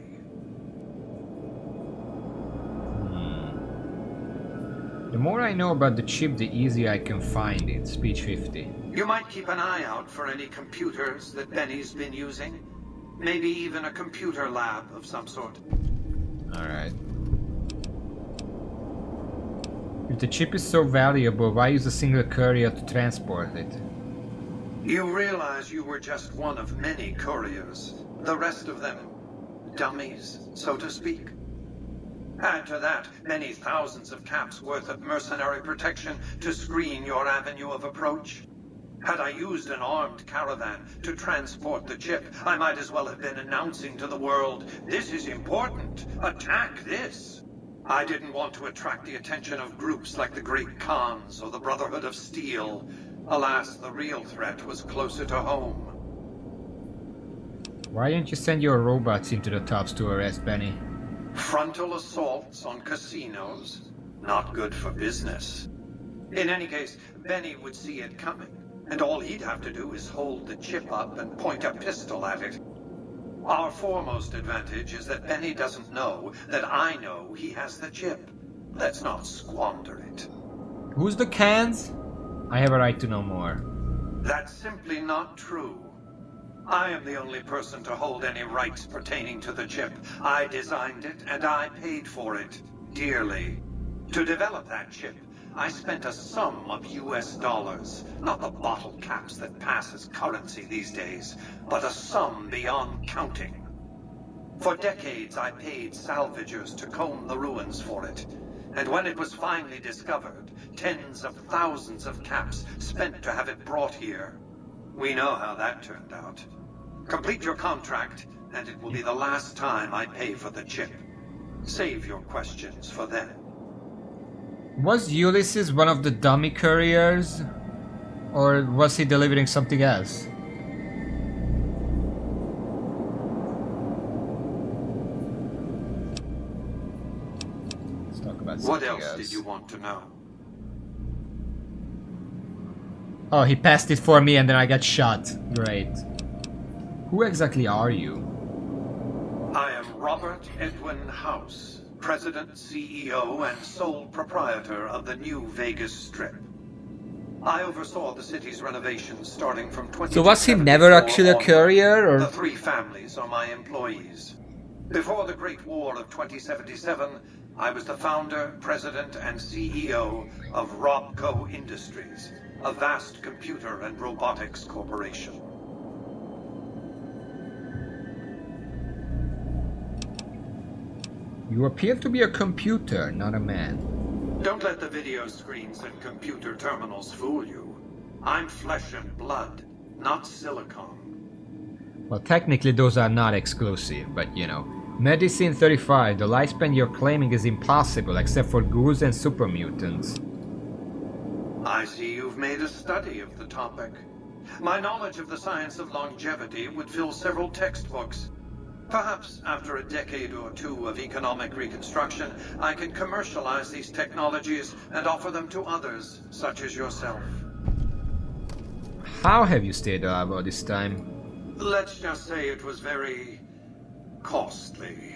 The more I know about the chip, the easier I can find it. Speech 50. You might keep an eye out for any computers that Benny's been using. Maybe even a computer lab of some sort. Alright. If the chip is so valuable, why use a single courier to transport it? You realize you were just one of many couriers. The rest of them, dummies, so to speak. Add to that many thousands of caps worth of mercenary protection to screen your avenue of approach. Had I used an armed caravan to transport the chip, I might as well have been announcing to the world, this is important, attack this. I didn't want to attract the attention of groups like the Great Khans or the Brotherhood of Steel. Alas, the real threat was closer to home. Why didn't you send your robots into the tops to arrest Benny? Frontal assaults on casinos? Not good for business. In any case, Benny would see it coming, and all he'd have to do is hold the chip up and point a pistol at it. Our foremost advantage is that Benny doesn't know that I know he has the chip. Let's not squander it. Who's the Khans? I have a right to know more. That's simply not true. I am the only person to hold any rights pertaining to the chip. I designed it, and I paid for it, dearly. To develop that chip, I spent a sum of US dollars, not the bottle caps that pass as currency these days, but a sum beyond counting. For decades, I paid salvagers to comb the ruins for it. And when it was finally discovered, tens of thousands of caps spent to have it brought here. We know how that turned out. Complete your contract, and it will be the last time I pay for the chip. Save your questions for then. Was Ulysses one of the dummy couriers? Or was he delivering something else? Let's talk about something What else else. did you want to know? Oh, he passed it for me and then I got shot. Great. Who exactly are you? I am Robert Edwin House, President, CEO, and sole proprietor of the New Vegas Strip. I oversaw the city's renovations starting from 20. So was he never actually a courier, or? The three families are my employees. Before the Great War of 2077, I was the founder, president, and CEO of Robco Industries, a vast computer and robotics corporation. You appear to be a computer, not a man. Don't let the video screens and computer terminals fool you. I'm flesh and blood, not silicon. Well, technically those are not exclusive, but you know. Medicine 35, the lifespan you're claiming is impossible except for ghouls and super mutants. I see you've made a study of the topic. My knowledge of the science of longevity would fill several textbooks. Perhaps after a decade or two of economic reconstruction, I can commercialize these technologies and offer them to others, such as yourself. How have you stayed alive all this time? Let's just say it was very costly.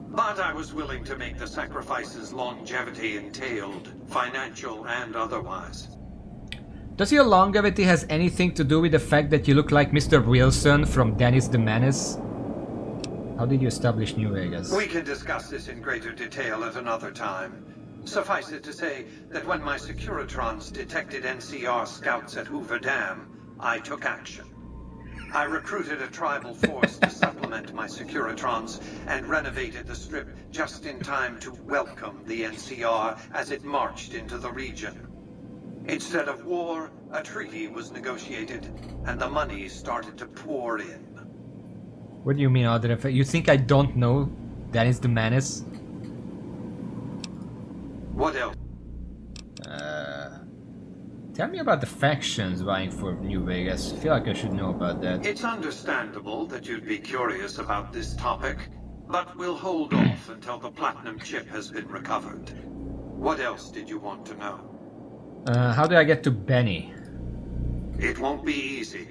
But I was willing to make the sacrifices longevity entailed, financial and otherwise. Does your longevity has anything to do with the fact that you look like Mr. Wilson from Dennis the Menace? How did you establish New Vegas? We can discuss this in greater detail at another time. Suffice it to say that when my Securitrons detected NCR scouts at Hoover Dam, I took action. I recruited a tribal force to supplement my Securitrons and renovated the Strip just in time to welcome the NCR as it marched into the region. Instead of war, a treaty was negotiated, and the money started to pour in. What do you mean, other than you think I don't know Dennis the Menace? What else? Tell me about the factions vying for New Vegas. I feel like I should know about that. It's understandable that you'd be curious about this topic, but we'll hold off until the platinum chip has been recovered. What else did you want to know? How do I get to Benny? It won't be easy.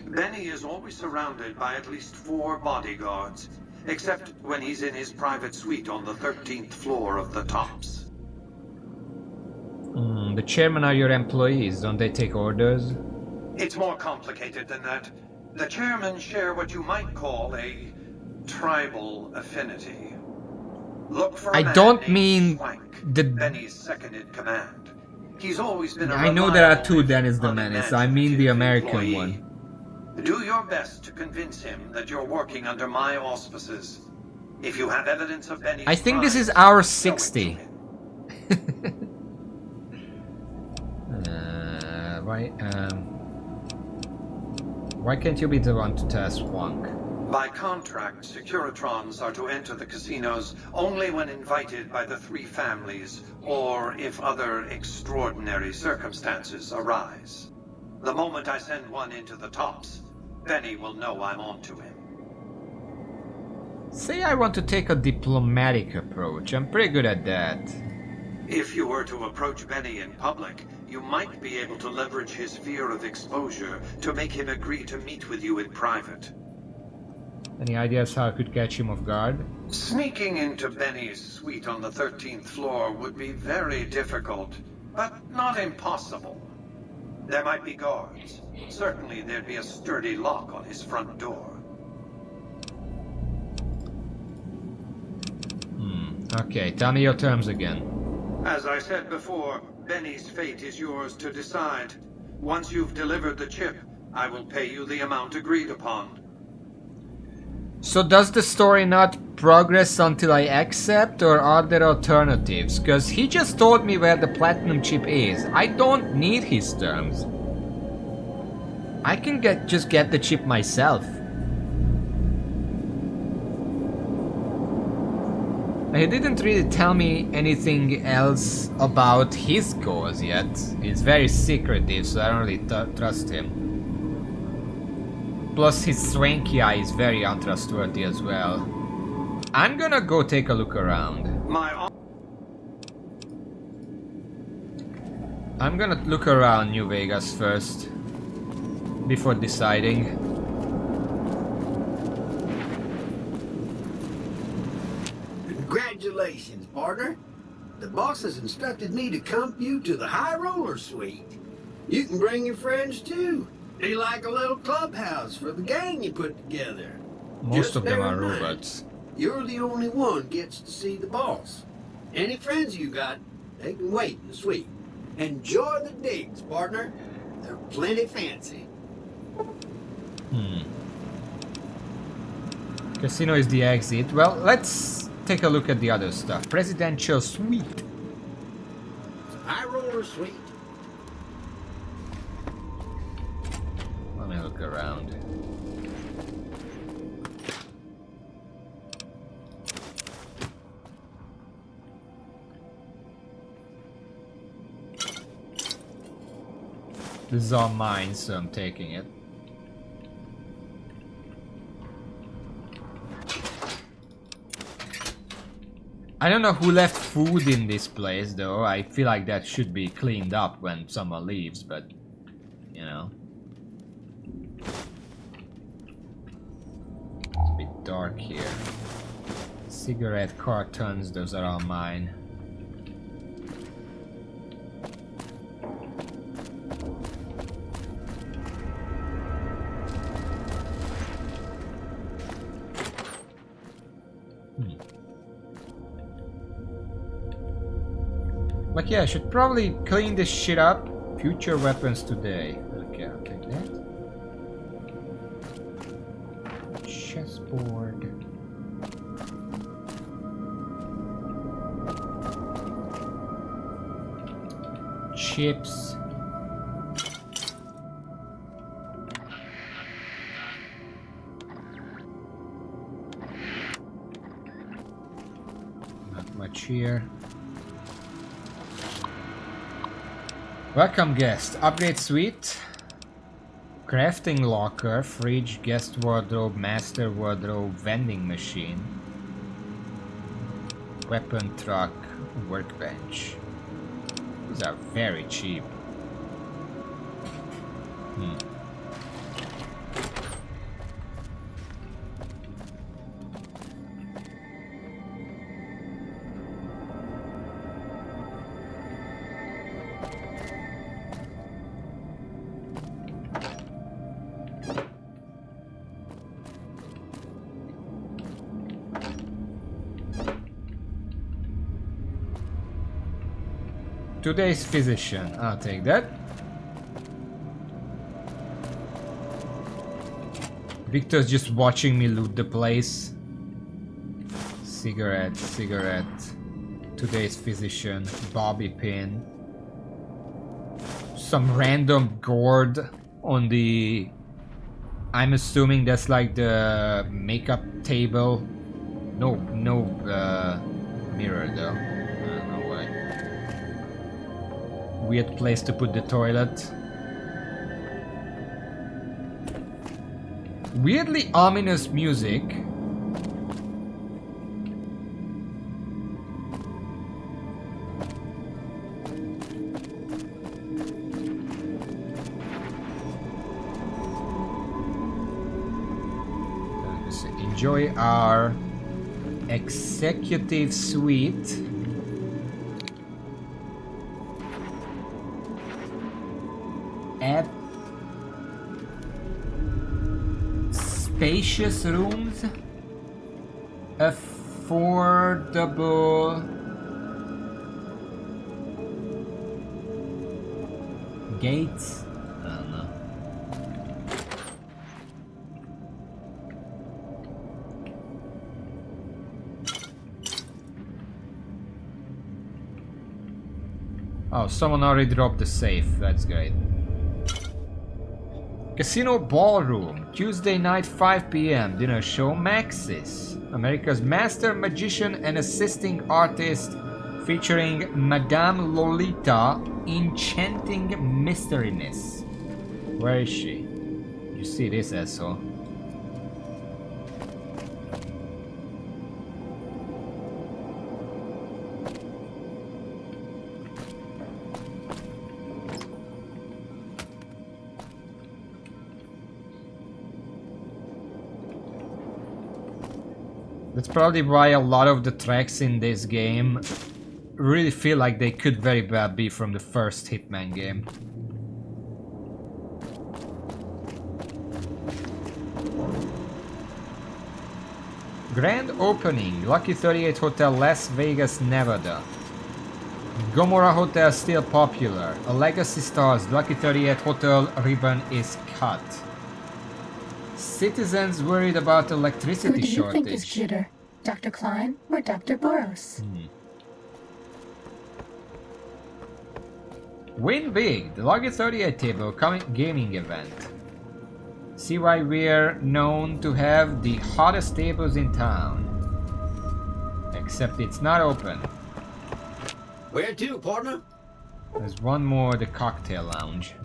Benny is always surrounded by at least 4 bodyguards, except when he's in his private suite on the 13th floor of the Tops. The chairmen are your employees, don't they take orders? It's more complicated than that. The chairmen share what you might call a tribal affinity. Look for a man don't named mean Swank, the... Benny's second in command. He's always been a I know there are 2 reliable, Dennis the Menace. I mean the American employee. one. Do your best to convince him that you're working under my auspices. If you have evidence of Benny's I think this is crimes, hour show it to 60. him. Why can't you be the one to test Wonk? By contract, Securitrons are to enter the casinos only when invited by the 3 families, or if other extraordinary circumstances arise. The moment I send one into the Tops, Benny will know I'm on to him. Say I want to take a diplomatic approach. I'm pretty good at that. If you were to approach Benny in public, you might be able to leverage his fear of exposure to make him agree to meet with you in private. Any ideas how I could catch him off guard? Sneaking into Benny's suite on the 13th floor would be very difficult, but not impossible. There might be guards. Certainly there'd be a sturdy lock on his front door. Okay, tell me your terms again. As I said before, Benny's fate is yours to decide. Once you've delivered the chip, I will pay you the amount agreed upon. So does the story not progress until I accept, or are there alternatives? Because he just told me where the platinum chip is. I don't need his terms. I can just get the chip myself. He didn't really tell me anything else about his cause yet. It's very secretive, so I don't really trust him. Plus his swanky eye is very untrustworthy as well. I'm gonna go take a look around. I'm gonna look around New Vegas first, before deciding. Congratulations, partner. The boss has instructed me to comp you to the High Roller Suite. You can bring your friends too. Be like a little clubhouse for the gang you put together. Most of them are robots. You're the only one gets to see the boss. Any friends you got, they can wait in the suite. Enjoy the digs, partner. They're plenty fancy. Casino is the exit. Well, let's take a look at the other stuff. Presidential suite. High Roller Suite. Let me look around. This is all mine, so I'm taking it. I don't know who left food in this place, though. I feel like that should be cleaned up when someone leaves, but, you know. It's a bit dark here. Cigarette cartons, those are all mine. Like, yeah, I should probably clean this shit up. Future weapons today. Okay, I'll take that. Chessboard. Chips. Not much here. Welcome guest. Upgrade suite. Crafting locker, fridge, guest wardrobe, master wardrobe, vending machine. Weapon truck, workbench. These are very cheap. Today's physician. I'll take that. Victor's just watching me loot the place. Cigarette, cigarette. Today's physician. Bobby pin. Some random gourd on the... I'm assuming that's like the makeup table. No mirror though. Weird place to put the toilet. Weirdly ominous music. Let's enjoy our executive suite. At spacious rooms, affordable gates. I don't know. Oh, someone already dropped the safe. That's great. Casino Ballroom, Tuesday night 5 p.m. Dinner show Maxis, America's master magician and assisting artist, featuring Madame Lolita, enchanting mysteryness. Where is she? You see this asshole? That's probably why a lot of the tracks in this game really feel like they could very well be from the first Hitman game. Grand opening, Lucky 38 Hotel, Las Vegas, Nevada. Gomorrah Hotel still popular. A legacy stars, Lucky 38 Hotel ribbon is cut. Citizens worried about electricity shortage. Who do you think is cuter, Dr. Klein or Dr. Boros? Win big, the Lucky 38 table gaming event. See why we're known to have the hottest tables in town. Except it's not open. Where to, partner? There's one more, the cocktail lounge.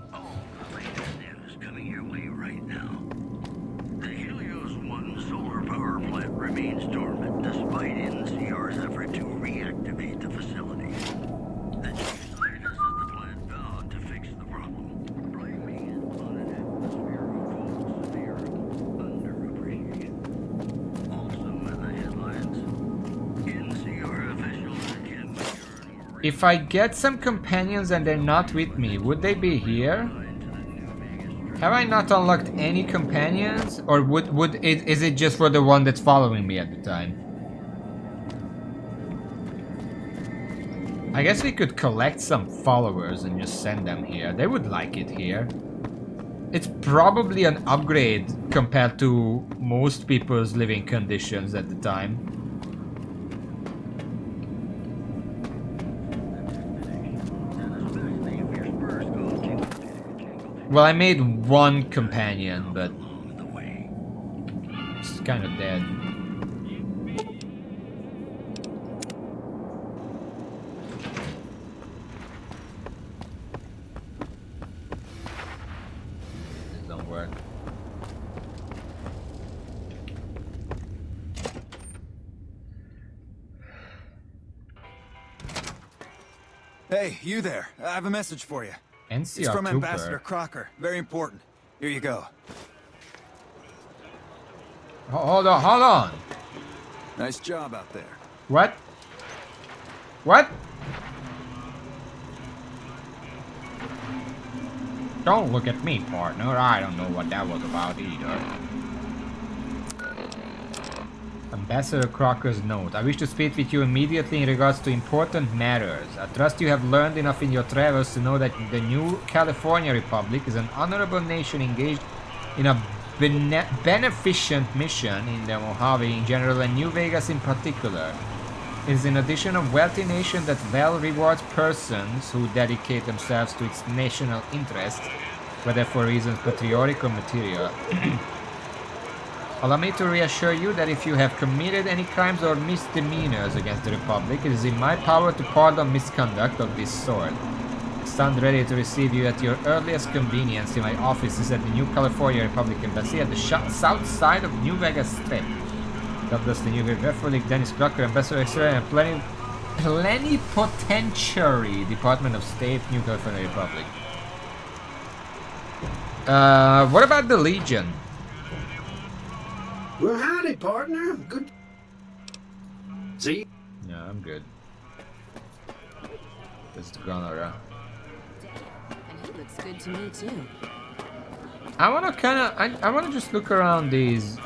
Power plant remains dormant despite NCR's effort to reactivate the facility. The chief scientist of the plant vowed to fix the problem, blaming it on an atmosphere of cold, severe underappreciation. Also in the headlines, NCR officials can mature. If I get some companions and they're not with me, would they be here? Have I not unlocked any companions? Or is it just for the one that's following me at the time? I guess we could collect some followers and just send them here. They would like it here. It's probably an upgrade compared to most people's living conditions at the time. Well, I made one companion, but it's kind of dead. This don't work. Hey, you there. I have a message for you. NCR it's from Trooper. Ambassador Crocker. Very important. Here you go. Hold on. Nice job out there. What? What? Don't look at me, partner. I don't know what that was about either. Ambassador Crocker's note. I wish to speak with you immediately in regards to important matters. I trust you have learned enough in your travels to know that the new California Republic is an honorable nation engaged in a beneficent mission in the Mojave in general and New Vegas in particular. It is in addition a wealthy nation that well rewards persons who dedicate themselves to its national interests, whether for reasons patriotic or material. Allow me to reassure you that if you have committed any crimes or misdemeanors against the Republic, it is in my power to pardon misconduct of this sort. I stand ready to receive you at your earliest convenience in my offices at the New California Republic Embassy at the south side of New Vegas Strip. God bless the New Vegas Republic, Dennis Crocker, Ambassador Extra, and Plenipotentiary, Department of State, New California Republic. What about the Legion? Well, howdy, partner. Good. See? Yeah, I'm good. This is Gunnar. And he looks good to me too. I wanna I wanna just look around these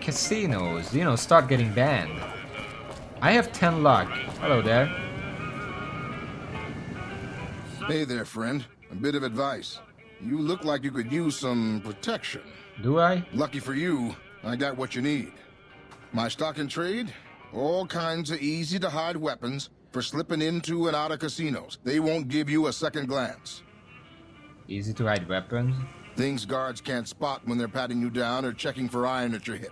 casinos, you know, start getting banned. I have 10 luck. Hello there. Hey there, friend. A bit of advice. You look like you could use some protection. Do I? Lucky for you, I got what you need. My stock in trade, all kinds of easy-to-hide weapons, for slipping into and out of casinos. They won't give you a second glance. Easy to hide weapons? Things guards can't spot when they're patting you down or checking for iron at your hip.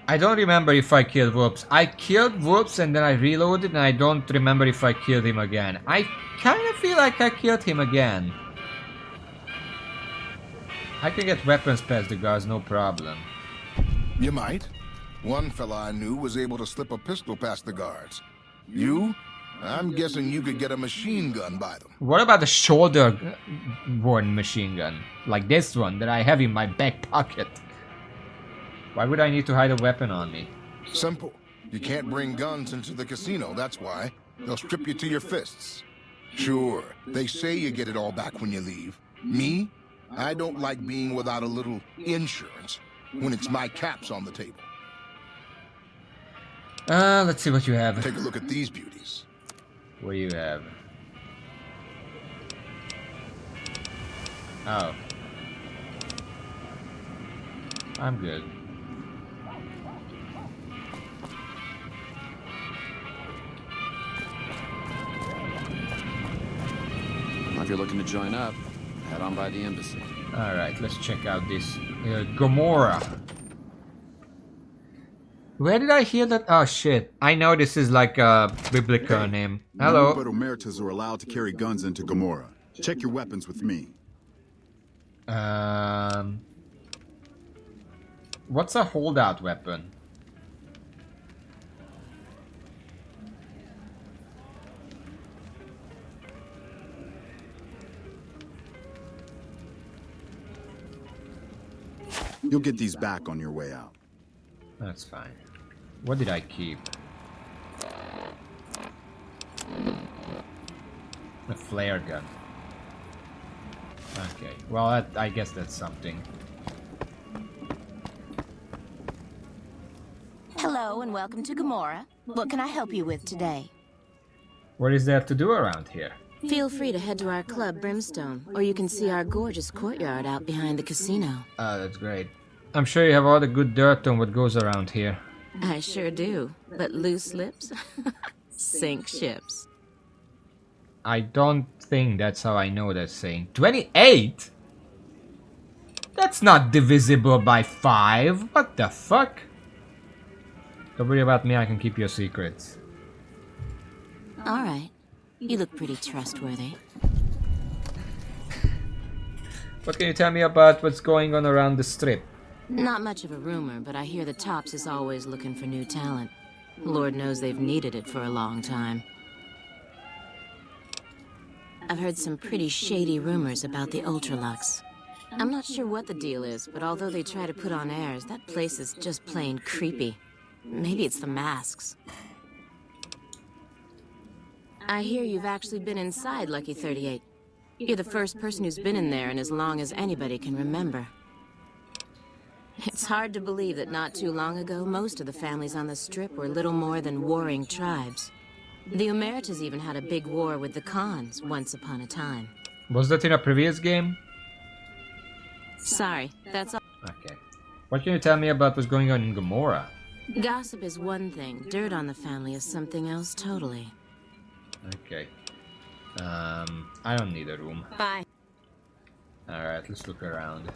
I don't remember if I killed Whoops. I killed Whoops and then I reloaded and I don't remember if I killed him again. I kind of feel like I killed him again. I can get weapons past the guards, no problem. You might. One fella I knew was able to slip a pistol past the guards. You? I'm guessing you could get a machine gun by them. What about the shoulder-worn machine gun? Like this one that I have in my back pocket. Why would I need to hide a weapon on me? Simple. You can't bring guns into the casino, that's why. They'll strip you to your fists. Sure, they say you get it all back when you leave. Me? I don't like being without a little insurance when it's my caps on the table. Let's see what you have. Take a look at these beauties. What do you have? Oh. I'm good. Well, if you're looking to join up, head on by the embassy. Alright, let's check out this Gomorrah. Where did I hear that? Oh shit. I know this is like a biblical name. Hello. None but Omertas are allowed to carry guns into Gomorrah. Check your weapons with me. What's a holdout weapon? You'll get these back on your way out. That's fine. What did I keep? A flare gun. Okay, well, I guess that's something. Hello and welcome to Gomorrah. What can I help you with today? What is there to do around here? Feel free to head to our club, Brimstone, or you can see our gorgeous courtyard out behind the casino. Oh, that's great. I'm sure you have all the good dirt on what goes around here. I sure do, but loose lips sink ships. I don't think that's how I know that saying. 28? That's not divisible by 5. What the fuck? Don't worry about me, I can keep your secrets. Alright. You look pretty trustworthy. What can you tell me about what's going on around the strip? Not much of a rumor, but I hear the Tops is always looking for new talent. Lord knows they've needed it for a long time. I've heard some pretty shady rumors about the Ultralux. I'm not sure what the deal is, but although they try to put on airs, that place is just plain creepy. Maybe it's the masks. I hear you've actually been inside Lucky 38. You're the first person who's been in there in as long as anybody can remember. It's hard to believe that not too long ago, most of the families on the Strip were little more than warring tribes. The Omertas even had a big war with the Khans once upon a time. Was that in a previous game? Sorry, that's all. Okay. What can you tell me about what's going on in Gomorrah? Gossip is one thing, dirt on the family is something else totally. Okay. I don't need a room. Bye. Alright, let's look around.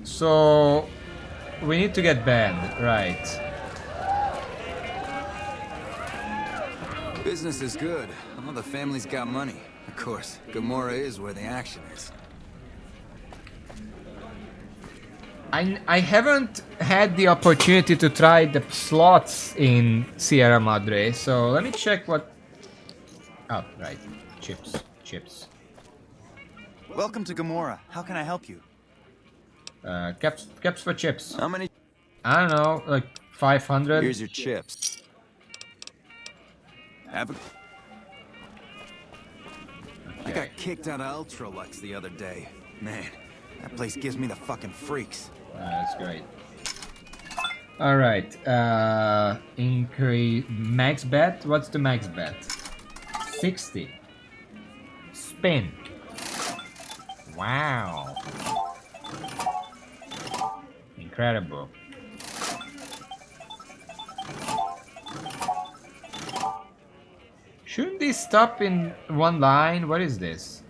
So, we need to get banned, right? Business is good. All the family's got money. Of course, Gomorrah is where the action is. I haven't had the opportunity to try the slots in Sierra Madre, so let me check what... Oh, right. Chips. Welcome to Gomorrah. How can I help you? Caps for chips. How many? I don't know, like 500. Here's your chips. Have a... I got kicked out of Ultralux the other day. Man, that place gives me the fucking freaks. That's great. Alright, increase max bet. What's the max bet? 60. Spin. Wow. Incredible. Shouldn't these stop in one line? What is this?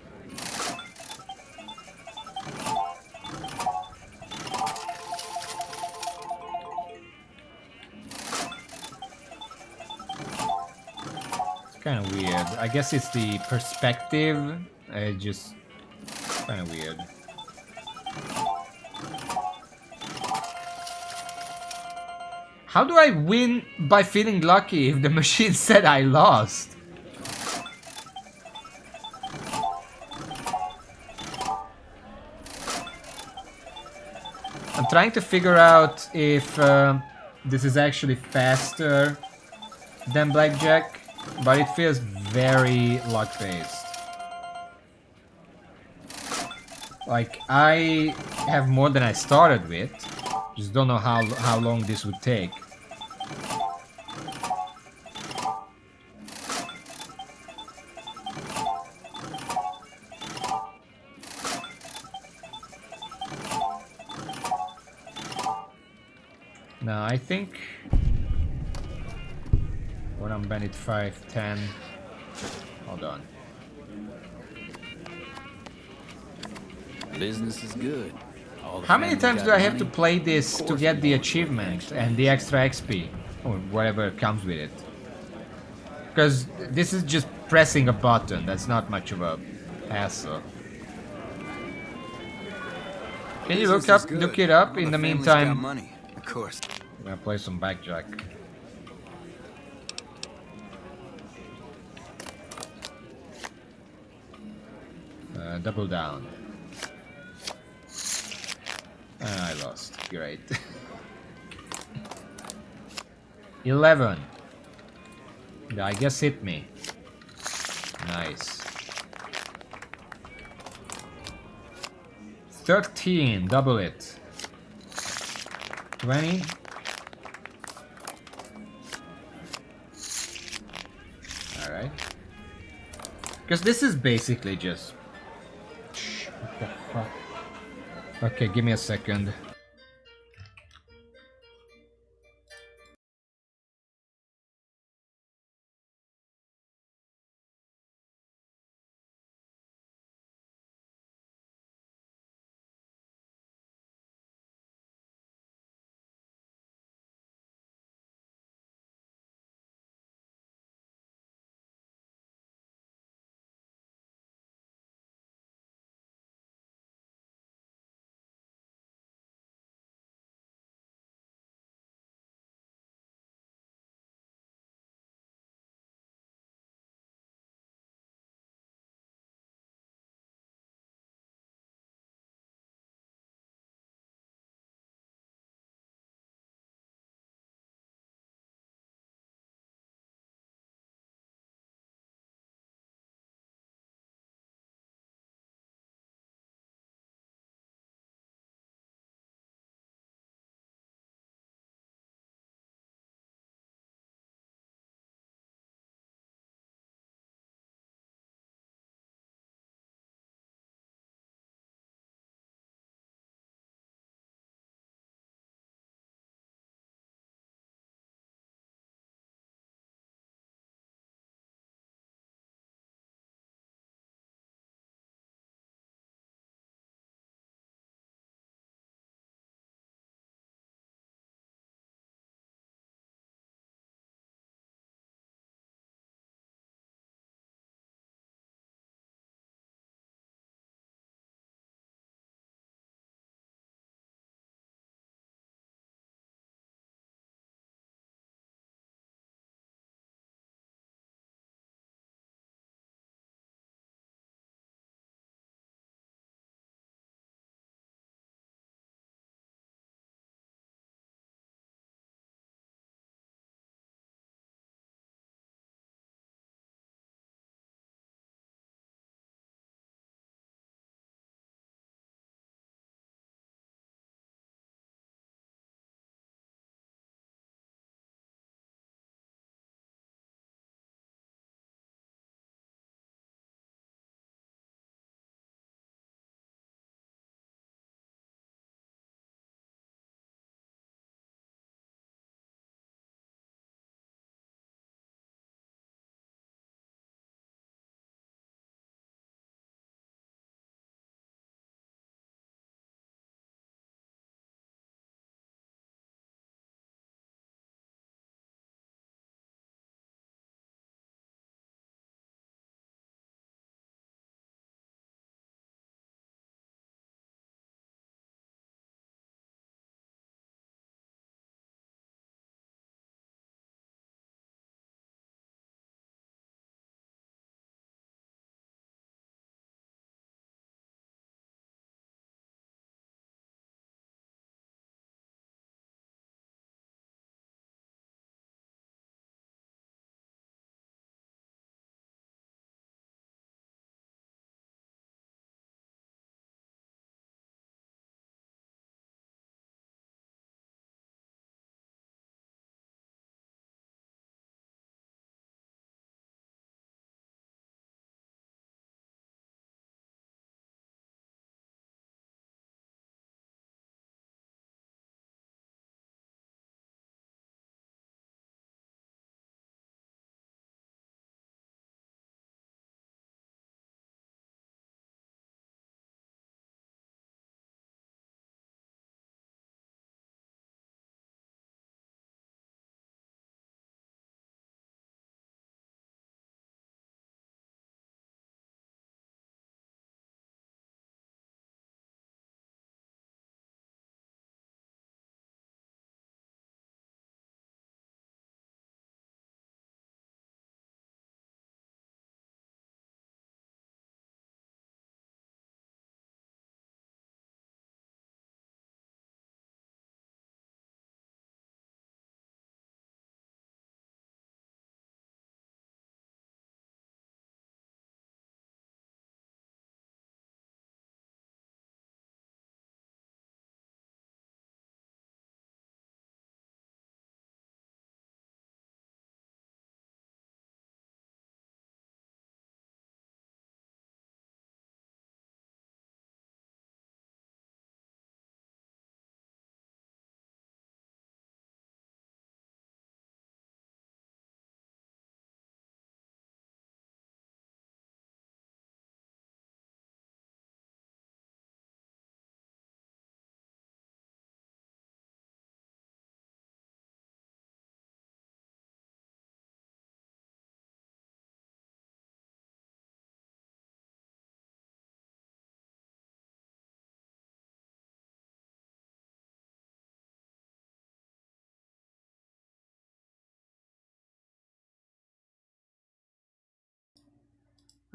Kind of weird. I guess it's the perspective. Just kind of weird. How do I win by feeling lucky if the machine said I lost? I'm trying to figure out if this is actually faster than blackjack, but it feels very luck-based. Like, I have more than I started with. Just don't know how long this would take. Now, I think when I'm bandit 5, 10. Hold on. Business is good. How many times do I have to play this to get the achievement and the extra XP? Or whatever comes with it? Because this is just pressing a button. That's not much of a hassle. Can you look it up in the meantime? Money, of course. I'm gonna play some blackjack. Double down. I lost. Great. 11. I guess hit me. Nice. 13. Double it. 20. Alright. Because this is basically just... What the fuck? Okay, give me a second.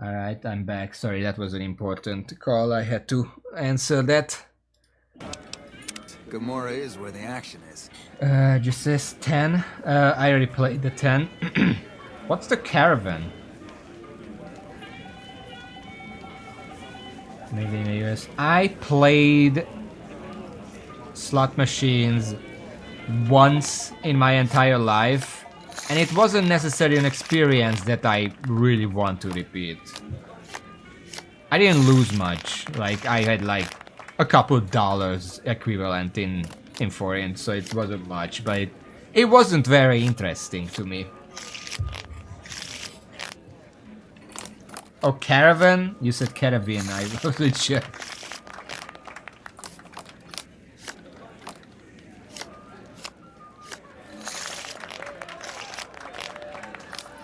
Alright, I'm back. Sorry, that was an important call. I had to answer that. Gomorrah is where the action is. Just says 10. I already played the 10. What's the caravan? Maybe in the US. I played slot machines once in my entire life, and it wasn't necessarily an experience that I really want to repeat. I didn't lose much. Like, I had like a couple dollars equivalent in foreign, so it wasn't much, but it wasn't very interesting to me. Oh, caravan? You said caravan, I wasn't sure.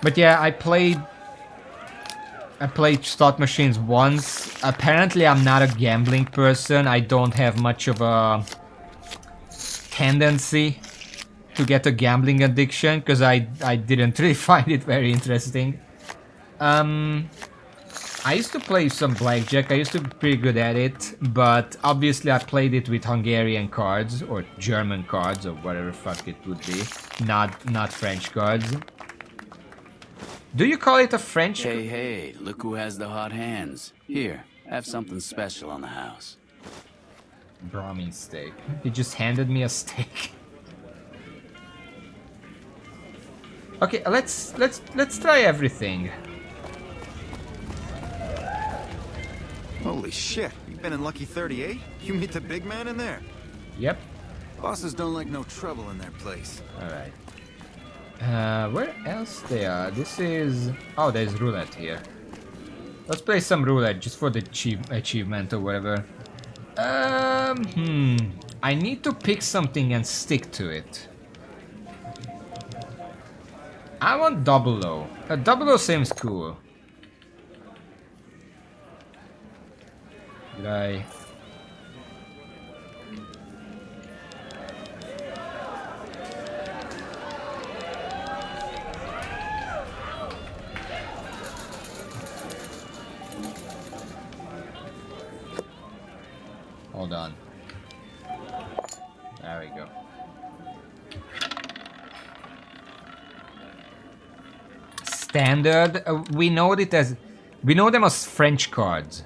But yeah, I played slot machines once. Apparently I'm not a gambling person. I don't have much of a tendency to get a gambling addiction, because I didn't really find it very interesting. I used to play some blackjack. I used to be pretty good at it, but obviously I played it with Hungarian cards or German cards or whatever fuck it would be, not French cards. Do you call it a French? Hey, look who has the hot hands. Here, have something special on the house. Brahmin steak. He just handed me a steak. Okay, let's try everything. Holy shit, you've been in Lucky 38? You meet the big man in there? Yep. Bosses don't like no trouble in their place. Alright. Where else they are? This is... Oh, there's roulette here. Let's play some roulette just for the achievement or whatever. I need to pick something and stick to it. I want 00. 00 seems cool. Did I... Hold on. There we go. Standard. We know them as French cards.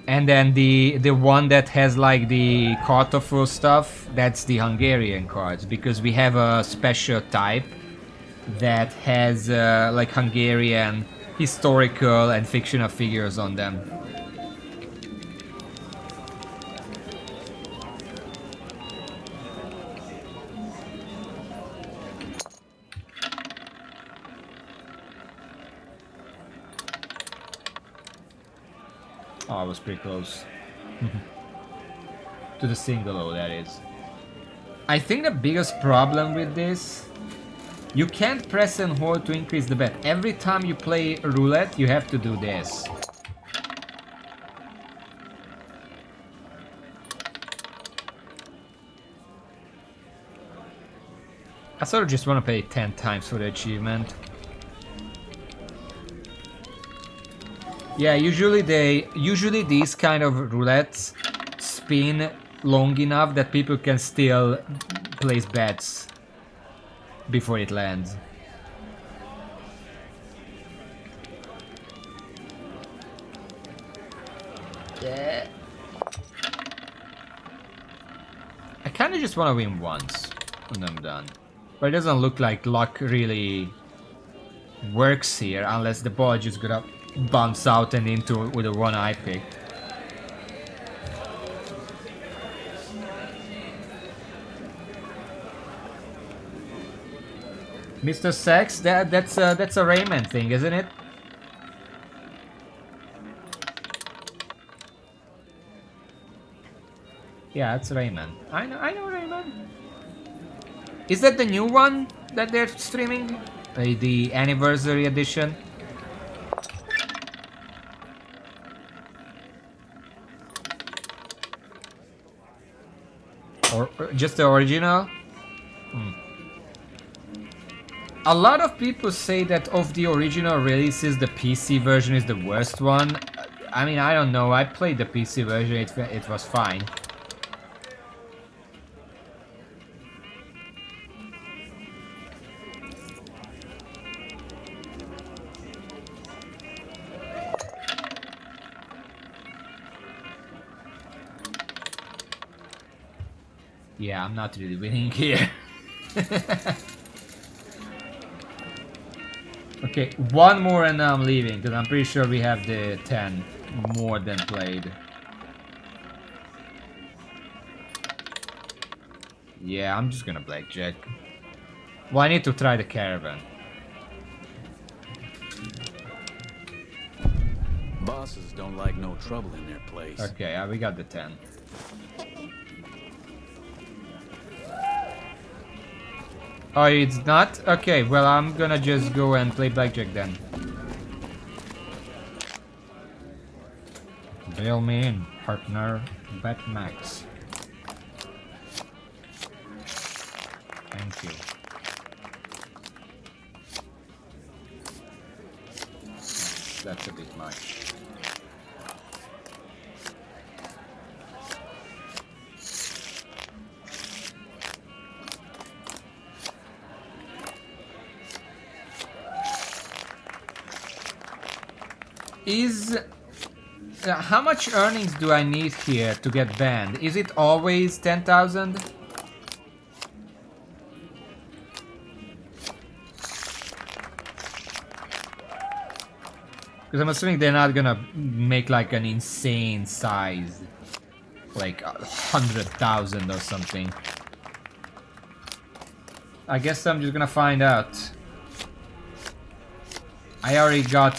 And then the one that has like the colorful stuff, that's the Hungarian cards, because we have a special type that has like Hungarian historical and fictional figures on them. Oh, I was pretty close. To the single O, that is. I think the biggest problem with this, you can't press and hold to increase the bet. Every time you play roulette, you have to do this. I sort of just want to pay 10 times for the achievement. Yeah, usually these kind of roulettes spin long enough that people can still place bets before it lands. Yeah. I kind of just want to win once and I'm done. But it doesn't look like luck really works here unless the ball just got up. Bounce out and into with the one I picked. Mr. Sex, that's a Rayman thing, isn't it? Yeah, it's Rayman. I know Rayman. Is that the new one that they're streaming? The anniversary edition? Or just the original? A lot of people say that of the original releases, the PC version is the worst one. I mean, I don't know. I played the PC version. It was fine. Yeah, I'm not really winning here. Okay, one more and now I'm leaving, because I'm pretty sure we have the 10 more than played. Yeah, I'm just gonna blackjack. Well, I need to try the caravan. Bosses don't like no trouble in their place. Okay, we got the 10. Oh, it's not? Okay, well, I'm gonna just go and play blackjack then. Bail me in, partner. Bet max. Thank you. That's a bit much. Is... how much earnings do I need here to get banned? Is it always 10,000? Because I'm assuming they're not gonna make like an insane size. Like 100,000 or something. I guess I'm just gonna find out. I already got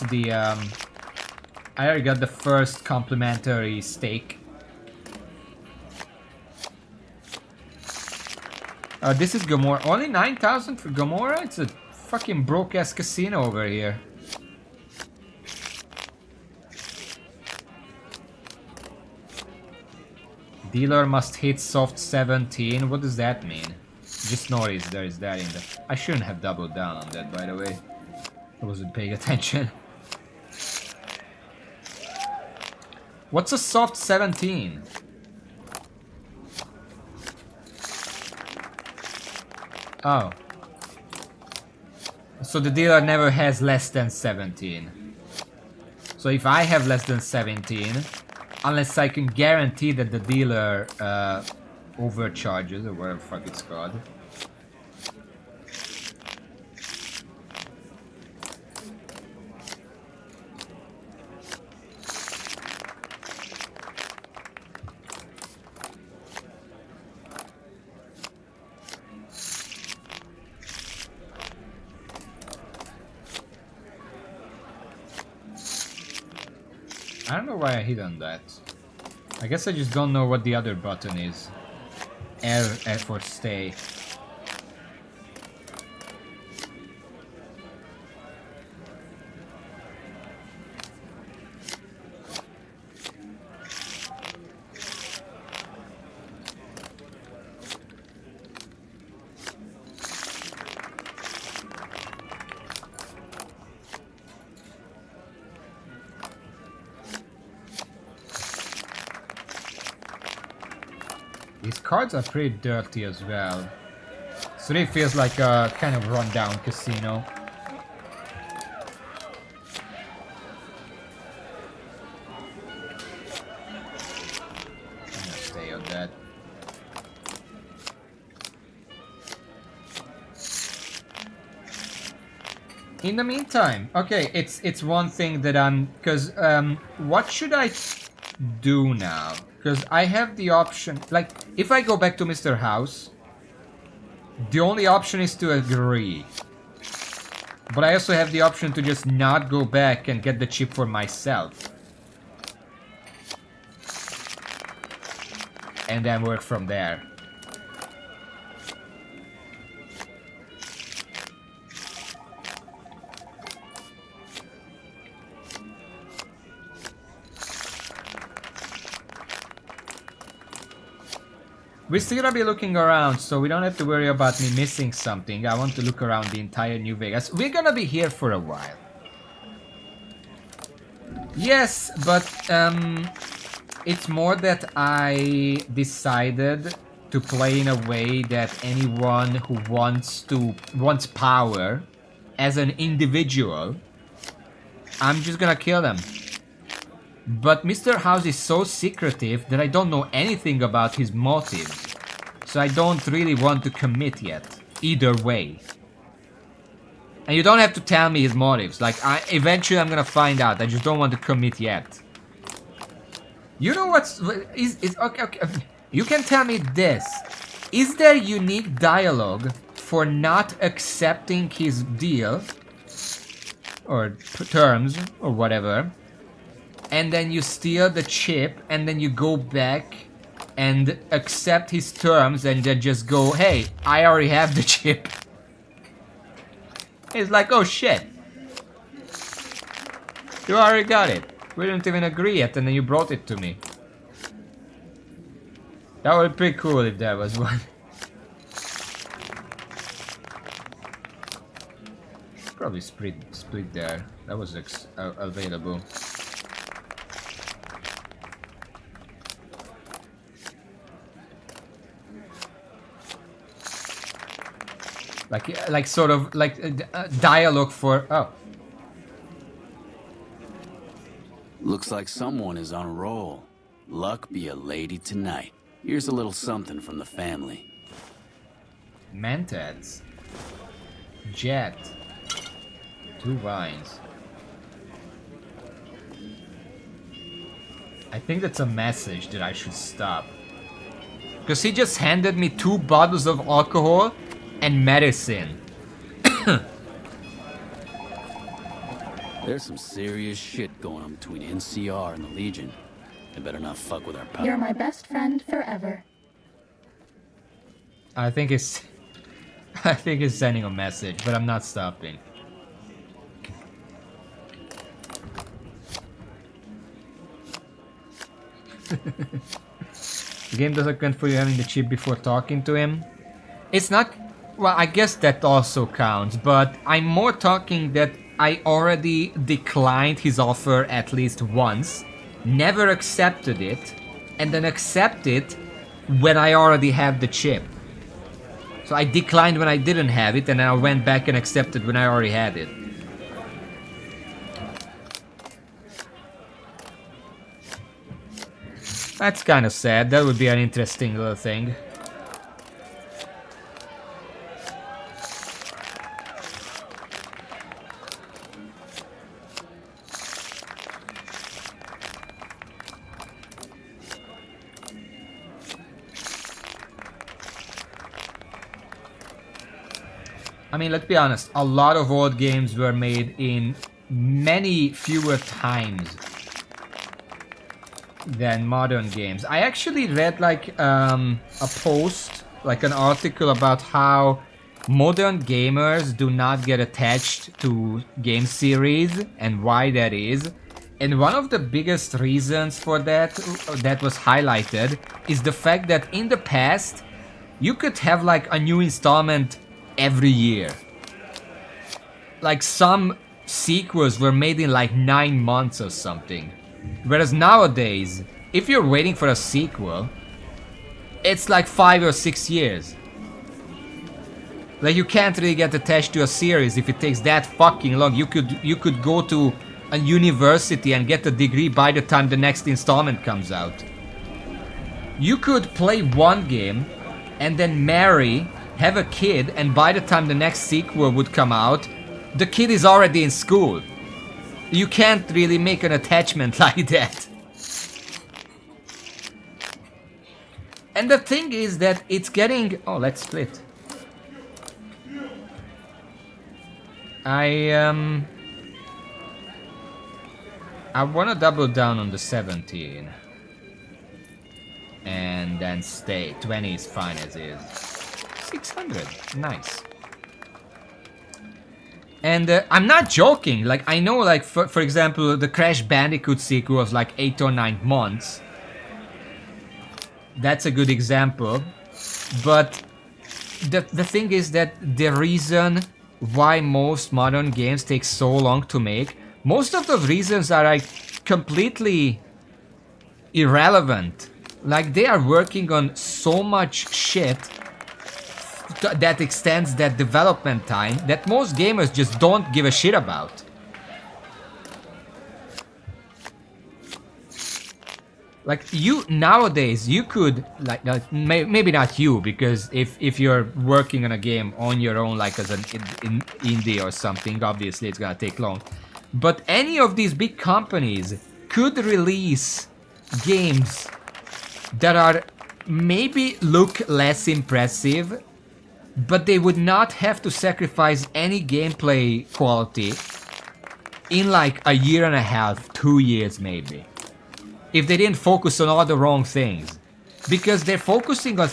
the first complimentary steak. This is Gomorrah. Only 9,000 for Gomorrah? It's a fucking broke-ass casino over here. Dealer must hit soft 17. What does that mean? Just notice there is that in the... I shouldn't have doubled down on that, by the way. I wasn't paying attention. What's a soft 17? Oh. So the dealer never has less than 17. So if I have less than 17, unless I can guarantee that the dealer overcharges or whatever the fuck it's called. I don't know why I hit on that. I guess I just don't know what the other button is. L for stay. These cards are pretty dirty as well. So it feels like a kind of run-down casino. I'm gonna stay on that. In the meantime, okay, it's one thing that I'm... Because, what should I do now? Because I have the option, like, if I go back to Mr. House, the only option is to agree. But I also have the option to just not go back and get the chip for myself. And then work from there. We're still gonna be looking around, so we don't have to worry about me missing something. I want to look around the entire New Vegas. We're gonna be here for a while. Yes, but it's more that I decided to play in a way that anyone who wants power as an individual, I'm just gonna kill them. But Mr. House is so secretive that I don't know anything about his motives. So I don't really want to commit yet. Either way. And you don't have to tell me his motives. Like, eventually I'm gonna find out. I just don't want to commit yet. You know what's... okay. You can tell me this. Is there unique dialogue for not accepting his deal? Or terms, or whatever. And then you steal the chip, and then you go back and accept his terms, and then just go, hey, I already have the chip. It's like, oh shit. You already got it. We didn't even agree yet, and then you brought it to me. That would be pretty cool if there was one. Probably split there. That was available. Like sort of like dialogue for... Oh. Looks like someone is on a roll. Luck be a lady tonight. Here's a little something from the family. Mentats. Jet. 2 vines. I think that's a message that I should stop. Because he just handed me 2 bottles of alcohol and medicine. There's some serious shit going on between NCR and the Legion. They better not fuck with our power. You're my best friend forever. I think it's sending a message, but I'm not stopping. The game doesn't count for you having the chip before talking to him. It's not... Well, I guess that also counts, but I'm more talking that I already declined his offer at least once, never accepted it, and then accepted when I already have the chip. So I declined when I didn't have it, and then I went back and accepted when I already had it. That's kind of sad. That would be an interesting little thing. I mean, let's be honest, a lot of old games were made in many fewer times than modern games. I actually read like a post, like an article about how modern gamers do not get attached to game series and why that is. And one of the biggest reasons for that was highlighted is the fact that in the past you could have like a new installment every year. Like some sequels were made in like 9 months or something. Whereas nowadays, if you're waiting for a sequel, it's like 5 or 6 years. Like you can't really get attached to a series if it takes that fucking long. You could go to a university and get a degree by the time the next installment comes out. You could play one game and then marry, have a kid, and by the time the next sequel would come out, the kid is already in school. You can't really make an attachment like that. And the thing is that it's getting... Oh, let's split. I want to double down on the 17. And then stay. 20 is fine as is. 600. Nice. And I'm not joking. Like, I know, like, for example, the Crash Bandicoot sequel was like 8 or 9 months. That's a good example. But the thing is that the reason why most modern games take so long to make, most of the reasons are like completely irrelevant. Like they are working on so much shit that extends that development time that most gamers just don't give a shit about. Like you nowadays, you could like maybe not you, because if you're working on a game on your own, like as an indie or something, obviously it's gonna take long. But any of these big companies could release games that are maybe look less impressive, but they would not have to sacrifice any gameplay quality in like a year and a half, 2 years maybe. If they didn't focus on all the wrong things. Because they're focusing on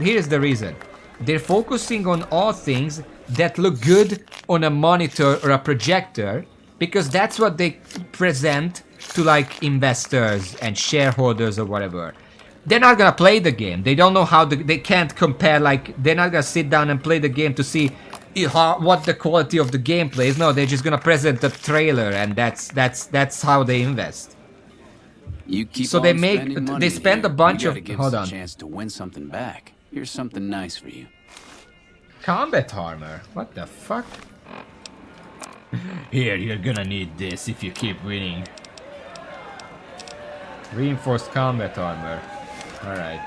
here's the reason. They're focusing on all things that look good on a monitor or a projector, because that's what they present to like investors and shareholders or whatever. They're not gonna play the game. They don't know how they can't compare, like they're not gonna sit down and play the game to see what the quality of the gameplay is. No, they're just gonna present the trailer, and that's how they invest. You keep so they spend a bunch of hold on. Chance to win something back. Here's something nice for you. Combat armor. What the fuck? Here, you're gonna need this if you keep winning. Reinforced combat armor. All right.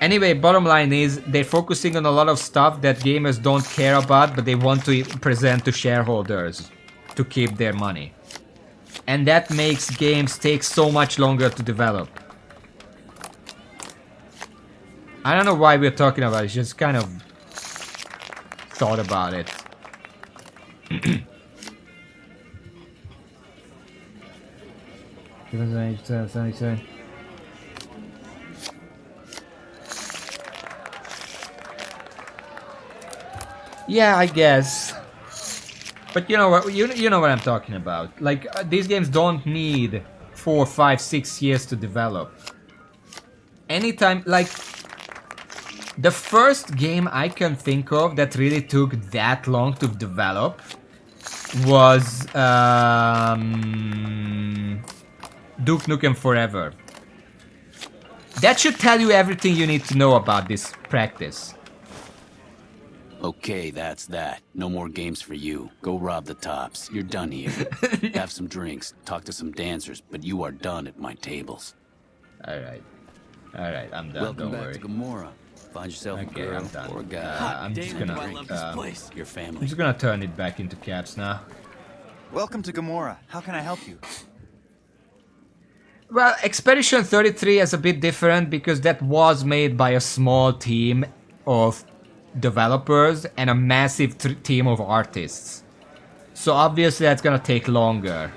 Anyway, bottom line is they're focusing on a lot of stuff that gamers don't care about, but they want to present to shareholders to keep their money. And that makes games take so much longer to develop. I don't know why we're talking about it, just kind of thought about it. Yeah, I guess. But you know what? You know what I'm talking about. Like these games don't need 4, 5, 6 years to develop. Anytime, like the first game I can think of that really took that long to develop was Duke Nukem Forever. That should tell you everything you need to know about this practice. Okay, that's that. No more games for you. Go rob the tops. You're done here. Have some drinks, talk to some dancers, but you are done at my tables. Alright. Alright, I'm done. Welcome don't back worry. to Gamora. Find yourself a girl I'm done. or a guy. I'm just gonna your family. I'm just gonna turn it back into caps now. Welcome to Gamora. How can I help you? Well, Expedition 33 is a bit different because that was made by a small team of developers and a massive team of artists. So obviously that's gonna take longer.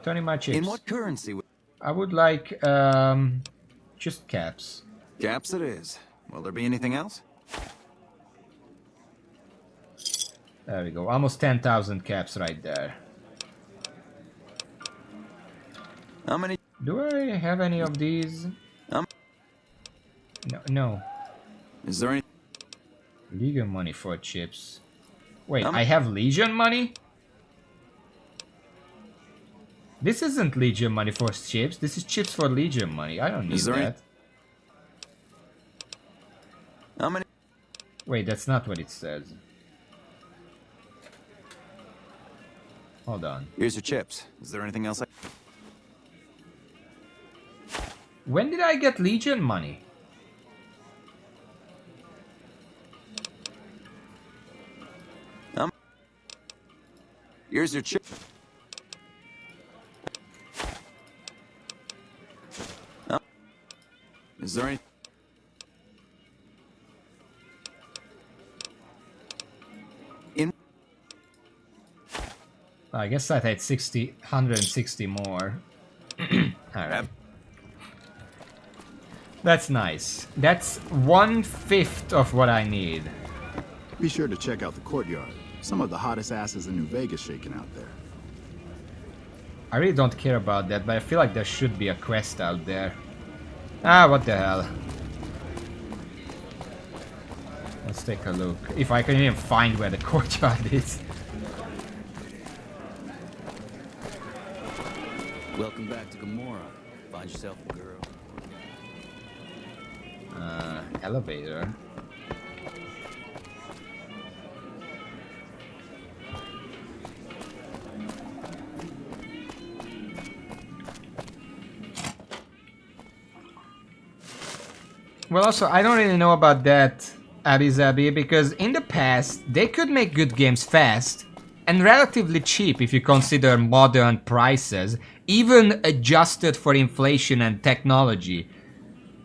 Turning my chips. In what currency? I would like just caps. Caps it is. Will there be anything else? There we go. Almost 10,000 caps right there. How many? Do I have any of these? No. Is there any Legion money for chips? Wait, I have Legion money? This isn't Legion money for chips. This is chips for Legion money. I don't need that. How many? Wait, that's not what it says. Hold on. Here's your chips. Is there anything else? When did I get Legion money? Here's your chip. Is there any? I guess I had 160 more. Alright. That's nice. That's 1/5 of what I need. Be sure to check out the courtyard. Some of the hottest asses in New Vegas shaking out there. I really don't care about that, but I feel like there should be a quest out there. Ah, what the hell. Let's take a look. If I can even find where the courtyard is. Welcome back to Gamora. Find yourself a girl. Elevator. Well, also, I don't really know about that, Abizabi, because in the past, they could make good games fast and relatively cheap if you consider modern prices, even adjusted for inflation and technology.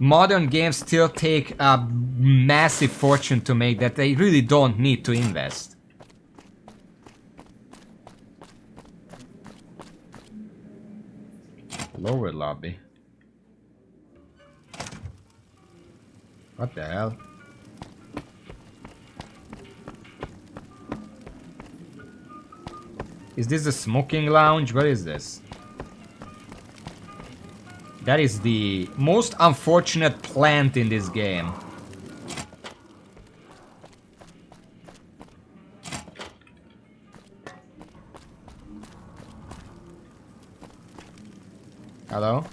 Modern games still take a massive fortune to make that they really don't need to invest. Lower lobby. What the hell? Is this the smoking lounge? What is this? That is the most unfortunate plant in this game. Hello?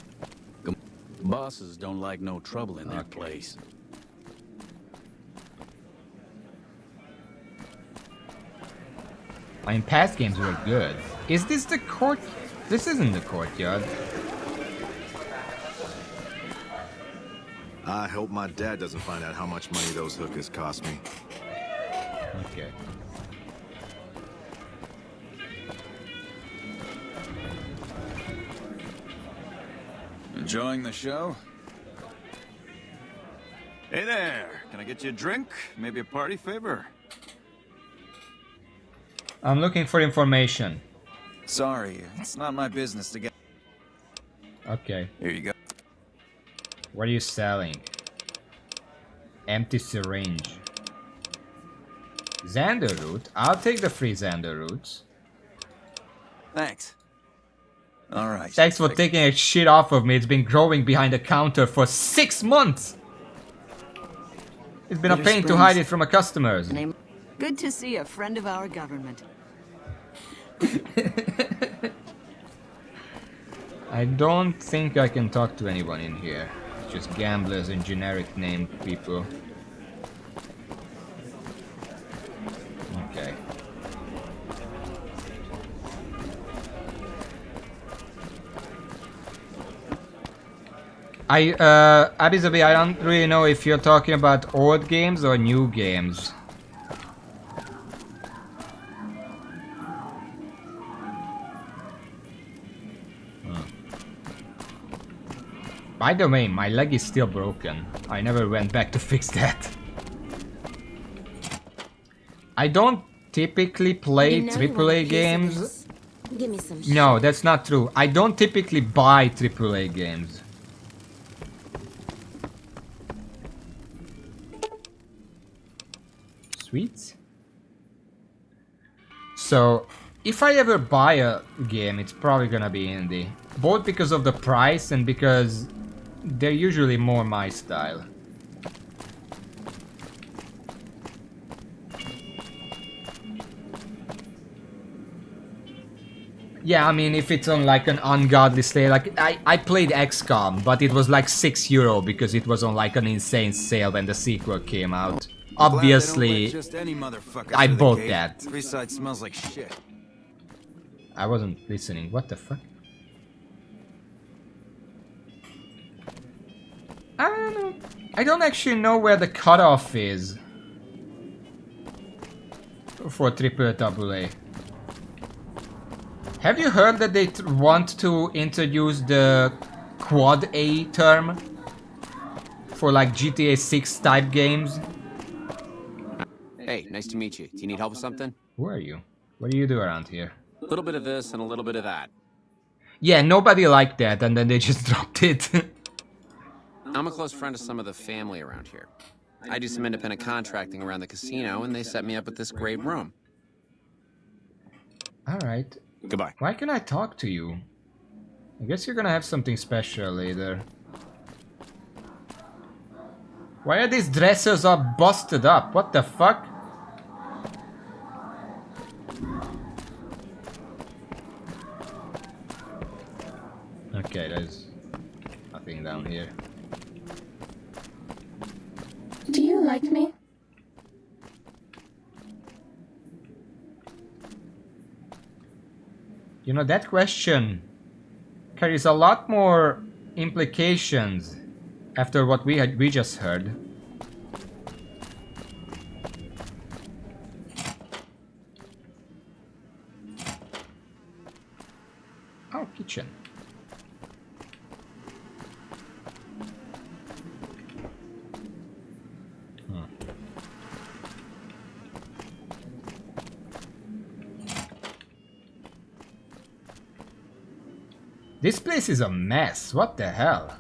Bosses don't like no trouble in their place. I mean, past games were good. Is this the court? This isn't the courtyard. I hope my dad doesn't find out how much money those hookers cost me. Okay. Enjoying the show? Hey there! Can I get you a drink? Maybe a party favor? I'm looking for information. Sorry, it's not my business to get... Okay. Here you go. What are you selling? Empty syringe. Xander root? I'll take the free Xander roots. Thanks. Alright. Thanks for taking a shit off of me. It's been growing behind the counter for 6 months. It's been a pain to hide it from our customers. Good to see a friend of our government. I don't think I can talk to anyone in here. Just gamblers and generic named people. Okay. Abizabi, I don't really know if you're talking about old games or new games. By the way, my leg is still broken. I never went back to fix that. I don't typically play AAA games. Give me some No, that's not true. I don't typically buy AAA games. Sweet. So, if I ever buy a game, it's probably gonna be indie. Both because of the price and because they're usually more my style. Yeah, I mean, if it's on like an ungodly sale, like I played XCOM, but it was like €6 because it was on like an insane sale when the sequel came out. Obviously, I bought that. Freeside smells like shit. I wasn't listening. What the fuck? I don't know. I don't actually know where the cutoff is for AAA. Have you heard that they want to introduce the Quad A term for like GTA 6 type games? Hey, nice to meet you. Do you need help with something? Who are you? What do you do around here? A little bit of this and a little bit of that. Yeah, nobody liked that and then they just dropped it. I'm a close friend of some of the family around here. I do some independent contracting around the casino and they set me up with this great room. Alright. Goodbye. Why can I talk to you? I guess you're gonna have something special later. Why are these dressers all busted up? What the fuck? Okay, there's nothing down here. Do you like me? You know, that question carries a lot more implications after what we just heard. Oh, kitchen. This place is a mess. What the hell?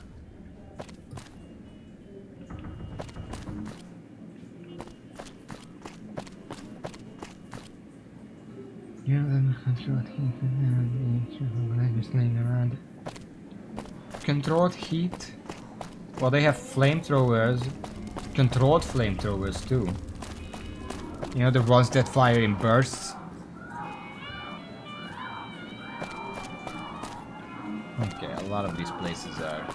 Controlled heat. Well, they have flamethrowers. Controlled flamethrowers too. You know, the ones that fire in bursts. Okay, a lot of these places are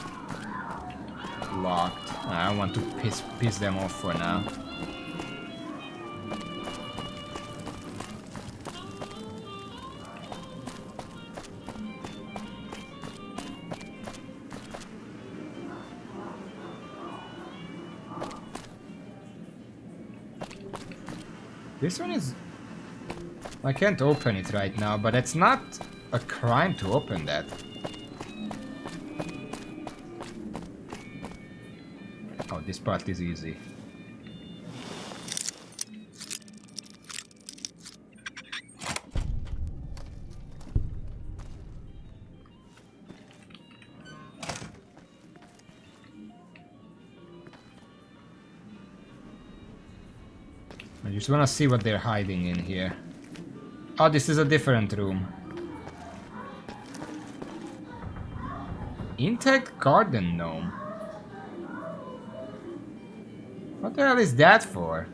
locked. I want to piss them off for now. This one is... I can't open it right now, but it's not a crime to open that. Oh, this part is easy. I just wanna see what they're hiding in here. Oh, this is a different room. Intact garden gnome. What the hell is that for?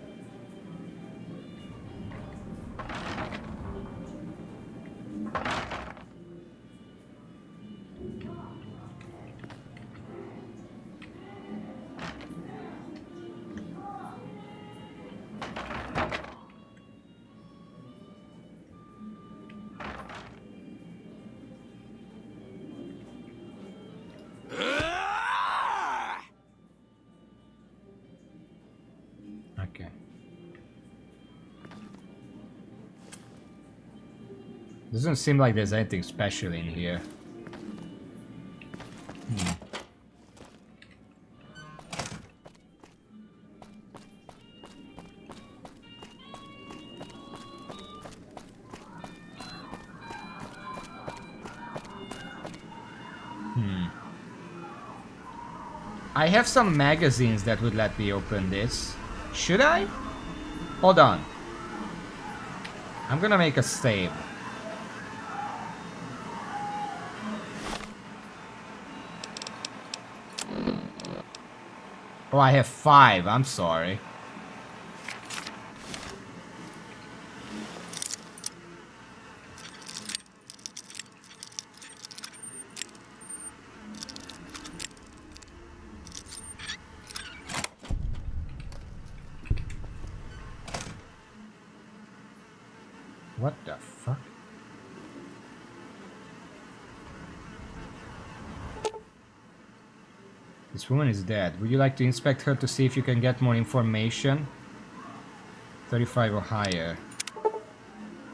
Doesn't seem like there's anything special in here. I have some magazines that would let me open this. Should I? Hold on. I'm gonna make a save. Oh, I have 5. I'm sorry. What the fuck? This woman is dead. Would you like to inspect her to see if you can get more information? 35 or higher.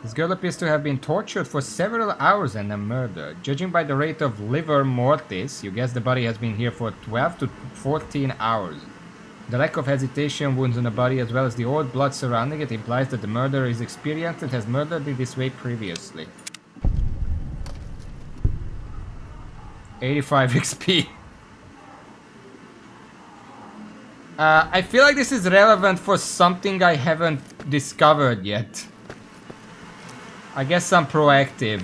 This girl appears to have been tortured for several hours and then murdered. Judging by the rate of livor mortis, you guess the body has been here for 12 to 14 hours. The lack of hesitation, wounds on the body, as well as the old blood surrounding it, implies that the murderer is experienced and has murdered in this way previously. 85 XP. I feel like this is relevant for something I haven't discovered yet. I guess I'm proactive.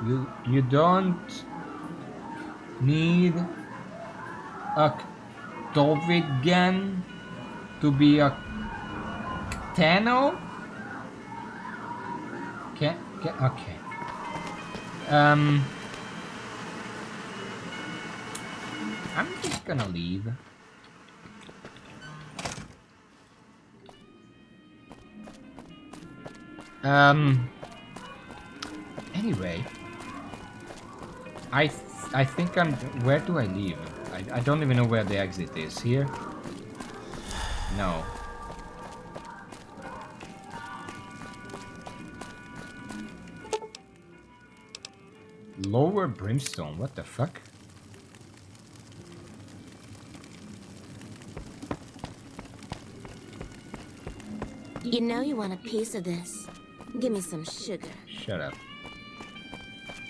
You don't need a Ktovigan to be a Ktano? Okay. I'm just gonna leave. Anyway, I think I'm. Where do I leave? I don't even know where the exit is. Here? No. Lower Brimstone. What the fuck? You know you want a piece of this. Give me some sugar. Shut up.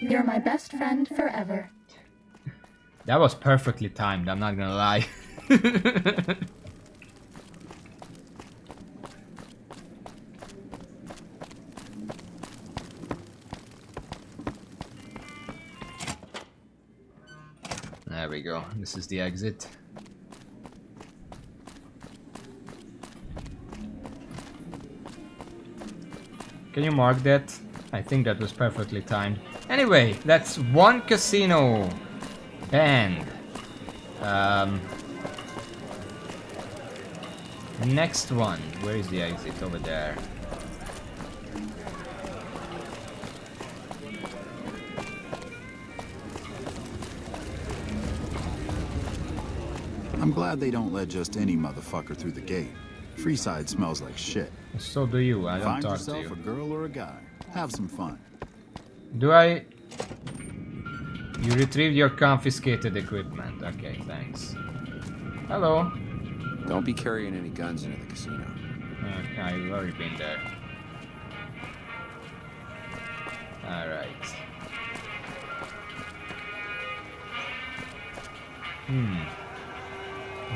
You're my best friend forever. That was perfectly timed, I'm not gonna lie. There we go. This is the exit. Can you mark that? I think that was perfectly timed. Anyway, that's one casino banned. Next one. Where is the exit? Over there. I'm glad they don't let just any motherfucker through the gate. Freeside smells like shit. So do you. I don't Find talk to yourself you. a girl or a guy. Have some fun. Do I... You retrieved your confiscated equipment. Okay, thanks. Hello. Don't be carrying any guns into the casino. Okay, I've already been there. Alright.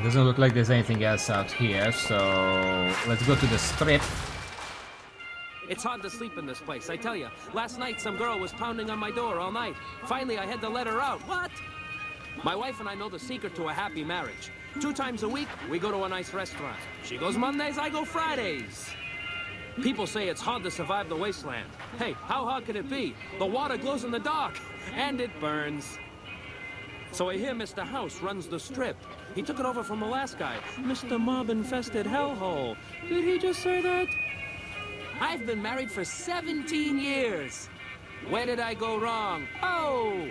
Doesn't look like there's anything else out here, so let's go to the strip. It's hard to sleep in this place, I tell you. Last night, some girl was pounding on my door all night. Finally, I had to let her out. What? My wife and I know the secret to a happy marriage. 2 times a week, we go to a nice restaurant. She goes Mondays, I go Fridays. People say it's hard to survive the wasteland. Hey, how hard could it be? The water glows in the dark, and it burns. So I hear Mr. House runs the strip. He took it over from the last guy, Mr. Mob-infested hellhole. Did he just say that? I've been married for 17 years. Where did I go wrong? Oh!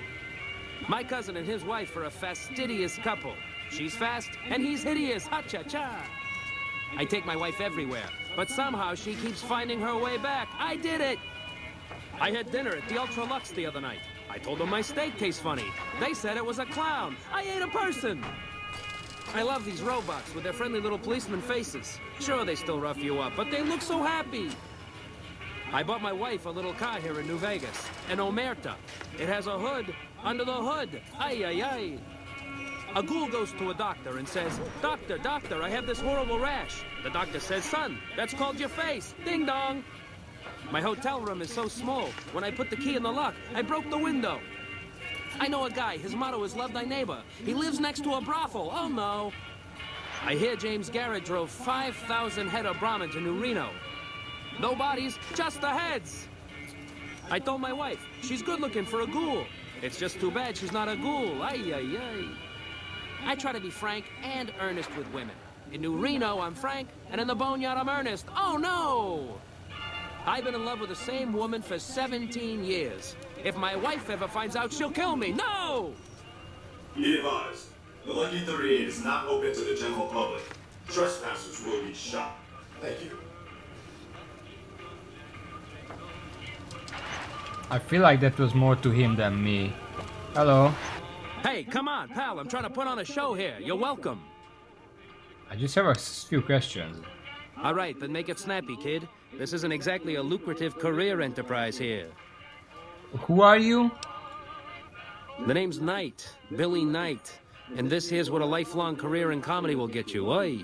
My cousin and his wife are a fastidious couple. She's fast, and he's hideous. Ha-cha-cha! I take my wife everywhere, but somehow she keeps finding her way back. I did it! I had dinner at the Ultra Lux the other night. I told them my steak tastes funny. They said it was a clown. I ate a person! I love these robots with their friendly little policeman faces. Sure, they still rough you up, but they look so happy. I bought my wife a little car here in New Vegas, an Omerta. It has a hood under the hood. Ay, ay, ay. A ghoul goes to a doctor and says, "Doctor, doctor, I have this horrible rash." The doctor says, "Son, that's called your face." Ding dong. My hotel room is so small, when I put the key in the lock, I broke the window. I know a guy, his motto is love thy neighbor. He lives next to a brothel. Oh no. I hear James Garrett drove 5,000 head of Brahmin to New Reno. No bodies, just the heads. I told my wife, she's good looking for a ghoul. It's just too bad she's not a ghoul. Ay, ay, ay. I try to be frank and earnest with women. In New Reno, I'm frank, and in the Boneyard, I'm earnest. Oh no! I've been in love with the same woman for 17 years. If my wife ever finds out, she'll kill me. No! Be advised, the Lucky 38 is not open to the general public. Trespassers will be shot. Thank you. I feel like that was more to him than me. Hello. Hey, come on, pal. I'm trying to put on a show here. You're welcome. I just have a few questions. All right, then make it snappy, kid. This isn't exactly a lucrative career enterprise here. Who are you? The name's Knight, Billy Knight. And this here's what a lifelong career in comedy will get you. Oi.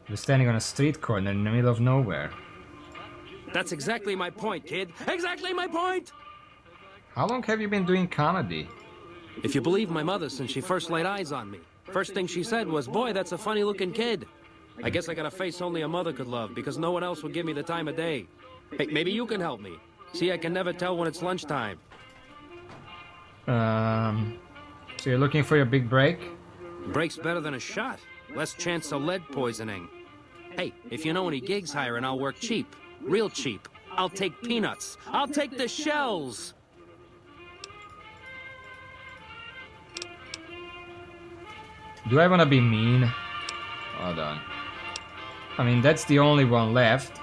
We're standing on a street corner in the middle of nowhere. That's exactly my point, kid. Exactly my point! How long have you been doing comedy? If you believe my mother, since she first laid eyes on me, first thing she said was, "Boy, that's a funny-looking kid." I guess I got a face only a mother could love, because no one else would give me the time of day. Hey, maybe you can help me. See, I can never tell when it's lunchtime. So you're looking for your big break? Break's better than a shot. Less chance of lead poisoning. Hey, if you know any gigs hiring, I'll work cheap. Real cheap. I'll take peanuts. I'll take the shells. Do I want to be mean? Hold on. I mean, that's the only one left.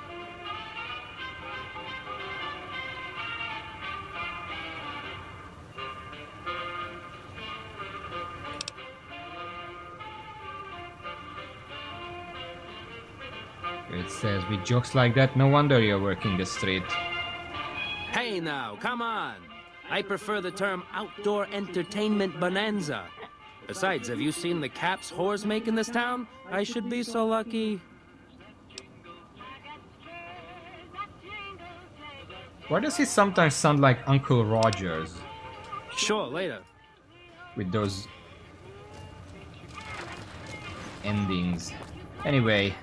It says, with jokes like that, no wonder you're working the street. Hey now, come on. I prefer the term outdoor entertainment bonanza. Besides, have you seen the caps whores make in this town? I should be so lucky. Why does he sometimes sound like Uncle Rogers? Sure, later. With those endings. Anyway.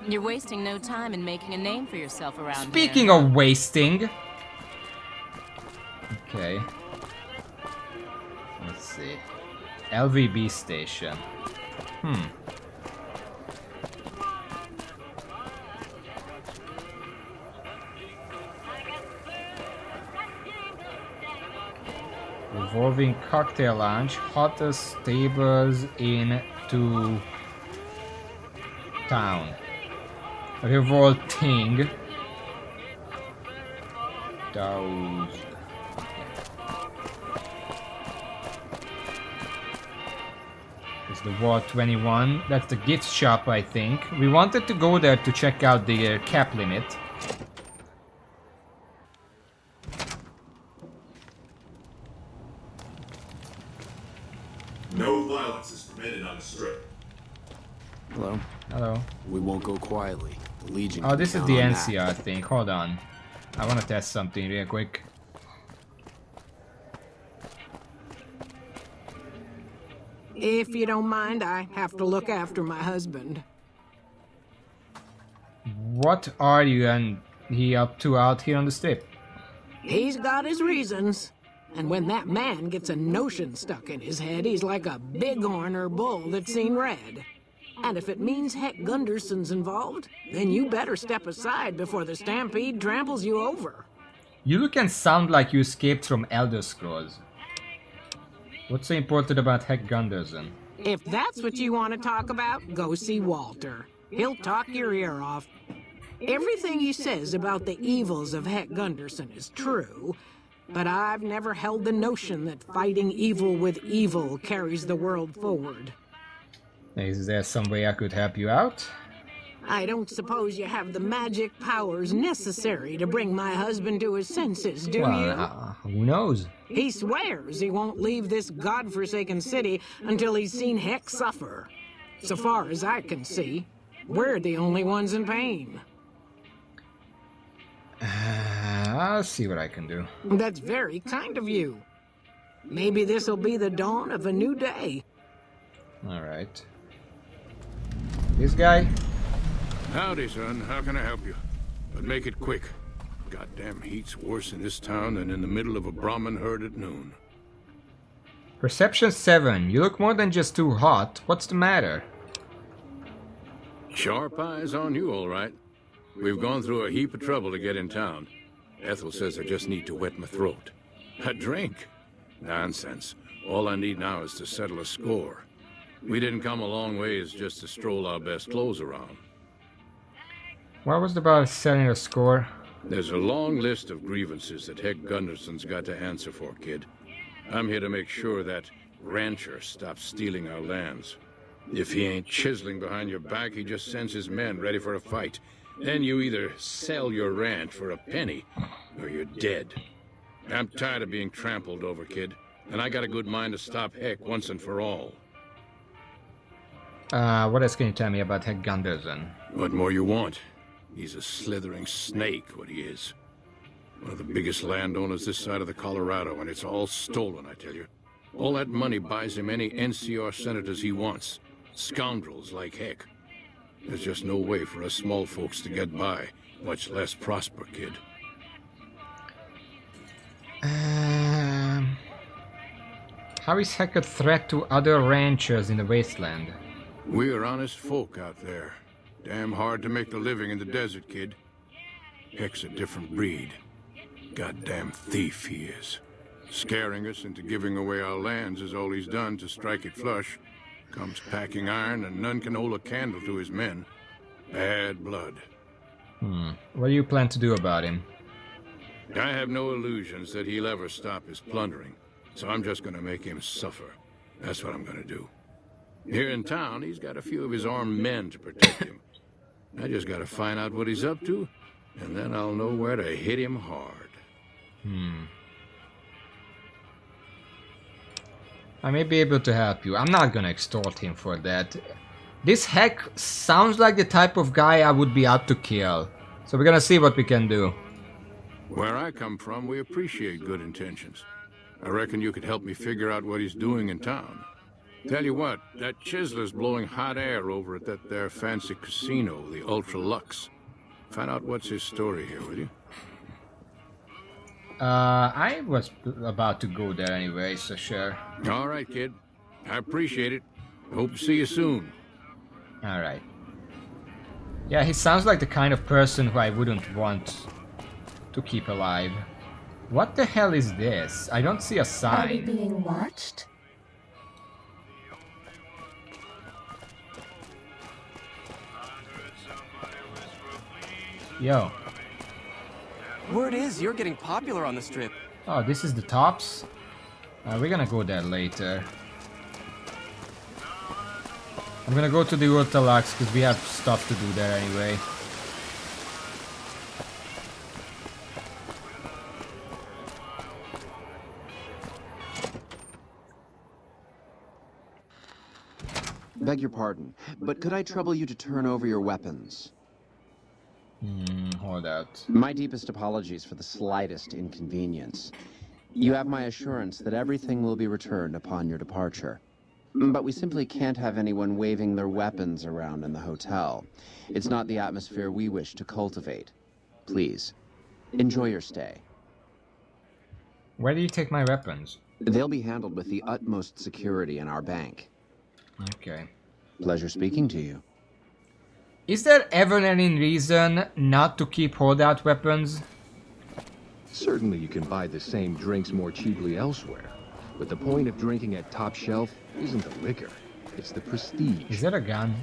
You're wasting no time in making a name for yourself around Speaking of wasting. Okay. Let's see. LVB station. Revolving cocktail lounge. Hottest tables into town. Revolting. Those. It's the Wall 21. That's the gift shop, I think. We wanted to go there to check out the cap limit. No violence is permitted on the strip. Hello. Hello. We won't go quietly. The Legion. Oh, this is the NCR NCR thing. Hold on. I want to test something real quick. If you don't mind, I have to look after my husband. What are you and he up to out here on the strip? He's got his reasons. And when that man gets a notion stuck in his head, he's like a bighorn or bull that's seen red. And if it means Heck Gunderson's involved, then you better step aside before the stampede tramples you over. You look and sound like you escaped from Elder Scrolls. What's so important about Heck Gunderson? If that's what you want to talk about, go see Walter. He'll talk your ear off. Everything he says about the evils of Heck Gunderson is true, but I've never held the notion that fighting evil with evil carries the world forward. Is there some way I could help you out? I don't suppose you have the magic powers necessary to bring my husband to his senses, do you? Who knows? He swears he won't leave this godforsaken city until he's seen Heck suffer. So far as I can see, we're the only ones in pain. I'll see what I can do. That's very kind of you. Maybe this'll be the dawn of a new day. Alright. This guy? Howdy, son. How can I help you? But make it quick. Goddamn heat's worse in this town than in the middle of a Brahmin herd at noon. Perception 7. You look more than just too hot. What's the matter? Sharp eyes on you, all right. We've gone through a heap of trouble to get in town. Ethel says I just need to wet my throat. A drink? Nonsense. All I need now is to settle a score. We didn't come a long ways just to stroll our best clothes around. What was about setting a score? There's a long list of grievances that Heck Gunderson's got to answer for, kid. I'm here to make sure that rancher stops stealing our lands. If he ain't chiseling behind your back, he just sends his men ready for a fight. Then you either sell your ranch for a penny, or you're dead. I'm tired of being trampled over, kid, and I got a good mind to stop Heck once and for all. What else can you tell me about Heck Gunderson? What more you want? He's a slithering snake, what he is. One of the biggest landowners this side of the Colorado, and it's all stolen, I tell you. All that money buys him any NCR senators he wants. Scoundrels like heck. There's just no way for us small folks to get by, much less prosper, kid. How is Heck a threat to other ranchers in the wasteland? We're honest folk out there. Damn hard to make a living in the desert, kid. Heck's a different breed. Goddamn thief he is. Scaring us into giving away our lands is all he's done to strike it flush. Comes packing iron and none can hold a candle to his men. Bad blood. What do you plan to do about him? I have no illusions that he'll ever stop his plundering, so I'm just gonna make him suffer. That's what I'm gonna do. Here in town, he's got a few of his armed men to protect him. I just gotta find out what he's up to, and then I'll know where to hit him hard. I may be able to help you. I'm not gonna extort him for that. This Heck sounds like the type of guy I would be out to kill. So we're gonna see what we can do. Where I come from, we appreciate good intentions. I reckon you could help me figure out what he's doing in town. Tell you what, that Chisler's blowing hot air over at that there fancy casino, the Ultra Lux. Find out what's his story here, will you? I was about to go there anyway, so sure. All right, kid. I appreciate it. Hope to see you soon. All right. Yeah, he sounds like the kind of person who I wouldn't want to keep alive. What the hell is this? I don't see a sign. Are we being watched? Yo. Word is you're getting popular on the strip. Oh, this is the Tops? We're gonna go there later. I'm gonna go to the Ultra Lux because we have stuff to do there anyway. Beg your pardon, but could I trouble you to turn over your weapons? Hold out. My deepest apologies for the slightest inconvenience. You have my assurance that everything will be returned upon your departure. But we simply can't have anyone waving their weapons around in the hotel. It's not the atmosphere we wish to cultivate. Please, enjoy your stay. Where do you take my weapons? They'll be handled with the utmost security in our bank. Okay. Pleasure speaking to you. Is there ever any reason not to keep holdout weapons? Certainly you can buy the same drinks more cheaply elsewhere. But the point of drinking at Top Shelf isn't the liquor, it's the prestige. Is that a gun?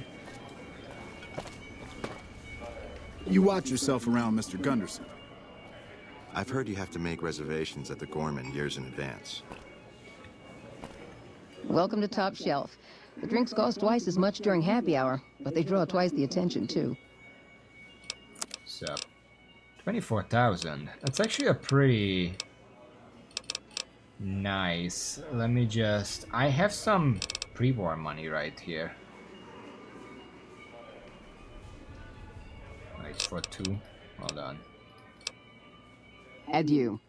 You watch yourself around, Mr. Gunderson. I've heard you have to make reservations at the Gorman years in advance. Welcome to Top Shelf. The drinks cost twice as much during happy hour, but they draw twice the attention, too. So, 24,000. That's actually a pretty nice. Let me just... I have some pre-war money right here. Nice for 2. Hold on. Adieu.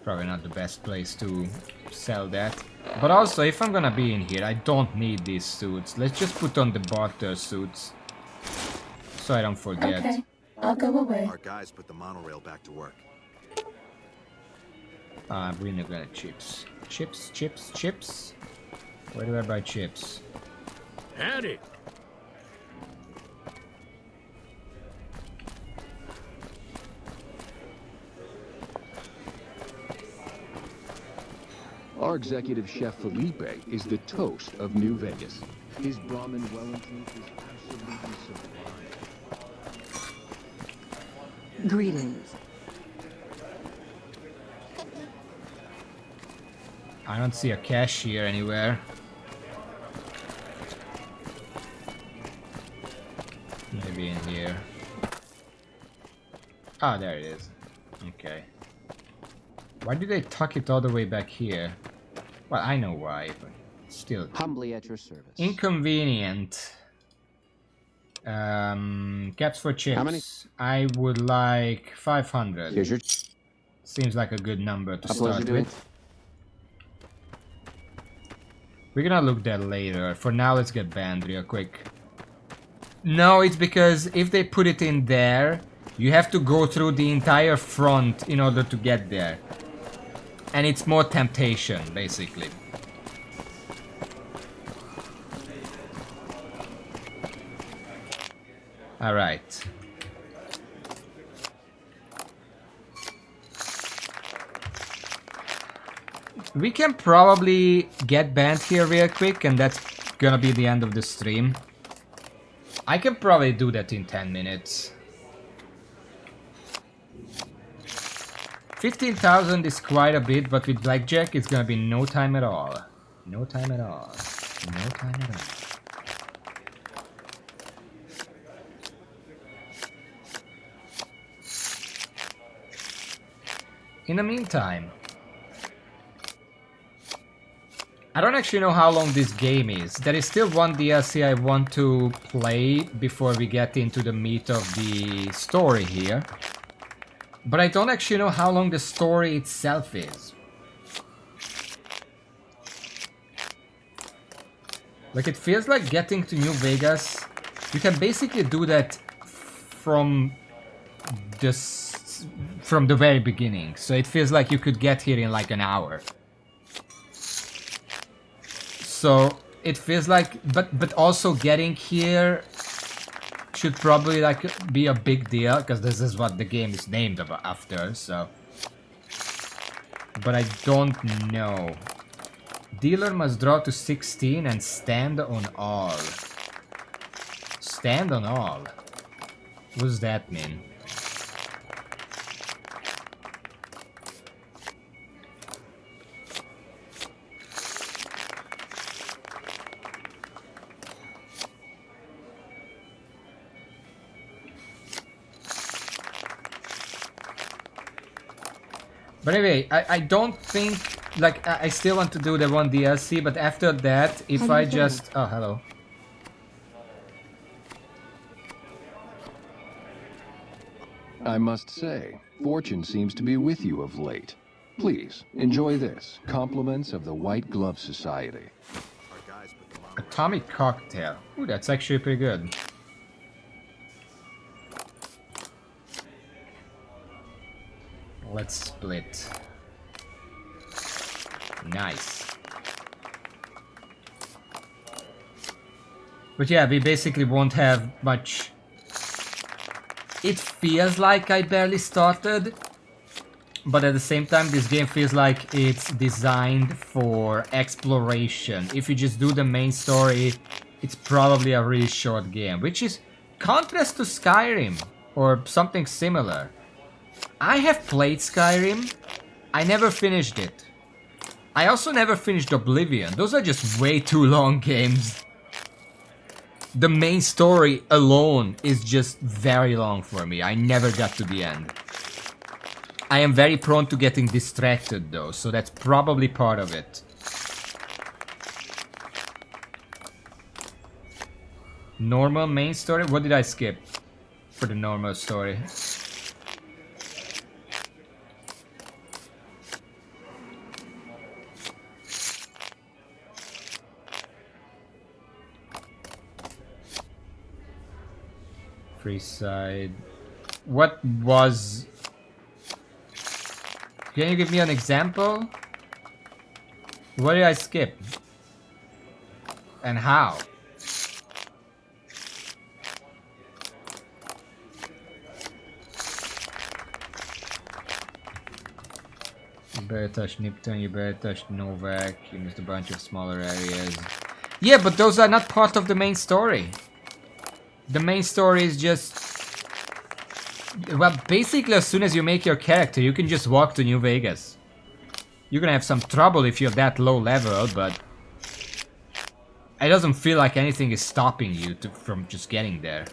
Probably not the best place to sell that. But also, if I'm gonna be in here, I don't need these suits. Let's just put on the barter suits. So I don't forget. Okay, I'll go away. Our guys put the monorail back to work. We're not gonna chips. Chips, chips, chips. Where do I buy chips? Howdy. Our executive chef Felipe is the toast of New Vegas. His Brahmin Wellington is absolutely sublime. Greetings. I don't see a cashier anywhere. Maybe in here. Ah, there it is. Okay. Why did they tuck it all the way back here? Well, I know why, but still. Humbly at your service. Inconvenient. Caps for chips. How many? I would like 500. Here's your... Seems like a good number to How close start you doing? with. We're gonna look that later. For now, let's get banned real quick. No, it's because if they put it in there, you have to go through the entire front in order to get there. And it's more temptation, basically. Alright. We can probably get banned here real quick, and that's gonna be the end of the stream. I can probably do that in 10 minutes. 15,000 is quite a bit, but with Blackjack it's gonna be no time at all. No time at all. No time at all. In the meantime, I don't actually know how long this game is. There is still one DLC I want to play before we get into the meat of the story here. But I don't actually know how long the story itself is. Like, it feels like getting to New Vegas, you can basically do that from the very beginning. So it feels like you could get here in like an hour. So it feels like, but also getting here should probably like be a big deal, because this is what the game is named after, so. But I don't know. Dealer must draw to 16 and stand on all. Stand on all? What does that mean? But anyway, I don't think, like, I still want to do the one DLC, but after that, if I just... Oh, hello. I must say, fortune seems to be with you of late. Please, enjoy this. Compliments of the White Glove Society. Atomic Cocktail. Ooh, that's actually pretty good. Let's split. Nice. But yeah, we basically won't have much. It feels like I barely started, but at the same time this game feels like it's designed for exploration. If you just do the main story, it's probably a really short game, which is contrast to Skyrim or something similar. I have played Skyrim, I never finished it. I also never finished Oblivion. Those are just way too long games. The main story alone is just very long for me. I never got to the end. I am very prone to getting distracted though, so that's probably part of it. Normal main story? What did I skip for the normal story? Freeside. What was... Can you give me an example? What did I skip? And how? You better touch Nipton, you better touch Novak, you missed a bunch of smaller areas. Yeah, but those are not part of the main story. The main story is just... Well, basically as soon as you make your character, you can just walk to New Vegas. You're gonna have some trouble if you're that low level, but... It doesn't feel like anything is stopping you from just getting there.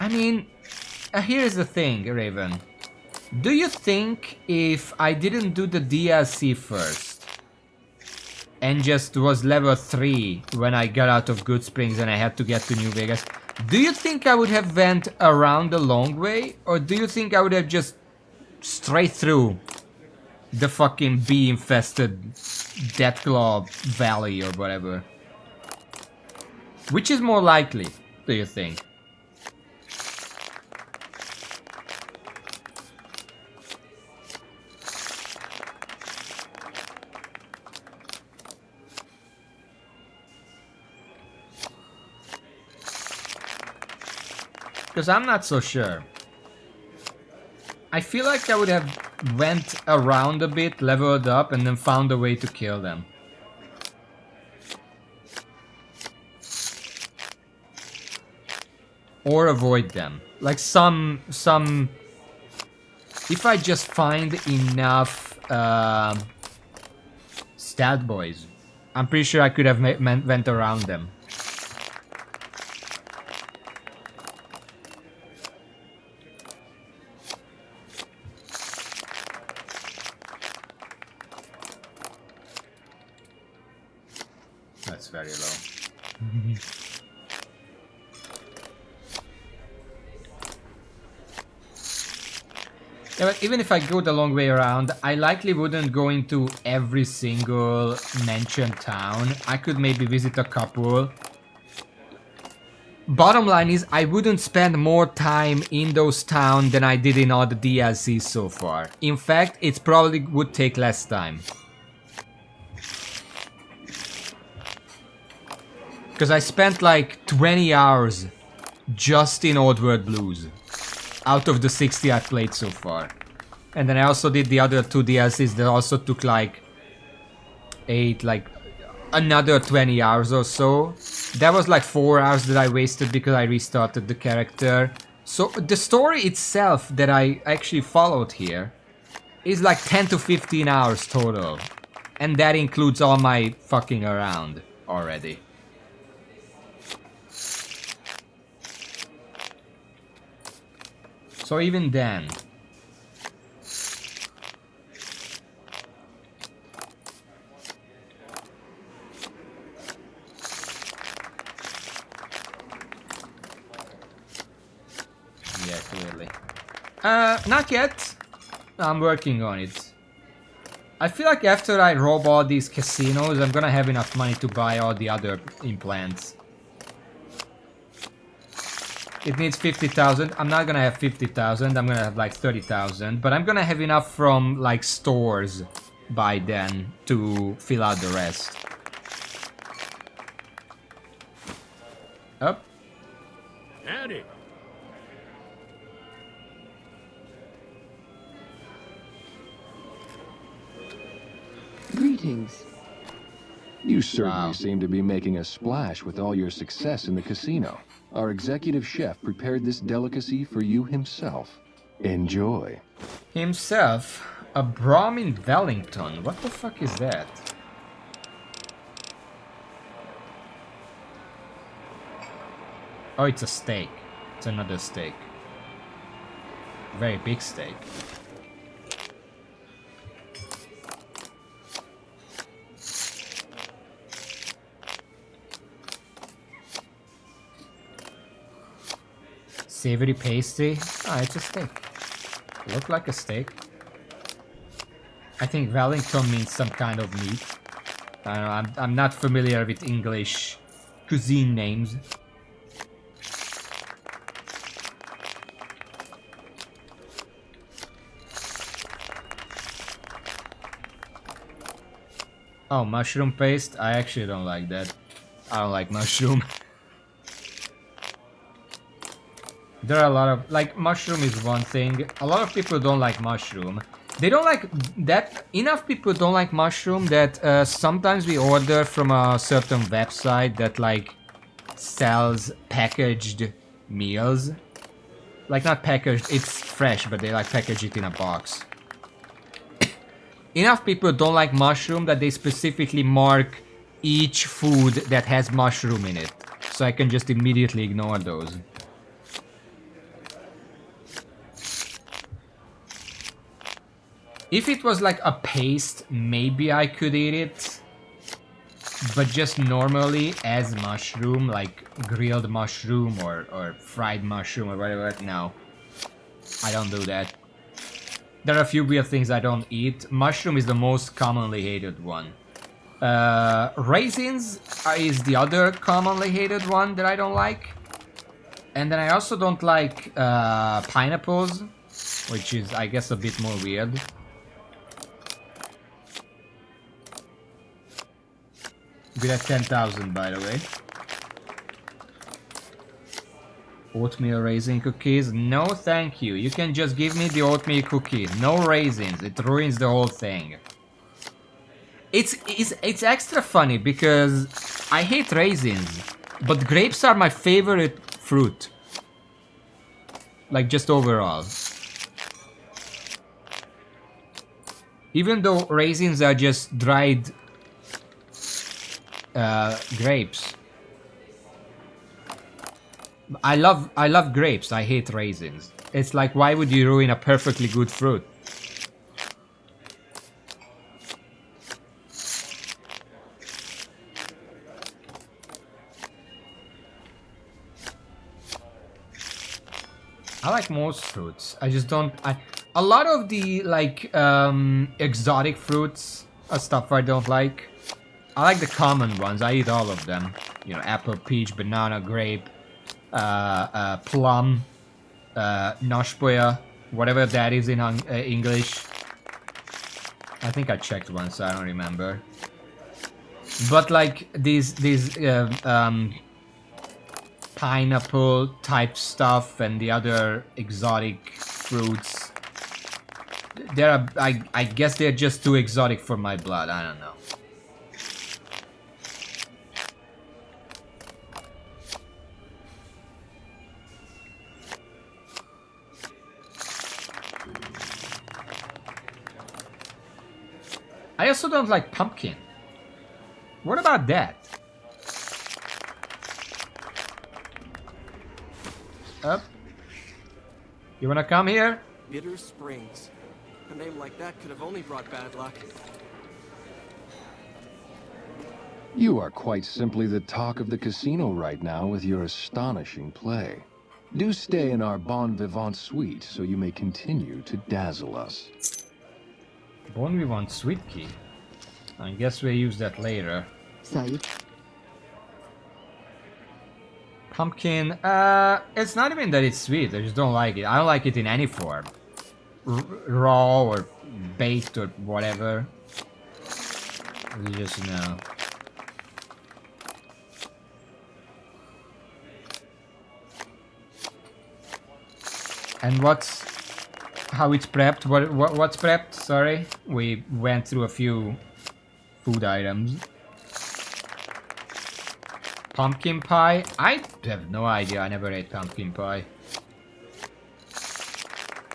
I mean, here's the thing, Raven. Do you think if I didn't do the DLC first and just was level 3 when I got out of Good Springs and I had to get to New Vegas, do you think I would have went around the long way, or do you think I would have just straight through the fucking bee-infested Deathclaw Valley or whatever? Which is more likely, do you think? Because I'm not so sure. I feel like I would have went around a bit, leveled up, and then found a way to kill them. Or avoid them. Like some... If I just find enough stat boys, I'm pretty sure I could have went around them. That's very low. Yeah, but even if I go the long way around, I likely wouldn't go into every single mentioned town. I could maybe visit a couple. Bottom line is, I wouldn't spend more time in those towns than I did in all the DLCs so far. In fact, it probably would take less time. Because I spent like 20 hours just in Old World Blues. Out of the 60 I've played so far. And then I also did the other 2 DLCs that also took like another 20 hours or so. That was like 4 hours that I wasted because I restarted the character. So the story itself that I actually followed here is like 10 to 15 hours total. And that includes all my fucking around already. So even then... Yeah, clearly. Not yet. I'm working on it. I feel like after I rob all these casinos, I'm gonna have enough money to buy all the other implants. It needs 50,000. I'm not gonna have 50,000. I'm gonna have like 30,000. But I'm gonna have enough from like stores by then to fill out the rest. Up. Howdy. Greetings. You certainly seem to be making a splash with all your success in the casino. Our executive chef prepared this delicacy for you himself. Enjoy. Himself? A Brahmin Wellington? What the fuck is that? Oh, it's a steak. It's another steak. Very big steak. Savory pastry? Ah, it's a steak. Look like a steak. I think Wellington means some kind of meat. I don't know, I'm not familiar with English cuisine names. Oh, mushroom paste? I actually don't like that. I don't like mushroom. There are a lot of, like, mushroom is one thing. A lot of people don't like mushroom. They don't like that. Enough people don't like mushroom that sometimes we order from a certain website that like sells packaged meals. Like not packaged, it's fresh, but they like package it in a box. Enough people don't like mushroom that they specifically mark each food that has mushroom in it. So I can just immediately ignore those. If it was like a paste, maybe I could eat it. But just normally as mushroom, like grilled mushroom or fried mushroom or whatever, no. I don't do that. There are a few weird things I don't eat. Mushroom is the most commonly hated one. Raisins is the other commonly hated one that I don't like. And then I also don't like pineapples, which is, I guess, a bit more weird. We're at 10,000, by the way. Oatmeal raisin cookies? No, thank you. You can just give me the oatmeal cookie. No raisins. It ruins the whole thing. It's extra funny because I hate raisins, but grapes are my favorite fruit. Like, just overall. Even though raisins are just dried grapes. I love grapes. I hate raisins. It's like, why would you ruin a perfectly good fruit? I like most fruits. I just don't. A lot of the like exotic fruits are stuff I don't like. I like the common ones. I eat all of them. You know, apple, peach, banana, grape, plum, noshpoya, whatever that is in English. I think I checked once, so I don't remember. But like these pineapple type stuff and the other exotic fruits, I guess they're just too exotic for my blood. I don't know. I also don't like pumpkin. What about that? Up. You wanna come here? Bitter Springs. A name like that could have only brought bad luck. You are quite simply the talk of the casino right now with your astonishing play. Do stay in our Bon Vivant suite so you may continue to dazzle us. Bon Vivant sweet key. I guess we'll use that later. Pumpkin, it's not even that it's sweet, I just don't like it. I don't like it in any form. Raw or baked or whatever. You just know. And how it's prepped? What's prepped? Sorry, we went through a few food items. Pumpkin pie? I have no idea. I never ate pumpkin pie.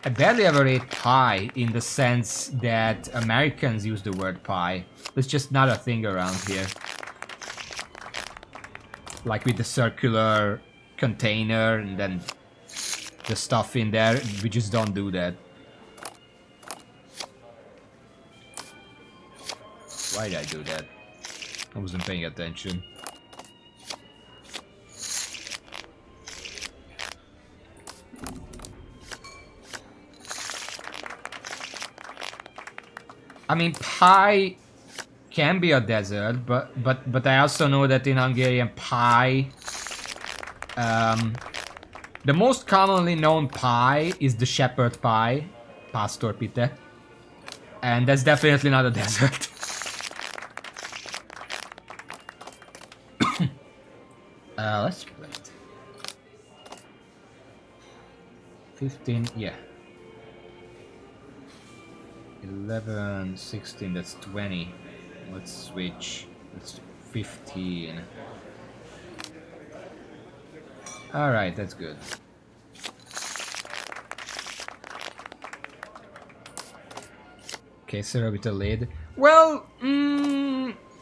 I barely ever ate pie in the sense that Americans use the word pie. It's just not a thing around here. Like with the circular container and then the stuff in there, we just don't do that. Why did I do that? I wasn't paying attention. I mean, pie can be a dessert, but I also know that in Hungarian pie, the most commonly known pie is the shepherd pie, pásztorpite, and that's definitely not a dessert. Let's split. 15, yeah. 11, 16, that's 20. Let's switch. Let's do 15. Alright, that's good. Okay, syrup with a lid. Well,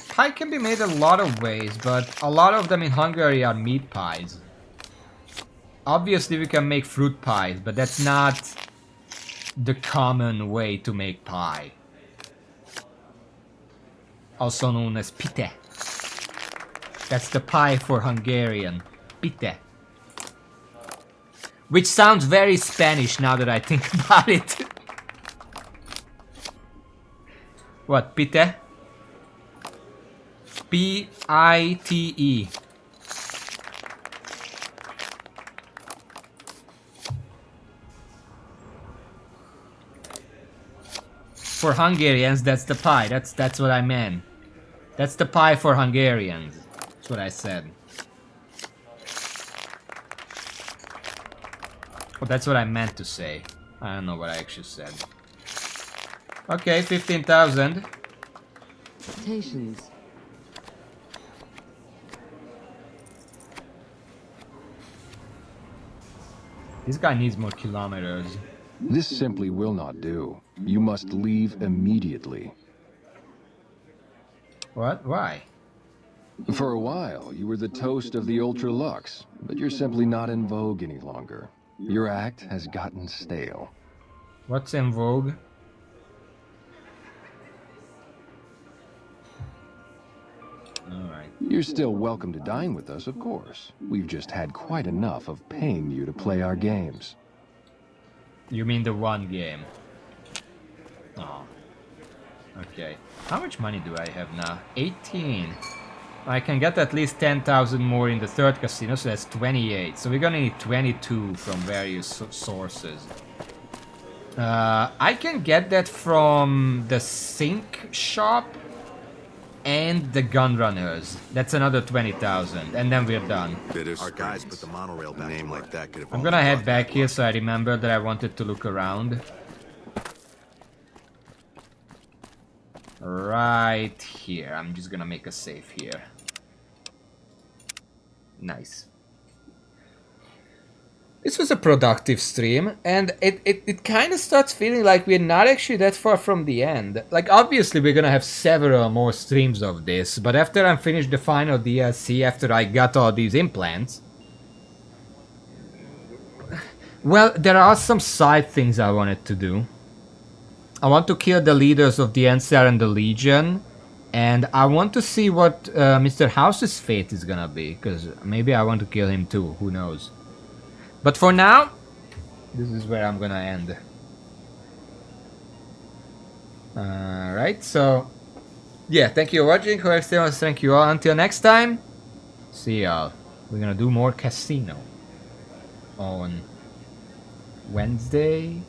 pie can be made a lot of ways, but a lot of them in Hungary are meat pies. Obviously we can make fruit pies, but that's not the common way to make pie. Also known as pite. That's the pie for Hungarian. Pite. Which sounds very Spanish now that I think about it. What, pite? P-I-T-E. For Hungarians, that's the pie. That's what I meant. That's the pie for Hungarians. That's what I said. Well, that's what I meant to say. I don't know what I actually said. Okay, 15,000. Expectations. This guy needs more kilometers. This simply will not do. You must leave immediately. What? Why? For a while, you were the toast of the Ultra Lux, but you're simply not in vogue any longer. Your act has gotten stale. What's in vogue? Alright. You're still welcome to dine with us, of course. We've just had quite enough of paying you to play our games. You mean the one game? Oh. Okay. How much money do I have now? 18. I can get at least 10,000 more in the third casino, so that's 28. So we're gonna need 22 from various sources. I can get that from the sink shop and the Gunrunners. That's another 20,000, and then we're done. Our guys put the monorail back. A name like that could have. I'm gonna head back here so I remember that I wanted to look around. Right here. I'm just gonna make a save here. Nice. This was a productive stream, and it kind of starts feeling like we're not actually that far from the end. Like, obviously we're gonna have several more streams of this, but after I'm finished the final DLC, after I got all these implants... Well, there are some side things I wanted to do. I want to kill the leaders of the NCR and the Legion, and I want to see what Mr. House's fate is gonna be, because maybe I want to kill him too, who knows. But for now, this is where I'm gonna end. Alright, so... Yeah, thank you for watching, thank you all, until next time, see y'all. We're gonna do more Casino on Wednesday.